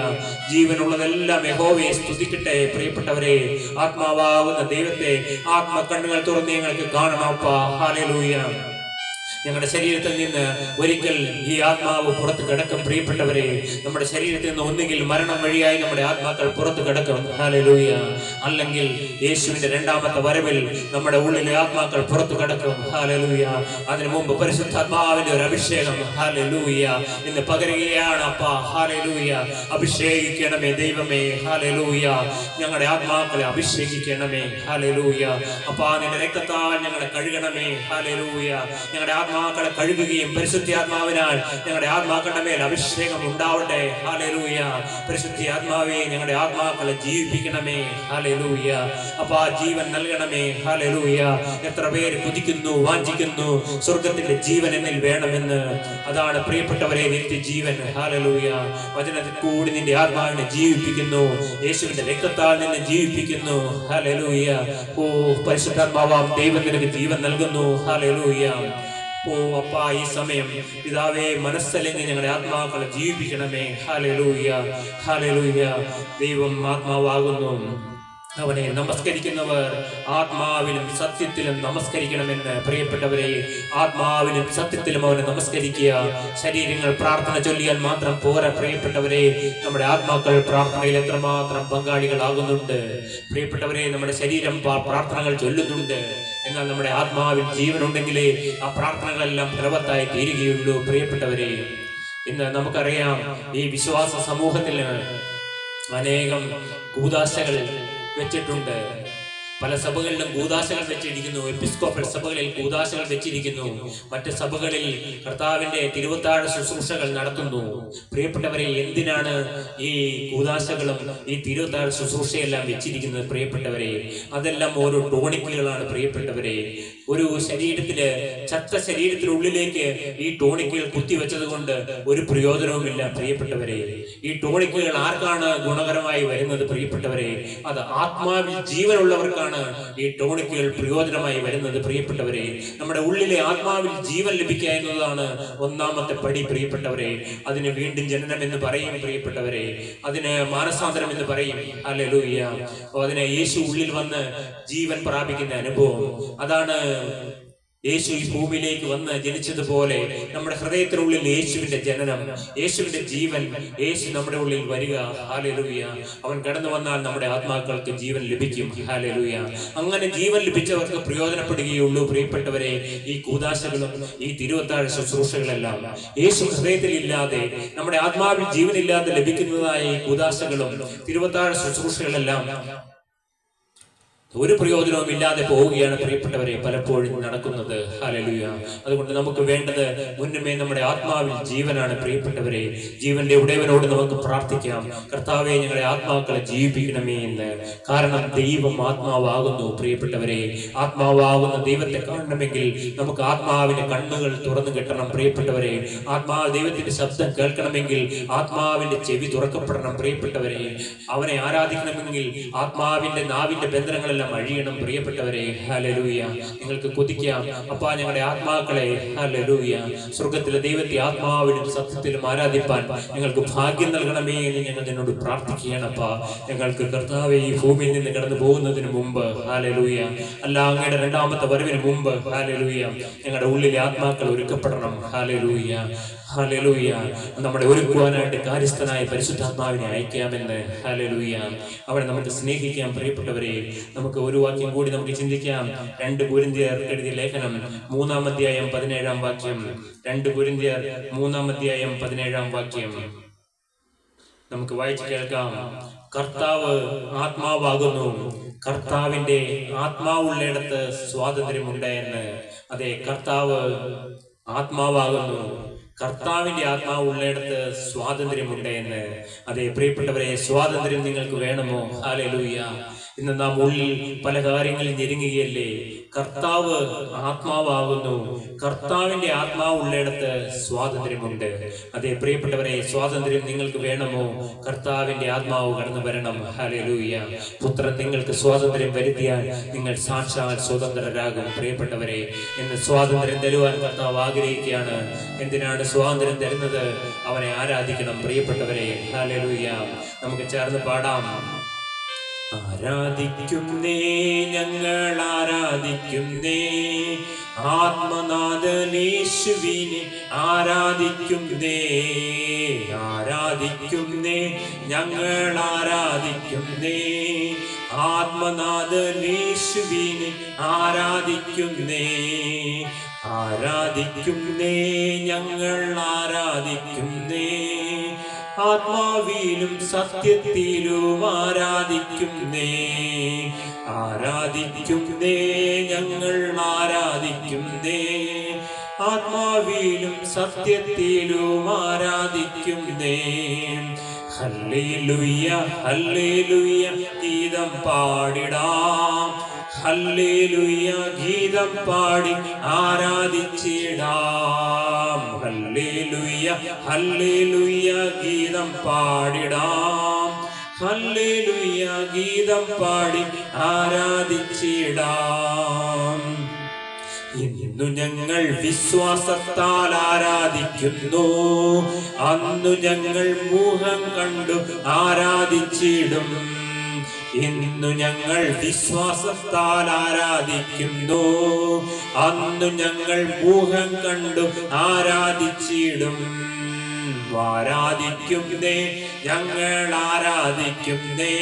ജീവനുള്ളതെല്ലാം യഹോവയെ സ്തുതിക്കട്ടെ. പ്രിയപ്പെട്ടവരെ, ആത്മാവാകുന്ന ദൈവത്തെ ആത്മകണ്ണുകൾ തുറന്ന് ഞങ്ങൾക്ക് കാണണം. അപ്പാ ഹല്ലേലൂയ, ഞങ്ങളുടെ ശരീരത്തിൽ നിന്ന് ഒരിക്കൽ ഈ ആത്മാവ് പുറത്ത് കിടക്കും. പ്രിയപ്പെട്ടവരെ, നമ്മുടെ ശരീരത്തിൽ നിന്ന് ഒന്നുകിൽ മരണം വഴിയായി നമ്മുടെ ആത്മാക്കൾ പുറത്ത് കിടക്കും. ഹല്ലേലൂയ, അല്ലെങ്കിൽ യേശുവിന്റെ രണ്ടാമത്തെ വരവിൽ നമ്മുടെ ഉള്ളിലെ ആത്മാക്കൾ പുറത്ത് കിടക്കും. ഹല്ലേലൂയ, അതിനു മുമ്പ് പരിശുദ്ധാത്മാവിന്റെ ഒരു അഭിഷേകം ഹല്ലേലൂയ ഇന്ന് പകരുകയാണ്. അപ്പാ ഹല്ലേലൂയ, അഭിഷേകിക്കണമേ ദൈവമേ. ഹല്ലേലൂയ, ഞങ്ങളുടെ ആത്മാക്കളെ അഭിഷേകിക്കണമേ. ഹല്ലേലൂയ, അപ്പാ നിന്റെ രക്തത്താൽ ഞങ്ങളെ കഴുകണമേ. ഹല്ലേലൂയ, ഞങ്ങളുടെ ആത്മാക്കളെ കഴുകുകയും പരിശുദ്ധാത്മാവിനാൽ ഞങ്ങളുടെ ആത്മാക്കളുടെ മേൽ അഭിഷേകം ഉണ്ടാവട്ടെ. ഹല്ലേലൂയ, പരിശുദ്ധാത്മാവേ ഞങ്ങളുടെ ആത്മാക്കളെ ജീവിപ്പിക്കണമേ. ഹല്ലേലൂയ, അപ്പാ ജീവൻ നൽകണമേ. ഹല്ലേലൂയ, എത്ര പേര് കൊതിക്കുന്നു, വാഞ്ചിക്കുന്നു സ്വർഗത്തിന്റെ ജീവൻ എന്നിൽ വേണമെന്ന്. അതാണ് പ്രിയപ്പെട്ടവരെ നിത്യജീവൻ. ഹല്ലേലൂയ, വചനത്തിൽ കൂടി നിന്റെ ആത്മാവിനെ ജീവിപ്പിക്കുന്നു, യേശുവിന്റെ രക്തത്താൽ നിന്നെ ജീവിപ്പിക്കുന്നു. ഹല്ലേലൂയ, ഓ പരിശുദ്ധാത്മാവാം ദൈവം നിനക്ക് ജീവൻ നൽകുന്നു. ഹല്ലേലൂയ, ഓ അപ്പാ ഈ സമയം പിതാവേ മനസ്സല്ലെങ്കിൽ ഞങ്ങളുടെ ആത്മാക്കളെ ജീവിപ്പിക്കണമേ. ഹല്ലേലൂയ, ഹല്ലേലൂയ, ദൈവം ആത്മാവാകുന്നു. അവനെ നമസ്കരിക്കുന്നവർ ആത്മാവിലും സത്യത്തിലും നമസ്കരിക്കണമെന്ന്. പ്രിയപ്പെട്ടവരെ, ആത്മാവിലും സത്യത്തിലും അവനെ നമസ്കരിക്കുക. ശരീരങ്ങൾ പ്രാർത്ഥന ചൊല്ലിയാൽ മാത്രം പോരാ. പ്രിയപ്പെട്ടവരെ, നമ്മുടെ ആത്മാക്കൾ പ്രാർത്ഥനയിൽ എത്രമാത്രം പങ്കാളികളാകുന്നുണ്ട്. പ്രിയപ്പെട്ടവരെ, നമ്മുടെ ശരീരം പ്രാർത്ഥനകൾ ചൊല്ലുന്നുണ്ട്, എന്നാൽ നമ്മുടെ ആത്മാവിൽ ജീവനുണ്ടെങ്കിലേ ആ പ്രാർത്ഥനകളെല്ലാം ഫലവത്തായി തീരുകയുള്ളൂ. പ്രിയപ്പെട്ടവരെ, ഇന്ന് നമുക്കറിയാം ഈ വിശ്വാസ സമൂഹത്തിൽ അനേകം കൂദാശകൾ വെച്ചിട്ടുണ്ട്. പല സഭകളിലും കൂദാശകൾ വെച്ചിരിക്കുന്നു. എപ്പിസ്കോപ്പൽ സഭകളിൽ കൂദാശകൾ വെച്ചിരിക്കുന്നു. മറ്റ് സഭകളിൽ കർത്താവിന്റെ തിരുവത്താഴ ശുശ്രൂഷകൾ നടത്തുന്നു. പ്രിയപ്പെട്ടവരെ, എന്തിനാണ് ഈ കൂദാശകളും ഈ തിരുവത്താഴ ശുശ്രൂഷയെല്ലാം വെച്ചിരിക്കുന്നത്? പ്രിയപ്പെട്ടവരെ, അതെല്ലാം ഓരോ ടോണിക്കുകളാണ്. പ്രിയപ്പെട്ടവരെ, ഒരു ശരീരത്തില് ചത്ത ശരീരത്തിനുള്ളിലേക്ക് ഈ ടോണിക്കുകൾ കുത്തിവെച്ചത് കൊണ്ട് ഒരു പ്രയോജനവുമില്ല. പ്രിയപ്പെട്ടവരെ, ഈ ടോണിക്കുകൾ ആർക്കാണ് ഗുണകരമായി വരുന്നത്? പ്രിയപ്പെട്ടവരെ, അത് ആത്മാവിൽ ജീവനുള്ളവർക്കാണ് ഈ ടോണിക്കുകൾ പ്രയോജനമായി വരുന്നത്. പ്രിയപ്പെട്ടവരെ, നമ്മുടെ ഉള്ളിലെ ആത്മാവിൽ ജീവൻ ലഭിക്കുക എന്നതാണ് ഒന്നാമത്തെ പടി. പ്രിയപ്പെട്ടവരെ, അതിന് വീണ്ടും ജനനം എന്ന് പറയും. പ്രിയപ്പെട്ടവരെ, അതിന് മാനസാന്തരം എന്ന് പറയും. ഹല്ലേലൂയ, അതിന് യേശു ഉള്ളിൽ വന്ന് ജീവൻ പ്രാപിക്കുന്ന അനുഭവം. അതാണ് യേശു ഈ ഭൂമിയിലേക്ക് വന്ന് ജനിച്ചതുപോലെ നമ്മുടെ ഹൃദയത്തിനുള്ളിൽ യേശുവിന്റെ ജനനം, യേശുവിന്റെ ജീവൻ, യേശു നമ്മുടെ ഉള്ളിൽ വരിക. ഹല്ലേലൂയ. അവൻ കടന്നു വന്നാൽ നമ്മുടെ ആത്മാക്കൾക്ക് ജീവൻ ലഭിക്കും. ഹല്ലേലൂയ. അങ്ങനെ ജീവൻ ലഭിച്ചവർക്ക് പ്രയോജനപ്പെടുകയുള്ളൂ. പ്രിയപ്പെട്ടവരെ, ഈ കൂദാശകളും ഈ തിരുവത്താഴ ശുശ്രൂഷകളെല്ലാം യേശു ഹൃദയത്തിൽ ഇല്ലാതെ, നമ്മുടെ ആത്മാവിൽ ജീവനില്ലാതെ ലഭിക്കുന്നതായ ഈ കൂദാശകളും തിരുവത്താഴ ശുശ്രൂഷകളെല്ലാം ഒരു പ്രയോജനവും ഇല്ലാതെ പോവുകയാണ് പ്രിയപ്പെട്ടവരെ പലപ്പോഴും നടക്കുന്നത്. ഹല്ലേലൂയ. അതുകൊണ്ട് നമുക്ക് വേണ്ടത് മുന്നമേ നമ്മുടെ ആത്മാവിൽ ജീവനാണ്. പ്രിയപ്പെട്ടവരെ, ജീവന്റെ ഉടയവനോട് നമുക്ക് പ്രാർത്ഥിക്കാം, കർത്താവേ ഞങ്ങളുടെ ആത്മാക്കളെ ജീവിപ്പിക്കണമേ എന്ന്. കാരണം ദൈവം ആത്മാവാകുന്നു. പ്രിയപ്പെട്ടവരെ, ആത്മാവാകുന്ന ദൈവത്തെ കാണണമെങ്കിൽ നമുക്ക് ആത്മാവിന്റെ കണ്ണുകൾ തുറന്നു കിട്ടണം. പ്രിയപ്പെട്ടവരെ, ദൈവത്തിന്റെ ശബ്ദം കേൾക്കണമെങ്കിൽ ആത്മാവിന്റെ ചെവി തുറക്കപ്പെടണം. പ്രിയപ്പെട്ടവരെ, അവനെ ആരാധിക്കണമെങ്കിൽ ആത്മാവിന്റെ നാവിന്റെ ബന്ധനങ്ങളെല്ലാം അഴിയണം. പ്രിയപ്പെട്ടവരെ, ഹല്ലേലൂയ. നിങ്ങൾക്ക് കൊതിക്കാം, അപ്പാ ഞങ്ങളുടെ ആത്മാക്കളെ ഹല്ലേലൂയ സ്വർഗത്തിലെ ദൈവത്തെ ആത്മാവിലും സത്യത്തിലും ആരാധിപ്പാൻ ഞങ്ങൾക്ക് ഭാഗ്യം നൽകണമേ എന്ന് ഞങ്ങൾ നിന്നോട് പ്രാർത്ഥിക്കുകയാണപ്പാ. ഞങ്ങൾക്ക് കർത്താവേ ഈ ഭൂമിയിൽ നിന്ന് കടന്നു പോകുന്നതിന് മുമ്പ് ഹല്ലേലൂയ, അല്ല അങ്ങയുടെ രണ്ടാമത്തെ വരവിന് മുമ്പ് ഹല്ലേലൂയ, ഞങ്ങളുടെ ഉള്ളിലെ ആത്മാക്കൾ ഒരുക്കപ്പെടണം. Hallelujah, hallelujah. നമ്മുടെ ഒരുക്കുവാനായിട്ട് കാര്യസ്ഥനായ പരിശുദ്ധാത്മാവിനെ അയക്കാമെന്ന്. ഹല്ലേലൂയ. അവരെ നമുക്ക് സ്നേഹിക്കാം. പ്രിയപ്പെട്ടവരെ, നമുക്ക് ഒരു വാക്യം കൂടി നമുക്ക് ചിന്തിക്കാം. 2 കൊരിന്ത്യർ എഴുതിയ ലേഖനം 3-ാം അധ്യായം 17-ാം വാക്യം. 2 കൊരിന്ത്യർ 3-ാം അധ്യായം 17-ാം വാക്യം നമുക്ക് വായിച്ചു കേൾക്കാം. കർത്താവ് ആത്മാവാകുന്നു, കർത്താവിന്റെ ആത്മാവുള്ളിടത്ത് സ്വാതന്ത്ര്യമുണ്ട് എന്ന്. അതെ, കർത്താവ് ആത്മാവാകുന്നു, കർത്താവിന്റെ ആത്മാവ് ഉള്ളിടത്ത് സ്വാതന്ത്ര്യമുണ്ട് എന്ന്. അതെ പ്രിയപ്പെട്ടവരെ, സ്വാതന്ത്ര്യം നിങ്ങൾക്ക് വേണമോ? ഹല്ലേലൂയ. ഇന്ന് നാം ഉള്ളിൽ പല കാര്യങ്ങളിൽ ഞെരുങ്ങുകയല്ലേ? കർത്താവ് ആത്മാവാകുന്നു, കർത്താവിന്റെ ആത്മാവ് ഉള്ളിടത്ത് സ്വാതന്ത്ര്യമുണ്ട്. അതെ പ്രിയപ്പെട്ടവരെ, സ്വാതന്ത്ര്യം നിങ്ങൾക്ക് വേണമോ? കർത്താവിന്റെ ആത്മാവ് കടന്നു വരണം. ഹല്ലേലൂയ. പുത്രൻ നിങ്ങൾക്ക് സ്വാതന്ത്ര്യം വരുത്തിയാൽ നിങ്ങൾ സാക്ഷാൽ സ്വതന്ത്രരാകും. പ്രിയപ്പെട്ടവരെ, ഇന്ന് സ്വാതന്ത്ര്യം തരുവാൻ കർത്താവ് ആഗ്രഹിക്കുകയാണ്. എന്തിനാണ് സ്വാതന്ത്ര്യം തരുന്നത്? അവനെ ആരാധിക്കണം. പ്രിയപ്പെട്ടവരെ, ഹല്ലേലൂയ. നമുക്ക് ചേർന്ന് പാടാം. ആരാധിക്കുന്നേ, ഞങ്ങൾ ആരാധിക്കുന്നേ, ആത്മനാഥനേശുവിനെ ആരാധിക്കുന്നേ. ആരാധിക്കുന്നേ, ഞങ്ങൾ ആരാധിക്കുന്നേ, ആത്മനാഥനേശുവിനെ ആരാധിക്കുന്നേ. ആരാധിക്കുന്നേ, ഞങ്ങൾ ആരാധിക്കുന്നേ, ആത്മാവിലും സത്യത്തിലും ആരാധിക്കുന്നേ. ആരാധിക്കുന്നേ, ഞങ്ങൾ ആരാധിക്കുന്നേ, ആത്മാവിലും സത്യത്തിലും ആരാധിക്കുന്നേ. ഹല്ലേലൂയ, ഹല്ലേലൂയ, ഗീതം പാടിടാം. ഹല്ലേലൂയ, ഗീതം പാടി ആരാധിച്ചിടാം. ഹല്ലേലൂയ, ഹല്ലേലൂയ, ഗീതം പാടിടാം. ഹല്ലേലൂയ, ഗീതം പാടി ആരാധിച്ചിടാം. ഇന്നു ഞങ്ങൾ വിശ്വാസത്താൽ ആരാധിക്കുന്നു, അന്നു ഞങ്ങൾ മുഖം കണ്ടു ആരാധിച്ചിടും. ഇന്നു ഞങ്ങൾ വിശ്വാസത്താൽ ആരാധിക്കുന്നു, അന്നു ഞങ്ങൾ മുഖം കണ്ടു ആരാധിച്ചിടും. ആരാധിക്കുന്നേ, ഞങ്ങൾ ആരാധിക്കുന്നേ,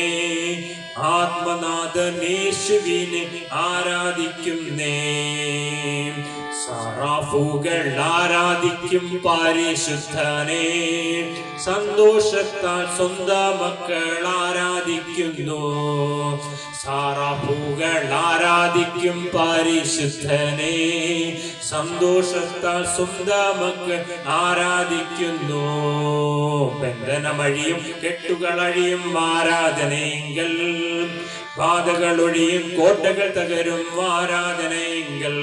ആത്മനാഥനേശുവിനെ ആരാധിക്കുന്നേ. സറാഫുകൾ ആരാധിക്കും പരിശുദ്ധനെ, സന്തോഷത്താൽ സ്വന്തം മക്കൾ ആരാധിക്കുന്നു. സറാഫുകൾ ആരാധിക്കും പരിശുദ്ധനെ, സന്തോഷത്താൽ സ്വന്തം മക്കൾ ആരാധിക്കുന്നു. ബന്ധനമഴിയും കെട്ടുകളഴിയും ആരാധനയെങ്കിൽ, ബാധകളൊഴിയും കോട്ടകൾ തകരും ആരാധനയെങ്കിൽ.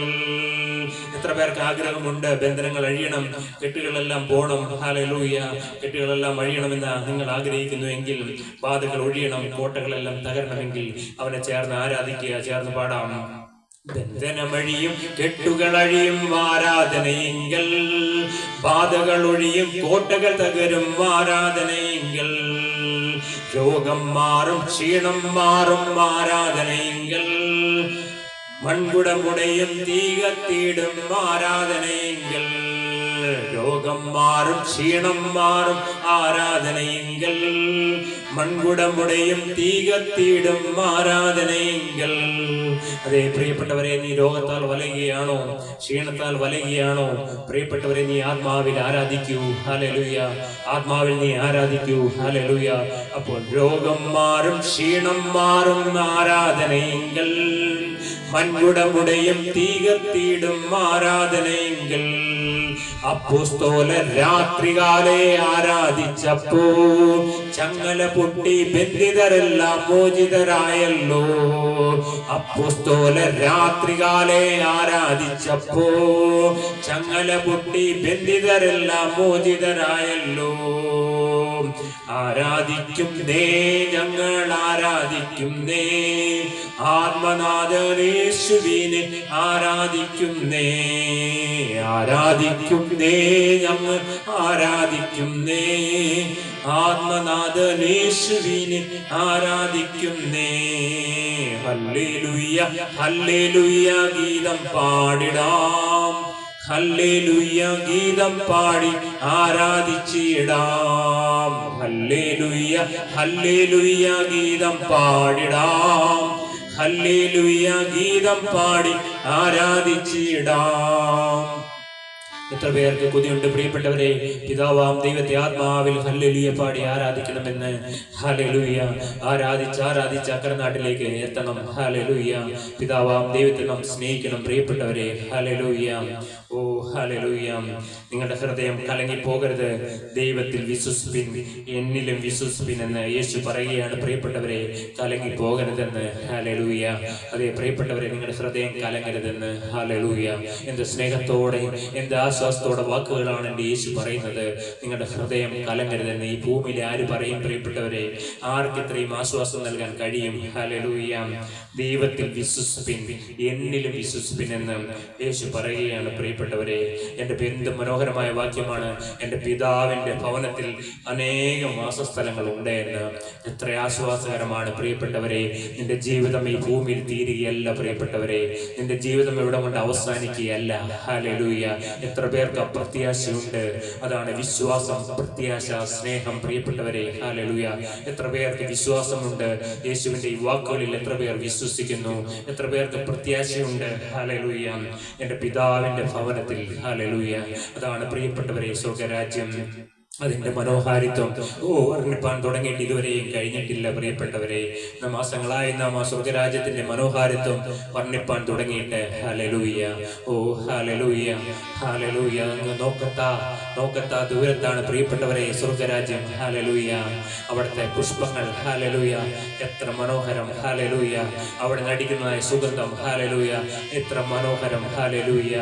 എത്ര പേർക്ക് ആഗ്രഹമുണ്ട് ബന്ധനങ്ങൾ അഴിയണം, കെട്ടുകളെല്ലാം പോകണം? ഹല്ലേലൂയ. കെട്ടുകളെല്ലാം അഴിയണമെന്ന് നിങ്ങൾ ആഗ്രഹിക്കുന്നുവെങ്കിൽ, ബാധകൾ ഒഴിയണം, കോട്ടകളെല്ലാം തകരണമെങ്കിൽ അവനെ ചേർന്ന് ആരാധിക്കുക, ചേർന്ന് പാടാം. ബന്ധനമഴിയും കെട്ടുകളഴിയും ആരാധനയെങ്കിൽ, ബാധകൾ ഒഴിയും കോട്ടകൾ തകരും ആരാധനയെങ്കിൽ. രോഗം മാറും ക്ഷീണം മാറും ആരാധനയെങ്കിൽ, മൺകുടമുടയും തീ കത്തിയിടും ആരാധനയെങ്കിൽ രോഗം മാറും ക്ഷീണം മാറും ആരാധനയെങ്കിൽ മൺകുടമുടയും തീ കത്തിയിടും ആരാധനയെങ്കിൽ. അതേ പ്രിയപ്പെട്ടവരെ, നീ രോഗത്താൽ വലയുകയാണോ, ക്ഷീണത്താൽ വലയുകയാണോ? പ്രിയപ്പെട്ടവരെ, നീ ആത്മാവിൽ ആരാധിക്കൂ. ഹല്ലേലൂയ. ആത്മാവിൽ നീ ആരാധിക്കൂ. ഹല്ലേലൂയ. അപ്പോൾ രോഗം മാറും ക്ഷീണം മാറും ആരാധനയെങ്കിൽ മൺകുടമുടയും തീ കത്തിയിടും ആരാധനയെങ്കിൽ. അപ്പോസ്തലർ രാത്രികാലെ ആരാധിച്ചപ്പോ ചങ്ങല പൊട്ടി ബന്ധിതരെല്ലാം മോചിതരായല്ലോ. അപ്പോസ്തലർ രാത്രികാലെ ആരാധിച്ചപ്പോ ചങ്ങല പൊട്ടി ബന്ധിതരെല്ലാം മോചിതരായല്ലോ. ആരാധിക്കുന്നേ, ഞങ്ങൾ ആരാധിക്കുന്നേ, ആത്മനാഥനേശുവിനെ ആരാധിക്കുന്നേ. ആരാധിക്കുന്നേ, ഞങ്ങൾ ആരാധിക്കുന്നേ, ആത്മനാഥനേശുവിനെ ആരാധിക്കുന്നേ. ഹല്ലേലൂയ ഹല്ലേലൂയ ഗീതം പാടിടാം, ഹല്ലേലൂയ ഗീതം പാടി ആരാധിച്ചിടാം. ഹല്ലേലൂയ ഹല്ലേലൂയ ഗീതം പാടിടാം, ഹല്ലേലൂയ ഗീതം പാടി ആരാധിച്ചിടാം. എത്ര പേർക്ക് കൊതിയുണ്ട് പ്രിയപ്പെട്ടവരെ, പിതാവാം ദൈവത്തെ ആത്മാവിൽ ഹല്ലേലൂയ പാടി ആരാധിക്കണമെന്ന്. ഹല്ലേലൂയ. ആരാധിച്ച് അക്കരനാട്ടിലേക്ക് എത്തണം. ഹല്ലേലൂയ. പിതാവാം ദൈവത്തെ നാം സ്നേഹിക്കണം പ്രിയപ്പെട്ടവരെ. ഹല്ലേലൂയ. Oh hallelujah. നിങ്ങളുടെ ഹൃദയം കലങ്ങി പോകരുത്. ദൈവത്തിൽ വിശ്വസിപ്പിൻ, എന്നിലും വിശ്വസിപ്പിൻ എന്ന് യേശു പറയുകയാണ് പ്രിയപ്പെട്ടവരെ. കലങ്ങി പോകരുതെന്ന്. ഹല്ലേലൂയ. അതേ പ്രിയപ്പെട്ടവരെ, നിങ്ങളുടെ ഹൃദയം കലങ്ങരുതെന്ന്. ഹല്ലേലൂയ. എന്ത് സ്നേഹത്തോടെ, എന്ത് ആശ്വാസത്തോടെ വാക്കുകളാണ് എൻ്റെ യേശു പറയുന്നത്. നിങ്ങളുടെ ഹൃദയം കലങ്ങരുതെന്ന്. ഈ ഭൂമിയിൽ ആര് പറയും പ്രിയപ്പെട്ടവരെ? ആർക്ക് ഇത്രയും ആശ്വാസം നൽകാൻ കഴിയും? ഹല്ലേലൂയ. ദൈവത്തിൽ വിശ്വസിപ്പിൻ, എന്നിലും വിശ്വസിപ്പിൻ എന്ന് യേശു പറയുകയാണ് പ്രിയപ്പെട്ടവരെ. എൻ്റെ എന്ത് മനോഹരമായ വാക്യമാണ്. എൻ്റെ പിതാവിൻ്റെ ഭവനത്തിൽ അനേകം വാസസ്ഥലങ്ങൾ ഉണ്ട് എന്ന്. എത്ര ആശ്വാസകരമാണ് പ്രിയപ്പെട്ടവരെ. നിന്റെ ജീവിതം ഈ ഭൂമിയിൽ തീരുകയല്ല പ്രിയപ്പെട്ടവരെ. നിന്റെ ജീവിതം ഇവിടെ കൊണ്ട് അവസാനിക്കുകയല്ല. ഹല്ലേലൂയ. എത്ര പേർക്ക് അപ്രത്യാശയുണ്ട്. അതാണ് വിശ്വാസം, പ്രത്യാശ, സ്നേഹം പ്രിയപ്പെട്ടവരെ. ഹല്ലേലൂയ. എത്ര പേർക്ക് വിശ്വാസമുണ്ട് യേശുവിന്റെ ഈ വാക്കുകളിൽ? എത്ര പേർ വിശ്വസിക്കുന്നു? എത്ര പേർക്ക് പ്രത്യാശയുണ്ട്? ഹല്ലേലൂയ. എൻ്റെ പിതാവിന്റെ ഭവനത്തിൽ. ഹല്ലേലൂയ. അതാണ് പ്രിയപ്പെട്ടവരെ സ്വർഗരാജ്യം. അതിന്റെ മനോഹാരിത്വം വർണ്ണിപ്പാൻ തുടങ്ങിയിട്ട് ഇതുവരെയും കഴിഞ്ഞിട്ടില്ല പ്രിയപ്പെട്ടവരെ. മാസങ്ങളായി നാം ആ സ്വർഗരാജ്യത്തിന്റെ മനോഹാരിത്വം വർണ്ണിപ്പാൻ തുടങ്ങിയിട്ട്. ഹല്ലേലൂയ. Oh hallelujah hallelujah. അങ്ങ് നോക്കത്താ ദൂരത്താണ് പ്രിയപ്പെട്ടവരെ സ്വർഗരാജ്യം. ഹല്ലേലൂയ. അവിടുത്തെ പുഷ്പങ്ങൾ. ഹല്ലേലൂയ. എത്ര മനോഹരം. ഹല്ലേലൂയ. അവിടെ നടിക്കുന്നതായ സുഗന്ധം. ഹല്ലേലൂയ. എത്ര മനോഹരം. ഹല്ലേലൂയ.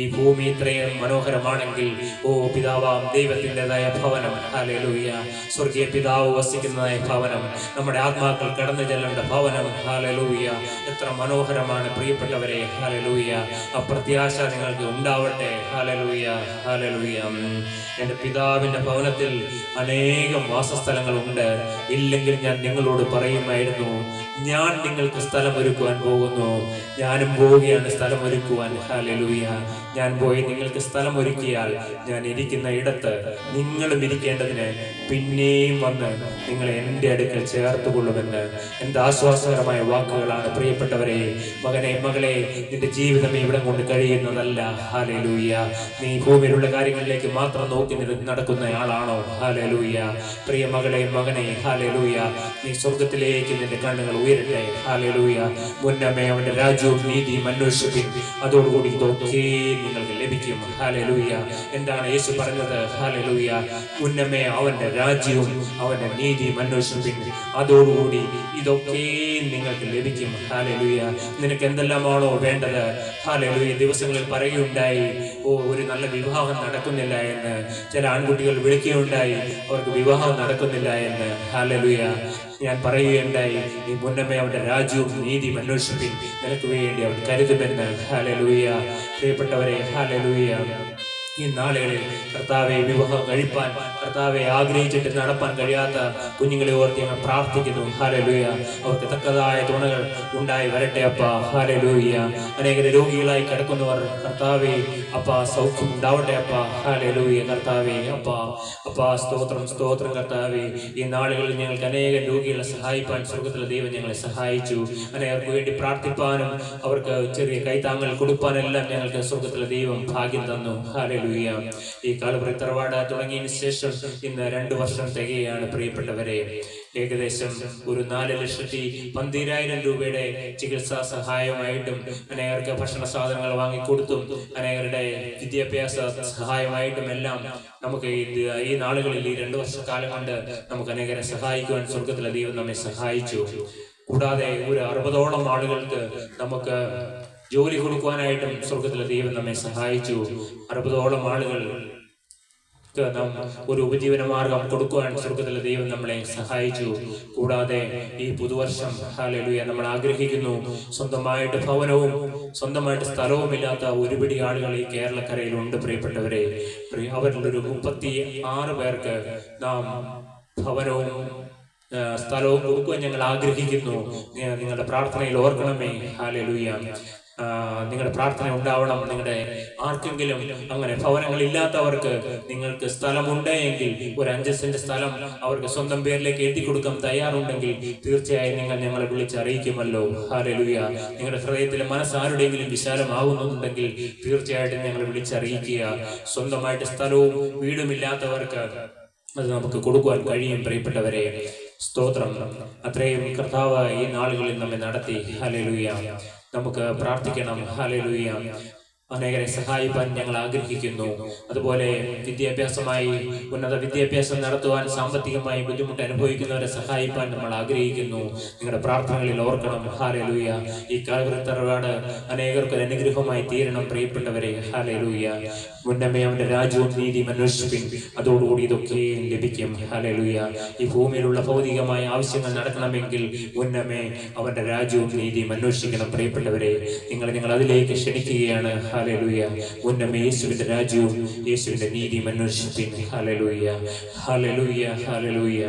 ഈ ഭൂമി ഇത്രയും മനോഹരമാണെങ്കിൽ ഓ പിതാവാം ദൈവത്തിൻ്റെതായ ഭവനം. ഹല്ലേലൂയ. സ്വർഗീയ പിതാവ് വസിക്കുന്നതായ ഭവനം, നമ്മുടെ ആത്മാക്കൾ കടന്നു ചെല്ലേണ്ട ഭവനം. ഹല്ലേലൂയ. എത്ര മനോഹരമാണ് പ്രിയപ്പെട്ടവരെ. ഹല്ലേലൂയ. ആ പ്രത്യാശ നിങ്ങൾക്ക് ഉണ്ടാവട്ടെ. Hallelujah hallelujah. എൻ്റെ പിതാവിൻ്റെ ഭവനത്തിൽ അനേകം വാസസ്ഥലങ്ങളുണ്ട്. ഇല്ലെങ്കിൽ ഞാൻ നിങ്ങളോട് പറയുമായിരുന്നു, ഞാൻ നിങ്ങൾക്ക് സ്ഥലം ഒരുക്കുവാൻ പോകുന്നു. ഞാനും പോവുകയാണ് സ്ഥലം ഒരുക്കുവാൻ. ഹല്ലേലൂയ. ഞാൻ പോയി നിങ്ങൾക്ക് സ്ഥലം ഒരുക്കിയാൽ ഞാൻ ഇരിക്കുന്ന ഇടത്ത് നിങ്ങളും ഇരിക്കേണ്ടതിന് പിന്നെയും വന്ന് നിങ്ങളെ എൻ്റെ അടുക്കൽ ചേർത്തുകൊള്ളുമെന്ന്. എന്ത് ആശ്വാസകരമായ വാക്കുകളാണ് പ്രിയപ്പെട്ടവരെ. മകനെ, മകളെ, നിന്റെ ജീവിതം ഇവിടെ കൊണ്ട് കഴിയുന്നതല്ല. ഹല്ലേലൂയ. നീ ഭൂമിയിലുള്ള കാര്യങ്ങളിലേക്ക് മാത്രം നോക്കി നടക്കുന്നയാളാണോ? ഹല്ലേലൂയ. പ്രിയ മകളെ, മകനെ, ഹല്ലേലൂയ. നീ സ്വർഗത്തിലേക്ക് നിന്റെ കണ്ണുകൾ ഉയരട്ടെ. ഹല്ലേലൂയ. മുന്നമേ അവന്റെ രാജ്യവും നീതിയും അന്വേഷിപ്പിൻ, അതോടുകൂടി ഇതൊക്കെ നിങ്ങൾക്ക് ലഭിക്കും. ഹല്ലേലൂയ. എന്താണ് യേശു പറഞ്ഞത്? ഹല്ലേലൂയ. മുന്നമേ അവന്റെ രാജ്യവും അവന്റെ നീതിയും അന്വേഷിപ്പിൻ, അതോടുകൂടി ഇതൊക്കെ നിങ്ങൾക്ക് ലഭിക്കും. ഹല്ലേലൂയ. നിനക്ക് എന്തെല്ലാമാണോ വേണ്ടത്? ഹല്ലേലൂയ. ദിവസങ്ങളിൽ പറയുകയുണ്ടായി, ഒരു നല്ല വിവാഹം നടക്കുന്നില്ല എന്ന്. ചില ആൺകുട്ടികൾ വിളിക്കുകയുണ്ടായി, അവർക്ക് വിവാഹം നടക്കുന്നില്ല എന്ന്. ഹല്ലേലൂയ. ഞാൻ പറയുകയുണ്ടായി, ഈ മുന്നമേ അവന്റെ രാജ്യവും നീതിയും അന്വേഷിപ്പിൻ, നിനക്ക് വേണ്ടി അവൻ കരുതുമെന്ന്. ഹല്ലേലൂയ. പ്രിയപ്പെട്ടവരെ, ഹല്ലേലൂയ. ഈ നാളുകളിൽ കർത്താവെ വിവാഹം കഴിപ്പാൻ കർത്താവെ ആഗ്രഹിച്ചിട്ട് നടപ്പാൻ കഴിയാത്ത കുഞ്ഞുങ്ങളെ ഓർത്ത് ഞങ്ങൾ പ്രാർത്ഥിക്കുന്നു. ഹല്ലേലൂയ. അവർക്ക് തക്കതായ തുണകൾ ഉണ്ടായി വരട്ടെ അപ്പ. ഹല്ലേലൂയ. അനേക രോഗികളായി കിടക്കുന്നവർ കർത്താവെ അപ്പ സൗഖ്യം ഉണ്ടാവട്ടെ അപ്പ. ഹല്ലേലൂയ. കർത്താവെ അപ്പ സ്തോത്രം സ്തോത്രം കർത്താവെ. ഈ നാളുകളിൽ ഞങ്ങൾക്ക് അനേകം രോഗികളെ സഹായിപ്പാൻ സ്വർഗ്ഗത്തിലെ ദൈവം ഞങ്ങളെ സഹായിച്ചു. അനേകർക്ക് വേണ്ടി പ്രാർത്ഥിപ്പാനും അവർക്ക് ചെറിയ കൈത്താങ്ങൾ കൊടുപ്പാനെല്ലാം ഞങ്ങൾക്ക് സ്വർഗ്ഗത്തിലെ ദൈവം ഭാഗ്യം തന്നു. ഹല്ലേലൂയ. ഈ കാൽവറി തറവാട് തുടങ്ങിയതിന് ശേഷം ഇന്ന് 2 വർഷം തികയാണ് പ്രിയപ്പെട്ടവരെ. ഏകദേശം ഒരു 4,12,000 രൂപയുടെ ചികിത്സാ സഹായമായിട്ടും അനേകർക്ക് ഭക്ഷണ സാധനങ്ങൾ വാങ്ങിക്കൊടുത്തും അനേകരുടെ വിദ്യാഭ്യാസ സഹായമായിട്ടും എല്ലാം നമുക്ക് ഈ നാളുകളിൽ ഈ 2 വർഷക്കാലം കൊണ്ട് നമുക്ക് അനേകരെ സഹായിക്കുവാൻ സ്വർഗ്ഗത്തിലെ ദൈവം നമ്മെ സഹായിച്ചു. കൂടാതെ ഒരു 60ഓളം ആളുകൾക്ക് നമുക്ക് ജോലി കൊടുക്കുവാനായിട്ടും സ്വർഗ്ഗത്തിലെ ദൈവം നമ്മെ സഹായിച്ചു. 60ഓളം ആളുകൾ ഒരു ഉപജീവന മാർഗം കൊടുക്കുവാൻ സ്വർഗ്ഗത്തിലെ ദൈവം നമ്മളെ സഹായിച്ചു. കൂടാതെ ഈ പുതുവർഷം ഹല്ലേലൂയ നമ്മൾ ആഗ്രഹിക്കുന്നു സ്വന്തമായിട്ട് ഭവനവും സ്വന്തമായിട്ട് സ്ഥലവും ഇല്ലാത്ത ഒരുപിടി ആളുകൾ ഈ കേരളക്കരയിലുണ്ട് പ്രിയപ്പെട്ടവരെ. അവരിലൊരു 36 പേർക്ക് നാം ഭവനവും സ്ഥലവും കൊടുക്കുവാൻ ഞങ്ങൾ ആഗ്രഹിക്കുന്നു. നിങ്ങളുടെ പ്രാർത്ഥനയിൽ ഓർക്കണമേ. ഹല്ലേലൂയ. നിങ്ങളുടെ പ്രാർത്ഥന ഉണ്ടാവണം. നിങ്ങളുടെ ആർക്കെങ്കിലും അങ്ങനെ ഭവനങ്ങളില്ലാത്തവർക്ക് നിങ്ങൾക്ക് സ്ഥലമുണ്ട് എങ്കിൽ ഒരു 5 സെന്റ് സ്ഥലം അവർക്ക് സ്വന്തം പേരിലേക്ക് എഴുതി കൊടുക്കാൻ തയ്യാറുണ്ടെങ്കിൽ തീർച്ചയായും നിങ്ങൾ ഞങ്ങളെ വിളിച്ചറിയിക്കുമല്ലോ. ഹല്ലേലൂയ. നിങ്ങളുടെ ഹൃദയത്തിലെ മനസ്സാരുടെയെങ്കിലും വിശാലമാകുന്നുണ്ടെങ്കിൽ തീർച്ചയായിട്ടും ഞങ്ങളെ വിളിച്ചറിയിക്കുക. സ്വന്തമായിട്ട് സ്ഥലവും വീടുമില്ലാത്തവർക്ക് അത് നമുക്ക് കൊടുക്കുവാൻ കഴിയും പ്രിയപ്പെട്ടവരെ. സ്തോത്രം. അത്രയും കർത്താവ് ഈ നാളുകളിൽ നമ്മെ നടത്തി. ഹല്ലേലൂയ. നമുക്ക് പ്രാർത്ഥിക്കണം. ഹല്ലേലൂയ. അനേകരെ സഹായിപ്പാൻ ഞങ്ങൾ ആഗ്രഹിക്കുന്നു. അതുപോലെ വിദ്യാഭ്യാസമായി ഉന്നത വിദ്യാഭ്യാസം നടത്തുവാൻ സാമ്പത്തികമായി ബുദ്ധിമുട്ട് അനുഭവിക്കുന്നവരെ സഹായിപ്പാൻ നമ്മൾ ആഗ്രഹിക്കുന്നു. നിങ്ങളുടെ പ്രാർത്ഥനകളിൽ ഓർക്കണം. ഹല്ലേലൂയ. ഈ കാൽവറി തറവാട് അനേകർക്ക് ഒരു അനുഗ്രഹമായി തീരണം പ്രിയപ്പെട്ടവരെ. ഹല്ലേലൂയ. മുന്നമേ അവന്റെ രാജ്യവും നീതിയും അന്വേഷിപ്പിൻ, അതോടുകൂടി ഇതൊക്കെ ലഭിക്കും. ഹല്ലേലൂയ. ഈ ഭൂമിയിലുള്ള ഭൗതികമായ ആവശ്യങ്ങൾ നടക്കണമെങ്കിൽ മുന്നമേ അവന്റെ രാജ്യവും നീതിയും അന്വേഷിക്കണം പ്രിയപ്പെട്ടവരെ. നിങ്ങൾ അതിലേക്ക് ക്ഷണിക്കുകയാണ്. ഹല്ലേലൂയ. മുന്നമേ യേശുവിന്റെ രാജ്യവും യേശുവിന്റെ നീതിയും അന്വേഷിപ്പിൻ. ഹല്ലേലൂയ. ഹല്ലേലൂയ. ഹല്ലേലൂയ.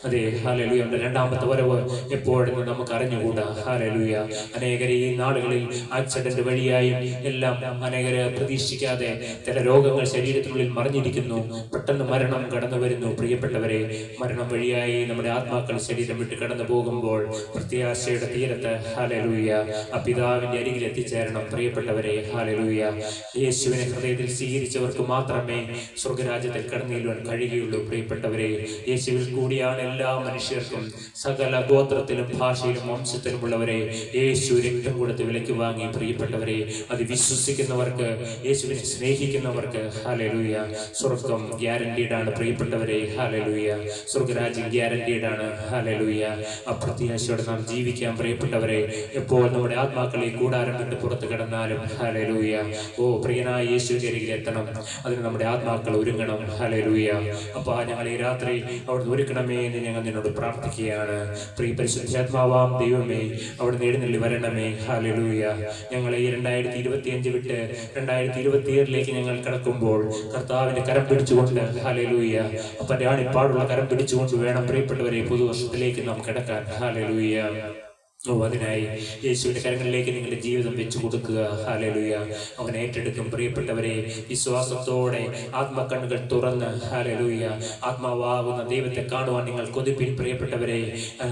അതെ, ഹല്ലേലൂയ. അവന്റെ 2ാമത്തെ വരവ് എപ്പോഴെന്ന് നമുക്ക് അറിഞ്ഞുകൂടാ. ഹല്ലേലൂയ. അനേകരെ ഈ നാളുകളിൽ ആക്സിഡന്റ് വഴിയായും എല്ലാം അനേകരെ പ്രതീക്ഷിക്കാതെ ചില രോഗങ്ങൾ ശരീരത്തിനുള്ളിൽ മറിഞ്ഞിരിക്കുന്നു. പെട്ടെന്ന് മരണം കടന്നു വരുന്നു പ്രിയപ്പെട്ടവരെ. മരണം വഴിയായി നമ്മുടെ ആത്മാക്കൾ ശരീരം വിട്ട് കടന്നു പോകുമ്പോൾ പ്രത്യാശയുടെ തീരത്ത് ഹല്ലേലൂയ ആ പിതാവിന്റെ അരികിൽ എത്തിച്ചേരണം പ്രിയപ്പെട്ടവരെ. ഹല്ലേലൂയ. യേശുവിനെ ഹൃദയത്തിൽ സ്വീകരിച്ചവർക്ക് മാത്രമേ സ്വർഗരാജ്യത്തിൽ കടന്നു ചെല്ലുവാൻ കഴിയുകയുള്ളൂ പ്രിയപ്പെട്ടവരെ. യേശുവിൽ കൂടിയാണ് എല്ലാ മനുഷ്യർക്കും സകല ഗോത്രത്തിലും ഭാഷയിലും വംശത്തിലുമുള്ളവരെ യേശു രക്തം കൊടുത്ത് വിലയ്ക്ക് വാങ്ങി പ്രിയപ്പെട്ടവരെ. അത് വിശ്വസിക്കുന്നവർക്ക്, യേശുവിനെ സ്നേഹിക്കുന്നവർക്ക് ഹല്ലേലൂയ സ്വർഗം ഗ്യാരണ്ടീഡ് ആണ് പ്രിയപ്പെട്ടവരെ. ഹല്ലേലൂയ. സ്വർഗരാജ്യം ഗ്യാരണ്ടീഡ് ആണ്. ഹല്ലേലൂയ. അപ്രത്യാശയോടെ നാം ജീവിക്കാൻ പ്രിയപ്പെട്ടവരെ. എപ്പോൾ നമ്മുടെ ആത്മാക്കളെ കൂടാരം വിട്ട് പുറത്ത് കിടന്നാലും ഹല്ലേലൂയ ഓ പ്രിയനായ യേശുവിന്റെ അരികിൽ എത്തണം. അതിന് നമ്മുടെ ആത്മാക്കൾ ഒരുങ്ങണം. ഹല്ലേലൂയ. അപ്പാ ഞങ്ങൾ ഈ രാത്രി അവിടുന്ന് ഒരുക്കണമേ എന്ന് ഞങ്ങൾ നിന്നോട് പ്രാർത്ഥിക്കുകയാണ്. പ്രിയ പരിശുദ്ധാത്മാവാം ദൈവമേ, അവിടുന്ന് എഴുന്നള്ളി വരണമേ. ഹല്ലേലൂയ. ഞങ്ങളെ ഈ 2025 വിട്ട് 2027 ഞങ്ങൾ കടക്കുമ്പോൾ കർത്താവിന്റെ കരം പിടിച്ചുകൊണ്ട് ഹല്ലേലൂയ അപ്പന്റെ ആണിപ്പാടുള്ള കരം പിടിച്ചുകൊണ്ട് വേണം പ്രിയപ്പെട്ടവരെ പുതുവർഷത്തിലേക്ക് നാം കിടക്കാൻ. ഹല്ലേലൂയ. അതിനായി യേശുവിന്റെ കരങ്ങളിലേക്ക് നിങ്ങളുടെ ജീവിതം വെച്ചു കൊടുക്കുക. ഹല്ലേലൂയ. അവൻ ഏറ്റെടുക്കും പ്രിയപ്പെട്ടവരെ. വിശ്വാസത്തോടെ ആത്മക്കണ്ണുകൾ തുറന്ന് ഹല്ലേലൂയ ആത്മാവാകുന്ന ദൈവത്തെ കാണുവാൻ നിങ്ങൾ കൊതിപ്പിൻ പ്രിയപ്പെട്ടവരെ.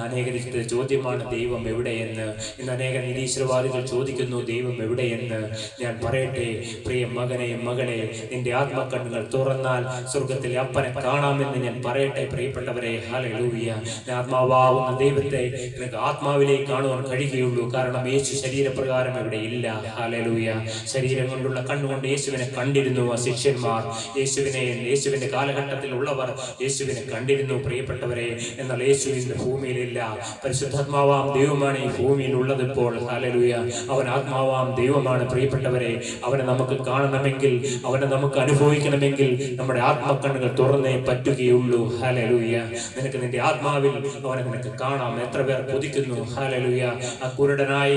അനേക ചോദ്യമാണ് ദൈവം എവിടെയെന്ന്. ഇന്ന് അനേക നിരീശ്വരവാദികൾ ചോദിക്കുന്നു ദൈവം എവിടെയെന്ന്. ഞാൻ പറയട്ടെ പ്രിയ മകനെ മകളെ, നിന്റെ ആത്മക്കണ്ണുകൾ തുറന്നാൽ സ്വർഗത്തിലെ അപ്പനെ കാണാമെന്ന് ഞാൻ പറയട്ടെ പ്രിയപ്പെട്ടവരെ. ഹല്ലേലൂയ. ആത്മാവാകുന്ന ദൈവത്തെ നിനക്ക് ആത്മാവിലേക്ക് കാണുവാൻ കഴിയുകയുള്ളൂ. കാരണം യേശു ശരീരപ്രകാരം ഇവിടെ ഇല്ല. ഹല്ലേലൂയ. ശരീരം കൊണ്ടുള്ള കണ്ണുകൊണ്ട് യേശുവിനെ കണ്ടിരുന്നു ശിഷ്യന്മാർ. യേശുവിന്റെ കാലഘട്ടത്തിൽ ഉള്ളവർ യേശുവിനെ കണ്ടിരുന്നു പ്രിയപ്പെട്ടവരെ. എന്നാൽ യേശു ഇന്ന് ഭൂമിയിലില്ല. പരിശുദ്ധാത്മാവാം ദൈവമാണ് ഈ ഭൂമിയിൽ ഉള്ളത് ഇപ്പോൾ. ഹല്ലേലൂയ. അവൻ ആത്മാവാം ദൈവമാണ് പ്രിയപ്പെട്ടവരെ. അവനെ നമുക്ക് കാണണമെങ്കിൽ, അവനെ നമുക്ക് അനുഭവിക്കണമെങ്കിൽ നമ്മുടെ ആത്മക്കണ്ണുകൾ തുറന്നേ പറ്റുകയുള്ളൂ. ഹല്ലേലൂയ. നിനക്ക് നിന്റെ ആത്മാവിൽ അവനെ നിനക്ക് കാണാം. എത്ര പേർ കൊതിക്കുന്നു. ഹല്ലേലൂയ. ഹല്ലേലൂയ. ആ കുരുടനായ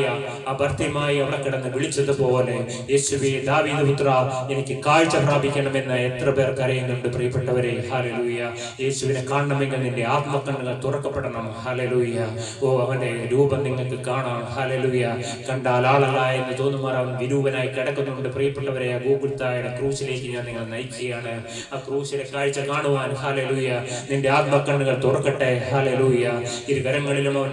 ആ ഭർത്തിമായി അവിടെ കിടന്ന് വിളിച്ചതുപോലെ യേശുവേ ദാവീദ് പുത്ര എനിക്ക് കാഴ്ച പ്രാപിക്കണമെന്ന് എത്ര പേർ കരയുന്നുണ്ട് പ്രിയപ്പെട്ടവരെ. ഹല്ലേലൂയ. യേശുവിനെ കാണണമെങ്കിൽ നിന്റെ ആത്മകണ്ണുകൾ തുറക്കപ്പെടണം. ഹല്ലേലൂയ. ഓ, അവന്റെ രൂപം നിങ്ങൾക്ക് കാണാം. ഹല്ലേലൂയ. കണ്ടാൽ ആളല്ല എന്ന് തോന്നുമാർ അവൻ വിരൂപനായി കിടക്കുന്നുണ്ട് പ്രിയപ്പെട്ടവരെ. ആ ഗോകുൽത്തായുടെ ക്രൂശിലേക്ക് ഞാൻ നിങ്ങൾ നയിക്കുകയാണ്. ആ ക്രൂശിലെ കാഴ്ച കാണുവാൻ ഹല്ലേലൂയ നിന്റെ ആത്മകണ്ണുകൾ തുറക്കട്ടെ. ഹല്ലേലൂയ. ഇരുകരങ്ങളിലും അവൻ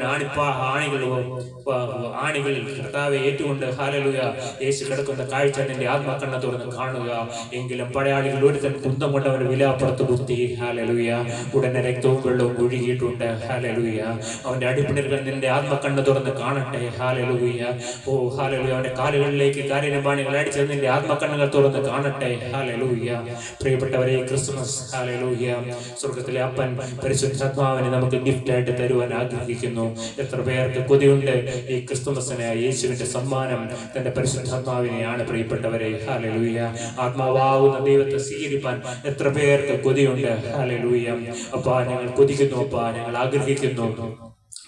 ആണികൾ കർത്താവെ ഏറ്റുകൊണ്ട് ഹല്ലേലൂയ യേശു കിടക്കുന്ന കാഴ്ച നിന്റെ ആത്മകണ്ണ് തുറന്ന് കാണുക. എങ്കിലും പടയാളികൾ ഒരുത്തൻ കുന്തം കൊണ്ട് അവന് വിലാപ്പുറത്ത് കുത്തി. ഹല്ലേലൂയ. ഉടനെ രക്തവും വെള്ളവും ഒഴുകിയിട്ടുണ്ട്. ഹല്ലേലൂയ. അവന്റെ അടിപ്പിണരുകൾ നിന്റെ ആത്മകണ്ണ് തുറന്ന് കാണട്ടെ. ഹല്ലേലൂയ. Oh hallelujah. അവന്റെ കാലുകളിലേക്ക് കാര്യനിർമ്മാണികൾ അടിച്ചത് നിന്റെ ആത്മകണ്ണുകൾ തുറന്ന് കാണട്ടെ. ഹല്ലേലൂയ. പ്രിയപ്പെട്ടവരെ, ക്രിസ്മസ് ഹല്ലേലൂയ സ്വർഗത്തിലെ അപ്പൻ പരിശുദ്ധാത്മാവിനെ നമുക്ക് ഗിഫ്റ്റ് ആയിട്ട് തരുവാൻ ആഗ്രഹിക്കുന്നു. എത്ര പേർക്ക് കൊതിയുണ്ട് ഈ ക്രിസ്തുമസിന് യേശുവിന്റെ സമ്മാനം തന്റെ പരിശുദ്ധാത്മാവിനെയാണ് പ്രിയപ്പെട്ടവരെ. ഹല്ലേലൂയ. ആത്മാവാകുന്ന ദൈവത്തെ സ്വീകരിപ്പാൻ എത്ര പേർക്ക് കൊതിയുണ്ട്. ഹല്ലേലൂയ. അപ്പാ ഞങ്ങൾ കൊതിക്കുന്നു, അപ്പാ ഞങ്ങൾ ആഗ്രഹിക്കുന്നു.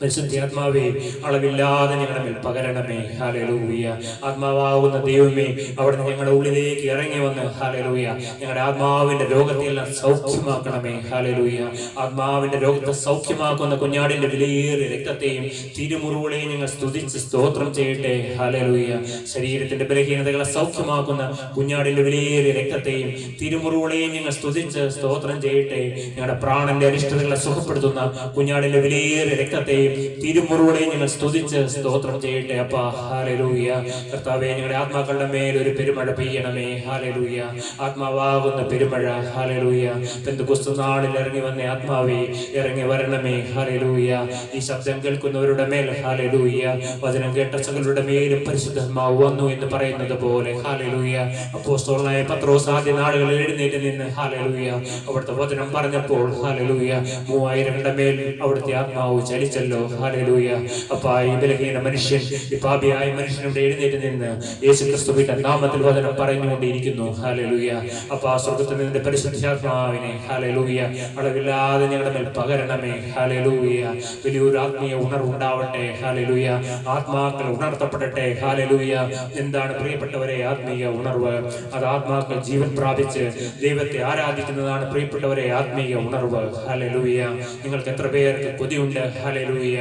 പരിശുദ്ധാത്മാവേ അളവില്ലാതെ ഞങ്ങളുടെ മേൽ പകരണമേ. ഹല്ലേലൂയ. ആത്മാവാകുന്ന ദൈവമേ അവിടുന്ന് ഞങ്ങളുടെ ഉള്ളിലേക്ക് ഇറങ്ങി വന്ന് ഹല്ലേലൂയ ഞങ്ങളുടെ ആത്മാവിന്റെ രോഗത്തെയെല്ലാം സൗഖ്യമാക്കണമേ. ഹല്ലേലൂയ. ആത്മാവിന്റെ രോഗത്തെ സൗഖ്യമാക്കുന്ന കുഞ്ഞാടിന്റെ വിലയേറിയ രക്തത്തെയും തിരുമുറുകളെയും ഞങ്ങൾ സ്തുതിച്ച് സ്തോത്രം ചെയ്യട്ടെ. ഹല്ലേലൂയ. ശരീരത്തിന്റെ ബലഹീനതകളെ സൗഖ്യമാക്കുന്ന കുഞ്ഞാടിന്റെ വിലയേറിയ രക്തത്തെയും തിരുമുറുകളെയും ഞങ്ങൾ സ്തുതിച്ച് സ്തോത്രം ചെയ്യട്ടെ. ഞങ്ങളുടെ പ്രാണന്റെ അരിഷ്ടതകളെ സുഖപ്പെടുത്തുന്ന കുഞ്ഞാടിന്റെ വിലയേറിയ രക്തത്തെയും തിരുമുറുകളെയും ഞങ്ങൾ സ്തുതിച്ച് സ്തോത്രം ചെയ്യട്ടെ. അപ്പാ ഹല്ലേലൂയ. കർത്താവേ, ഞങ്ങളുടെ ആത്മാക്കളുടെ മേൽ ഒരു പെരുമഴ പെയ്യണമേ. ഹല്ലേലൂയ. ആത്മാവാകുന്ന പെരുമഴ. ഹല്ലേലൂയ. പെന്തക്കോസ്ത് നാളിൽ ഇറങ്ങി വന്ന ആത്മാവേ ഇറങ്ങി വരണമേ. ഹല്ലേലൂയ. ഈ ശബ്ദം കേൾക്കുന്നവരുടെ മേൽ ഹല്ലേലൂയ വചനം കേട്ട സകലരുടെ മേലും പരിശുദ്ധാത്മാവ് വന്നു എന്ന് പറയുന്നത് പോലെ ഹല്ലേലൂയ അപ്പോസ്തലനായ പത്രോസ് ആദ്യ നാളുകളിൽ എഴുന്നേറ്റ് നിന്ന് ഹല്ലേലൂയ അവിടുത്തെ വചനം പറഞ്ഞപ്പോൾ ഹല്ലേലൂയ 3000 മേൽ അവിടുത്തെ ആത്മാവ് ചലിച്ചല്ലോ. ഹല്ലേലൂയ. അപ്പാ ഈ ബലഹീന മനുഷ്യൻ, ഈ പാപിയായ മനുഷ്യനോട് എഴുന്നേറ്റ് നിന്ന് യേശു ക്രിസ്തുവിന്റെ നാമത്തിൽ വചനം പറഞ്ഞുകൊണ്ടിരിക്കുന്നു. ഹല്ലേലൂയ. അപ്പാ സ്വർഗ്ഗത്തിൽ നിന്റെ പരിശുദ്ധാത്മാവിനെ ഹല്ലേലൂയ അളവില്ലാതെ ഞങ്ങളുടെ മേൽ പകരണമേ. ഹല്ലേലൂയ. വലിയൊരു ആത്മീയ ഉണർവുണ്ടാവട്ടെ. ഹല്ലേലൂയ. ആത്മാക്കൾ ഉണർത്തപ്പെടട്ടെ. ഹല്ലേലൂയ. എന്താണ് പ്രിയപ്പെട്ടവരെ ആത്മീയ ഉണർവ്? അത് ആത്മാക്കൾ ജീവൻ പ്രാപിച്ച് ദൈവത്തെ ആരാധിക്കുന്നതാണ് പ്രിയപ്പെട്ടവരെ ആത്മീയ ഉണർവ്. ഹല്ലേലൂയ. നിങ്ങൾക്ക് എത്ര പേർക്ക് കൊതിയുണ്ട്? ഹല്ലേലൂയ.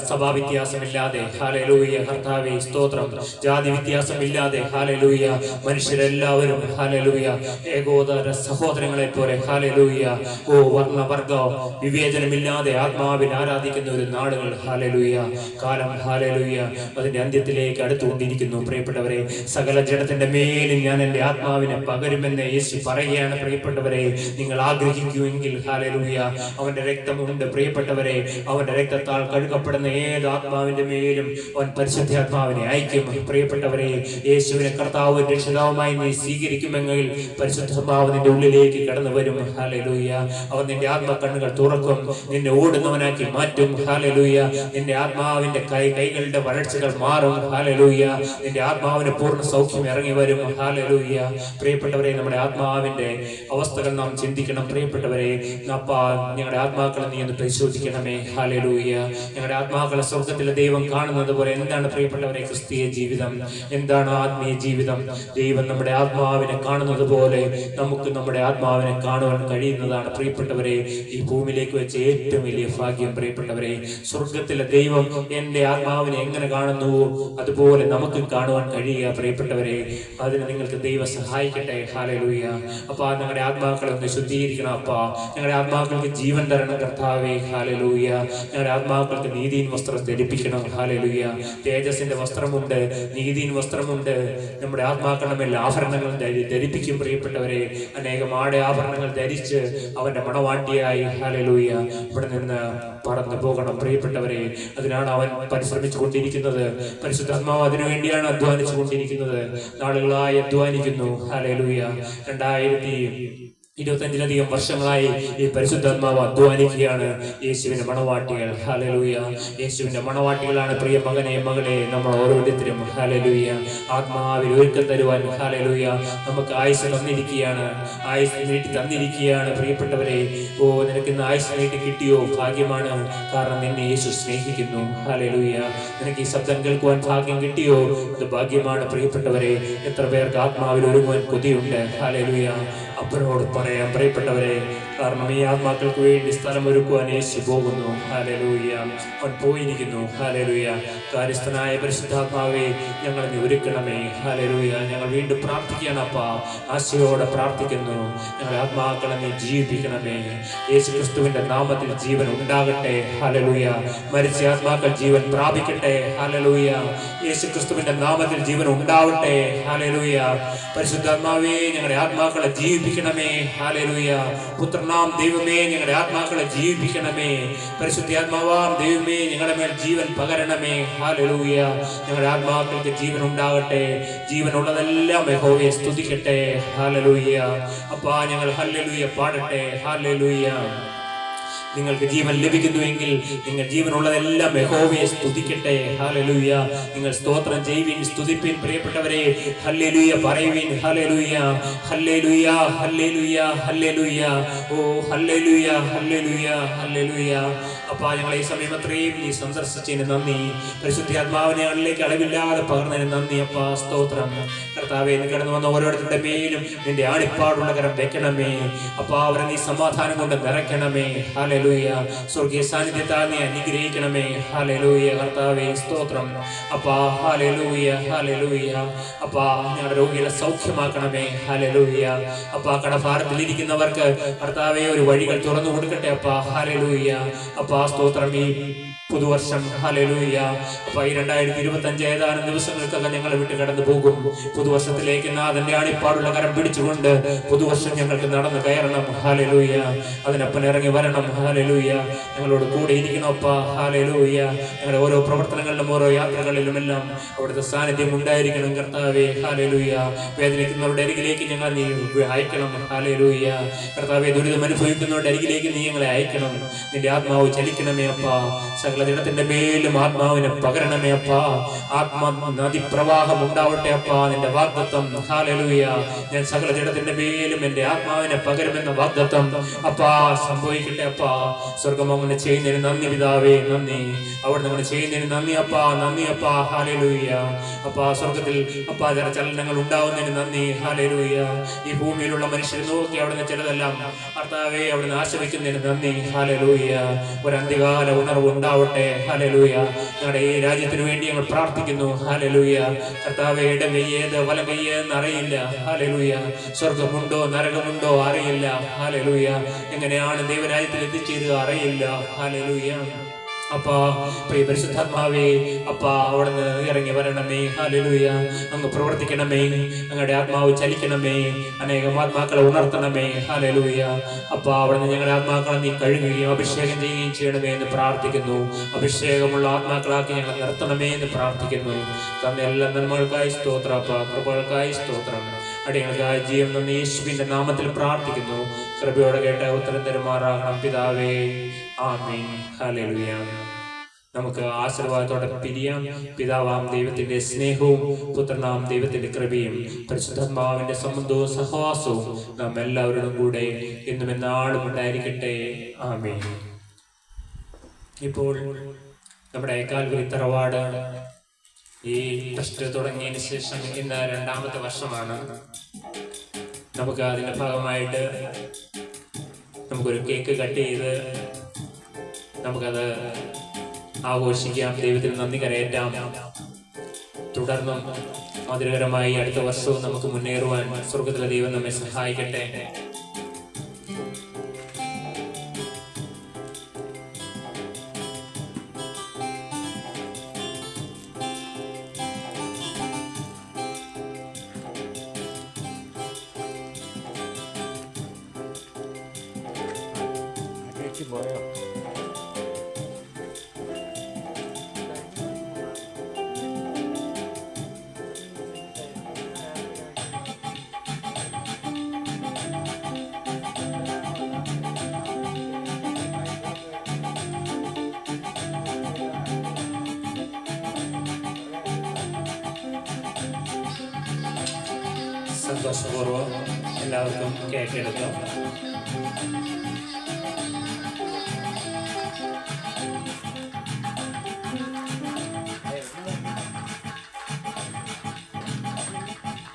സഭാവ്യത്യാസമില്ലാതെ ഹല്ലേലൂയ കർത്താവേ സ്തോത്രം. ജാതി വ്യത്യാസമില്ലാതെ ഹല്ലേലൂയ മനുഷ്യരെല്ലാവരും ഹല്ലേലൂയ ഏകോദര സഹോദരങ്ങളെ പോലെ ഹല്ലേലൂയ ഓ വർണ്ണവർഗ വിവേചനമില്ലാതെ ആത്മാവിൽ ആരാധിക്കുന്ന ഒരു നാടുകൾ ഹല്ലേലൂയ കാലം ഹല്ലേലൂയ അതിന്റെ അന്ത്യത്തിലേക്ക് അടുത്തുകൊണ്ടിരിക്കുന്നു. പ്രിയപ്പെട്ടവരെ, സകല ജഡത്തിന്റെ മേലും ഞാൻ എൻ്റെ ആത്മാവിനെ പകരുമെന്ന് യേശു പറയുകയാണ്. പ്രിയപ്പെട്ടവരെ, നിങ്ങൾ ആഗ്രഹിക്കുമെങ്കിൽ ഹല്ലേലൂയ അവന്റെ രക്തമുണ്ട്. പ്രിയപ്പെട്ടവരെ, അവന്റെ രക്തത്താൽ കഴുകപ്പെടുന്ന ഏത് ആത്മാവിന്റെ മേലും അവൻ പരിശുദ്ധാത്മാവിനെ അയക്കും. പ്രിയപ്പെട്ടവരെ, യേശുവിനെ കർത്താവ് രക്ഷിതാവുമായി നീ സ്വീകരിക്കുമെങ്കിൽ പരിശുദ്ധാത്മാവ് നിന്റെ ഉള്ളിലേക്ക് കടന്നു വരും. ഹല്ലേലൂയ. അവൻ നിന്റെ ആത്മകണ്ണുകൾ തുറക്കും, നിന്നെ ഓടുന്നവനാക്കി മാറ്റും. ഹല്ലേലൂയ. നിന്റെ ആത്മാവിന്റെ കൈകളുടെ വരൾച്ചകൾ മാറും. ഹല്ലേലൂയ. നിന്റെ ആത്മാവിന് പൂർണ്ണ സൗഖ്യം ഇറങ്ങി വരും. ഹല്ലേലൂയ. പ്രിയപ്പെട്ടവരെ, നമ്മുടെ ആത്മാവിന്റെ അവസ്ഥകൾ നാം ചിന്തിക്കണം. പ്രിയപ്പെട്ടവരെ, ഞങ്ങളുടെ ആത്മാക്കളെ നീ ഒന്ന് പരിശോധിക്കണമേ. ഹല്ലേലൂയ. ഞങ്ങളുടെ ആത്മാക്കളെ സ്വർഗത്തിലെ ദൈവം കാണുന്നത് പോലെ എന്താണ് പ്രിയപ്പെട്ടവരെ ക്രിസ്തീയ ജീവിതം? എന്താണ് ആത്മീയ ജീവിതം? ദൈവം നമ്മുടെ ആത്മാവിനെ കാണുന്നത് പോലെ നമുക്ക് നമ്മുടെ ആത്മാവിനെ കാണുവാൻ കഴിയുന്നതാണ്. പ്രിയപ്പെട്ടവരെ, ഈ ഭൂമിയിലേക്ക് വെച്ച ഏറ്റവും വലിയ ഭാഗ്യം. പ്രിയപ്പെട്ടവരെ, സ്വർഗത്തിലെ ദൈവം എൻ്റെ ആത്മാവിനെ എങ്ങനെ കാണുന്നുവോ അതുപോലെ നമുക്ക് കാണുവാൻ കഴിയുക. പ്രിയപ്പെട്ടവരെ, അതിന് നിങ്ങൾക്ക് ദൈവം സഹായിക്കട്ടെ. ഹല്ലേലൂയ. അപ്പാ, ഞങ്ങളുടെ ആത്മാക്കളെ ഒന്ന് ശുദ്ധീകരിക്കണം. അപ്പാ, ഞങ്ങളുടെ ആത്മാക്കൾക്ക് ജീവൻ തരണം കർത്താവേ. ഹല്ലേലൂയ. ഞങ്ങളുടെ ആത്മാക്കൾക്ക് നീതിயின் വസ്ത്രം ധരിപ്പിക്കണം. ഹല്ലേലൂയ. തേജസ്സിന്റെ വസ്ത്രമുണ്ട്, നീതിயின் വസ്ത്രമുണ്ട്. നമ്മുടെ ആത്മാക്കളുടെ മേൽ ആഭരണങ്ങൾ ധരിപ്പിക്കും. പ്രിയപ്പെട്ടവരെ, അനേകം ആഭരണങ്ങൾ ധരിച്ച് അവന്റെ മണവാട്ടിയായി ഹല്ലേലൂയ ഇവിടെ നിന്ന് പറന്നു പോകണം. പ്രിയപ്പെട്ടവരെ, അതിനാണ് അവൻ പരിശ്രമിച്ചു കൊണ്ടിരിക്കുന്നത്. പരിശുദ്ധാത്മാവ് അതിനുവേണ്ടിയാണ് അധ്വാനിച്ചു കൊണ്ടിരിക്കുന്നത്. നാളുകളായി അധ്വാനിക്കുന്നു. ഹല്ലേലൂയ. 25-ലധികം വർഷങ്ങളായി ഈ പരിശുദ്ധാത്മാവ് അധ്വാനിക്കുകയാണ്. യേശുവിന്റെ മണവാട്ടികൾ, ഹല്ലേലൂയ. യേശുവിന്റെ മണവാട്ടികളാണ് പ്രിയ മകനെ മകളെ നമ്മൾ ഓരോരുത്തരും. ഹല്ലേലൂയ. ആത്മാവിൽ ഒരുക്കം തരുവാൻ, ഹല്ലേലൂയ, നമുക്ക് ആയുസ് തന്നിരിക്കുകയാണ്. ആയുസ് നീട്ടി തന്നിരിക്കുകയാണ് പ്രിയപ്പെട്ടവരെ. ഓ, നിനക്ക് ഇന്ന് ആയുസ് നീട്ടി കിട്ടിയോ? ഭാഗ്യമാണ്. കാരണം നിന്നെ യേശു സ്നേഹിക്കുന്നു. ഹല്ലേലൂയ. നിനക്ക് ഈ ശബ്ദം കേൾക്കുവാൻ ഭാഗ്യം കിട്ടിയോ? അത് ഭാഗ്യമാണ് പ്രിയപ്പെട്ടവരെ. എത്ര പേർക്ക് ആത്മാവിൽ ഒരുങ്ങുവാൻ കൊതിയുണ്ട്. ഹല്ലേലൂയ. അപ്പനോട് പറയാം പ്രിയപ്പെട്ടവരെ, കാരണം ഈ ആത്മാക്കൾക്ക് വേണ്ടി സ്ഥലം ഒരുക്കുവാൻ യേശു പോകുന്നു. ഹല്ലേലൂയ. അവൻ പോയിരിക്കുന്നു. ഹല്ലേലൂയ. കാര്യസ്ഥനായ പരിശുദ്ധാത്മാവേ, ഞങ്ങളെ നീ ഒരുക്കണമേ. ഹല്ലേലൂയ. ഞങ്ങൾ വീണ്ടും പ്രാർത്ഥിക്കണം അപ്പാ, ആശയോടെ പ്രാർത്ഥിക്കുന്നു. ഞങ്ങളെ ആത്മാക്കളെ നീ ജീവിപ്പിക്കണമേ. യേശു ക്രിസ്തുവിന്റെ നാമത്തിൽ ജീവൻ ഉണ്ടാകട്ടെ. ഹല്ലേലൂയ. മരിച്ച ആത്മാക്കൾ ജീവൻ പ്രാപിക്കട്ടെ. ഹല്ലേലൂയ. യേശു ക്രിസ്തുവിന്റെ നാമത്തിൽ ജീവൻ ഉണ്ടാവട്ടെ. ഹല്ലേലൂയ. പരിശുദ്ധാത്മാവേ, ഞങ്ങളുടെ ആത്മാക്കളെ ജീവിപ്പിക്കണമേ. ഹല്ലേലൂയ. പുത്രനാം ദൈവമേ, ഞങ്ങളുടെ ആത്മാക്കളെ ജീവിപ്പിക്കണമേ. പരിശുദ്ധാത്മാവാം ദൈവമേ, ഞങ്ങളുടെ മേൽ ജീവൻ പകരണമേ. ഹല്ലേലൂയ. ഞങ്ങളുടെ ആത്മാക്കൾക്ക് ജീവൻ ഉണ്ടാകട്ടെ. ജീവനുള്ളതെല്ലാം യഹോവയെ സ്തുതിക്കട്ടെ. ഹല്ലേലൂയ. അപ്പാ, ഞങ്ങൾ ഹല്ലേലൂയ പാടട്ടെ. ഹല്ലേലൂയ. നിങ്ങൾക്ക് ജീവൻ ലഭിക്കുന്നുവെങ്കിൽ നിങ്ങൾ ജീവനുള്ളതെല്ലാം യഹോവയെ സ്തുതിക്കട്ടെ. ഹല്ലേലൂയ. നിങ്ങൾ സ്തോത്രം ചെയ്യുവിൻ, സ്തുതിപ്പിൻ പ്രിയപ്പെട്ടവരെ. ഹല്ലേലൂയ പറയുവിൻ. Hallelujah. Hallelujah. Hallelujah. Hallelujah. Oh, hallelujah. Hallelujah. Hallelujah. അപ്പാ, ഞങ്ങളെ ഈ സമയം അത്രയും നീ സന്ദർശിച്ചതിന് നന്ദി. പരിശുദ്ധാത്മാവിനെ ഞങ്ങളിലേക്ക് അളവില്ലാതെ പകർന്നതിന് നന്ദി അപ്പാ. സ്തോത്രം. കർത്താവേ, നീ കടന്നു വന്ന ഓരോരുത്തരുടെ മേലും നിന്റെ ആണിപ്പാടുള്ള കരം വെക്കണമേ. അപ്പാ, അവരെ നീ സമാധാനം കൊണ്ട് നിറയ്ക്കണമേ. ഹല്ലേലൂയ. സ്വർഗീയ സാന്നിധ്യത്താൽ നീ അനുഗ്രഹിക്കണമേ. ഹല്ലേലൂയ. കർത്താവേ, സ്തോത്രം അപ്പാ. ഹല്ലേലൂയ. ഹല്ലേലൂയ. അപ്പാ, ഞങ്ങളുടെ രോഗികളെ സൗഖ്യമാക്കണമേ. ഹല്ലേലൂയ. അപ്പാ, കടഭാരത്തിലിരിക്കുന്നവർക്ക് കർത്താവേ ഒരു വഴികൾ തുറന്നു കൊടുക്കട്ടെ അപ്പാ. ഹല്ലേലൂയ. അപ്പാ, സ്തോത്രം. ഈ പുതുവർഷം, ഹല്ലേലൂയ, അപ്പൊ ഈ 2025 ഏതാനും ദിവസങ്ങൾക്കകം ഞങ്ങളെ വിട്ട് കടന്നു പോകും. പുതുവർഷത്തിലേക്ക് നാഥന്റെ ആണിപ്പാടുള്ള കരം പിടിച്ചുകൊണ്ട് പുതുവർഷം ഞങ്ങൾക്ക് നടന്നു കയറണം. ഹല്ലേലൂയ. അതിനൊപ്പം ഇറങ്ങി വരണം. ഹല്ലേലൂയ. ഞങ്ങളോട് കൂടെ ഇരിക്കണമപ്പ. ഹല്ലേലൂയ. ഞങ്ങളുടെ ഓരോ പ്രവർത്തനങ്ങളിലും ഓരോ യാത്രകളിലുമെല്ലാം അവിടുത്തെ സാന്നിധ്യം ഉണ്ടായിരിക്കണം കർത്താവേ. ഹല്ലേലൂയ. വേദനിക്കുന്നവരുടെ അരികിലേക്ക് ഞങ്ങൾ നീ അയക്കണം. ഹല്ലേലൂയ. കർത്താവേ, ദുരിതം അനുഭവിക്കുന്നവരുടെ അരികിലേക്ക് നീ ഞങ്ങളെ അയക്കണം. നിന്റെ ആത്മാവ് ചലിക്കണമേ അപ്പ. സകല ജഡത്തിന്റെ മേലും ആത്മാവിനെ പകരണമേ അപ്പ. ആത്മാ നദി പ്രവാഹം ഉണ്ടാവട്ടെ അപ്പ. നിന്റെ വാഗ്ദത്തം, ഹല്ലേലൂയ, ഞാൻ സകല ജഡത്തിന്റെ മേലും എന്റെ ആത്മാവിനെ പകരുമെന്ന വാഗ്ദത്തം അപ്പ സംഭവിക്കട്ടെ അപ്പ. സ്വർഗം അങ്ങനെ ചെയ്യുന്നതിന് നന്ദി പിതാവേ, നന്ദി. അവിടെ നിങ്ങൾ ചെയ്യുന്നതിന് നന്ദി അപ്പ, നന്ദി അപ്പ. ഹല്ലേലൂയ. അപ്പ, സ്വർഗത്തിൽ അപ്പ ചില ചലനങ്ങൾ ഉണ്ടാവുന്നതിന് നന്ദി. ഹല്ലേലൂയ. ഈ ഭൂമിയിലുള്ള മനുഷ്യരെ നോക്കി അവിടുന്ന് ചിലതെല്ലാം കർത്താവേ അവിടുന്ന് ആശ്രയിക്കുന്നതിന് നന്ദി. ഹല്ലേലൂയ. ഒരു അന്ത്യകാല ഉണർവ് ഉണ്ടാവട്ടെ. ഹല്ലേലൂയ. ഞങ്ങളുടെ ഈ രാജ്യത്തിന് വേണ്ടി ഞങ്ങൾ പ്രാർത്ഥിക്കുന്നു. ഹല്ലേലൂയ. കർത്താവേ, ഇടം കയ്യേത് വലം കയ്യേന്ന് അറിയില്ല. ഹല്ലേലൂയ. സ്വർഗമുണ്ടോ നരകമുണ്ടോ അറിയില്ല. ഹല്ലേലൂയ. എങ്ങനെയാണ് ദൈവരാജ്യത്തിൽ എത്തിച്ചേരുക അറിയില്ല. ഹല്ലേലൂയ. അപ്പാ, പ്രിയ പരിശുദ്ധാത്മാവേ, അപ്പാ, അവിടുന്ന് ഇറങ്ങി വരണമേ. ഹല്ലേലൂയ. അങ്ങ് പ്രവർത്തിക്കണമേ. ഞങ്ങളുടെ ആത്മാവ് ചലിക്കണമേ. അനേകം ആത്മാക്കളെ ഉണർത്തണമേ. ഹല്ലേലൂയ. അപ്പാ, അവിടുന്ന് ഞങ്ങളുടെ ആത്മാക്കളെ നീ കഴുകുകയും അഭിഷേകം ചെയ്യുകയും ചെയ്യണമേ എന്ന് പ്രാർത്ഥിക്കുന്നു. അഭിഷേകമുള്ള ആത്മാക്കളാക്കി ഞങ്ങൾ നിർത്തണമേ എന്ന് പ്രാർത്ഥിക്കുന്നു. തന്നെ എല്ലാ നന്മകൾക്കായി സ്തോത്രം അപ്പാ, കൃപകൾക്കായി സ്തോത്രം. അടിയങ്ങൾക്കായി ജീവൻ നന്ദി യേശുവിന്റെ നാമത്തിൽ പ്രാർത്ഥിക്കുന്നു. കൃപയോടെ കേട്ട ഉത്തരം തരുമാറാകണം പിതാവേ. ആമീൻ. ഹല്ലേലൂയ. നമുക്ക് ആശീർവാദത്തോടെ പിരിയാം. പിതാവാം ദൈവത്തിന്റെ സ്നേഹവും പുത്രനാം ദൈവത്തിന്റെ കൃപയും പരിശുദ്ധാത്മാവിന്റെ സംബന്ധവും സഹവാസവും നാം എല്ലാവരോടും കൂടെ എന്നും എന്നാളും ഉണ്ടായിരിക്കട്ടെ. ആമീൻ. ഇപ്പോൾ നമ്മുടെ കാൽവരി തറവാട് ഈ ട്രസ്റ്റ് തുടങ്ങിയതിന് ശേഷം ഇന്ന് 2ാമത്തെ വർഷമാണ്. നമുക്ക് അതിന്റെ ഭാഗമായിട്ട് നമുക്കൊരു കേക്ക് കട്ട് ചെയ്ത് നമുക്കത് ആഘോഷിക്കാം. ദൈവത്തിന് നന്ദി കരയേറ്റാം. തുടർന്നും മധുരകരമായി അടുത്ത വർഷവും നമുക്ക് മുന്നേറുവാൻ സ്വർഗത്തിലെ ദൈവം നമ്മെ സഹായിക്കട്ടെ. സന്തോഷപൂർവ്വം എല്ലാവർക്കും കേക്ക് എടുക്കാം.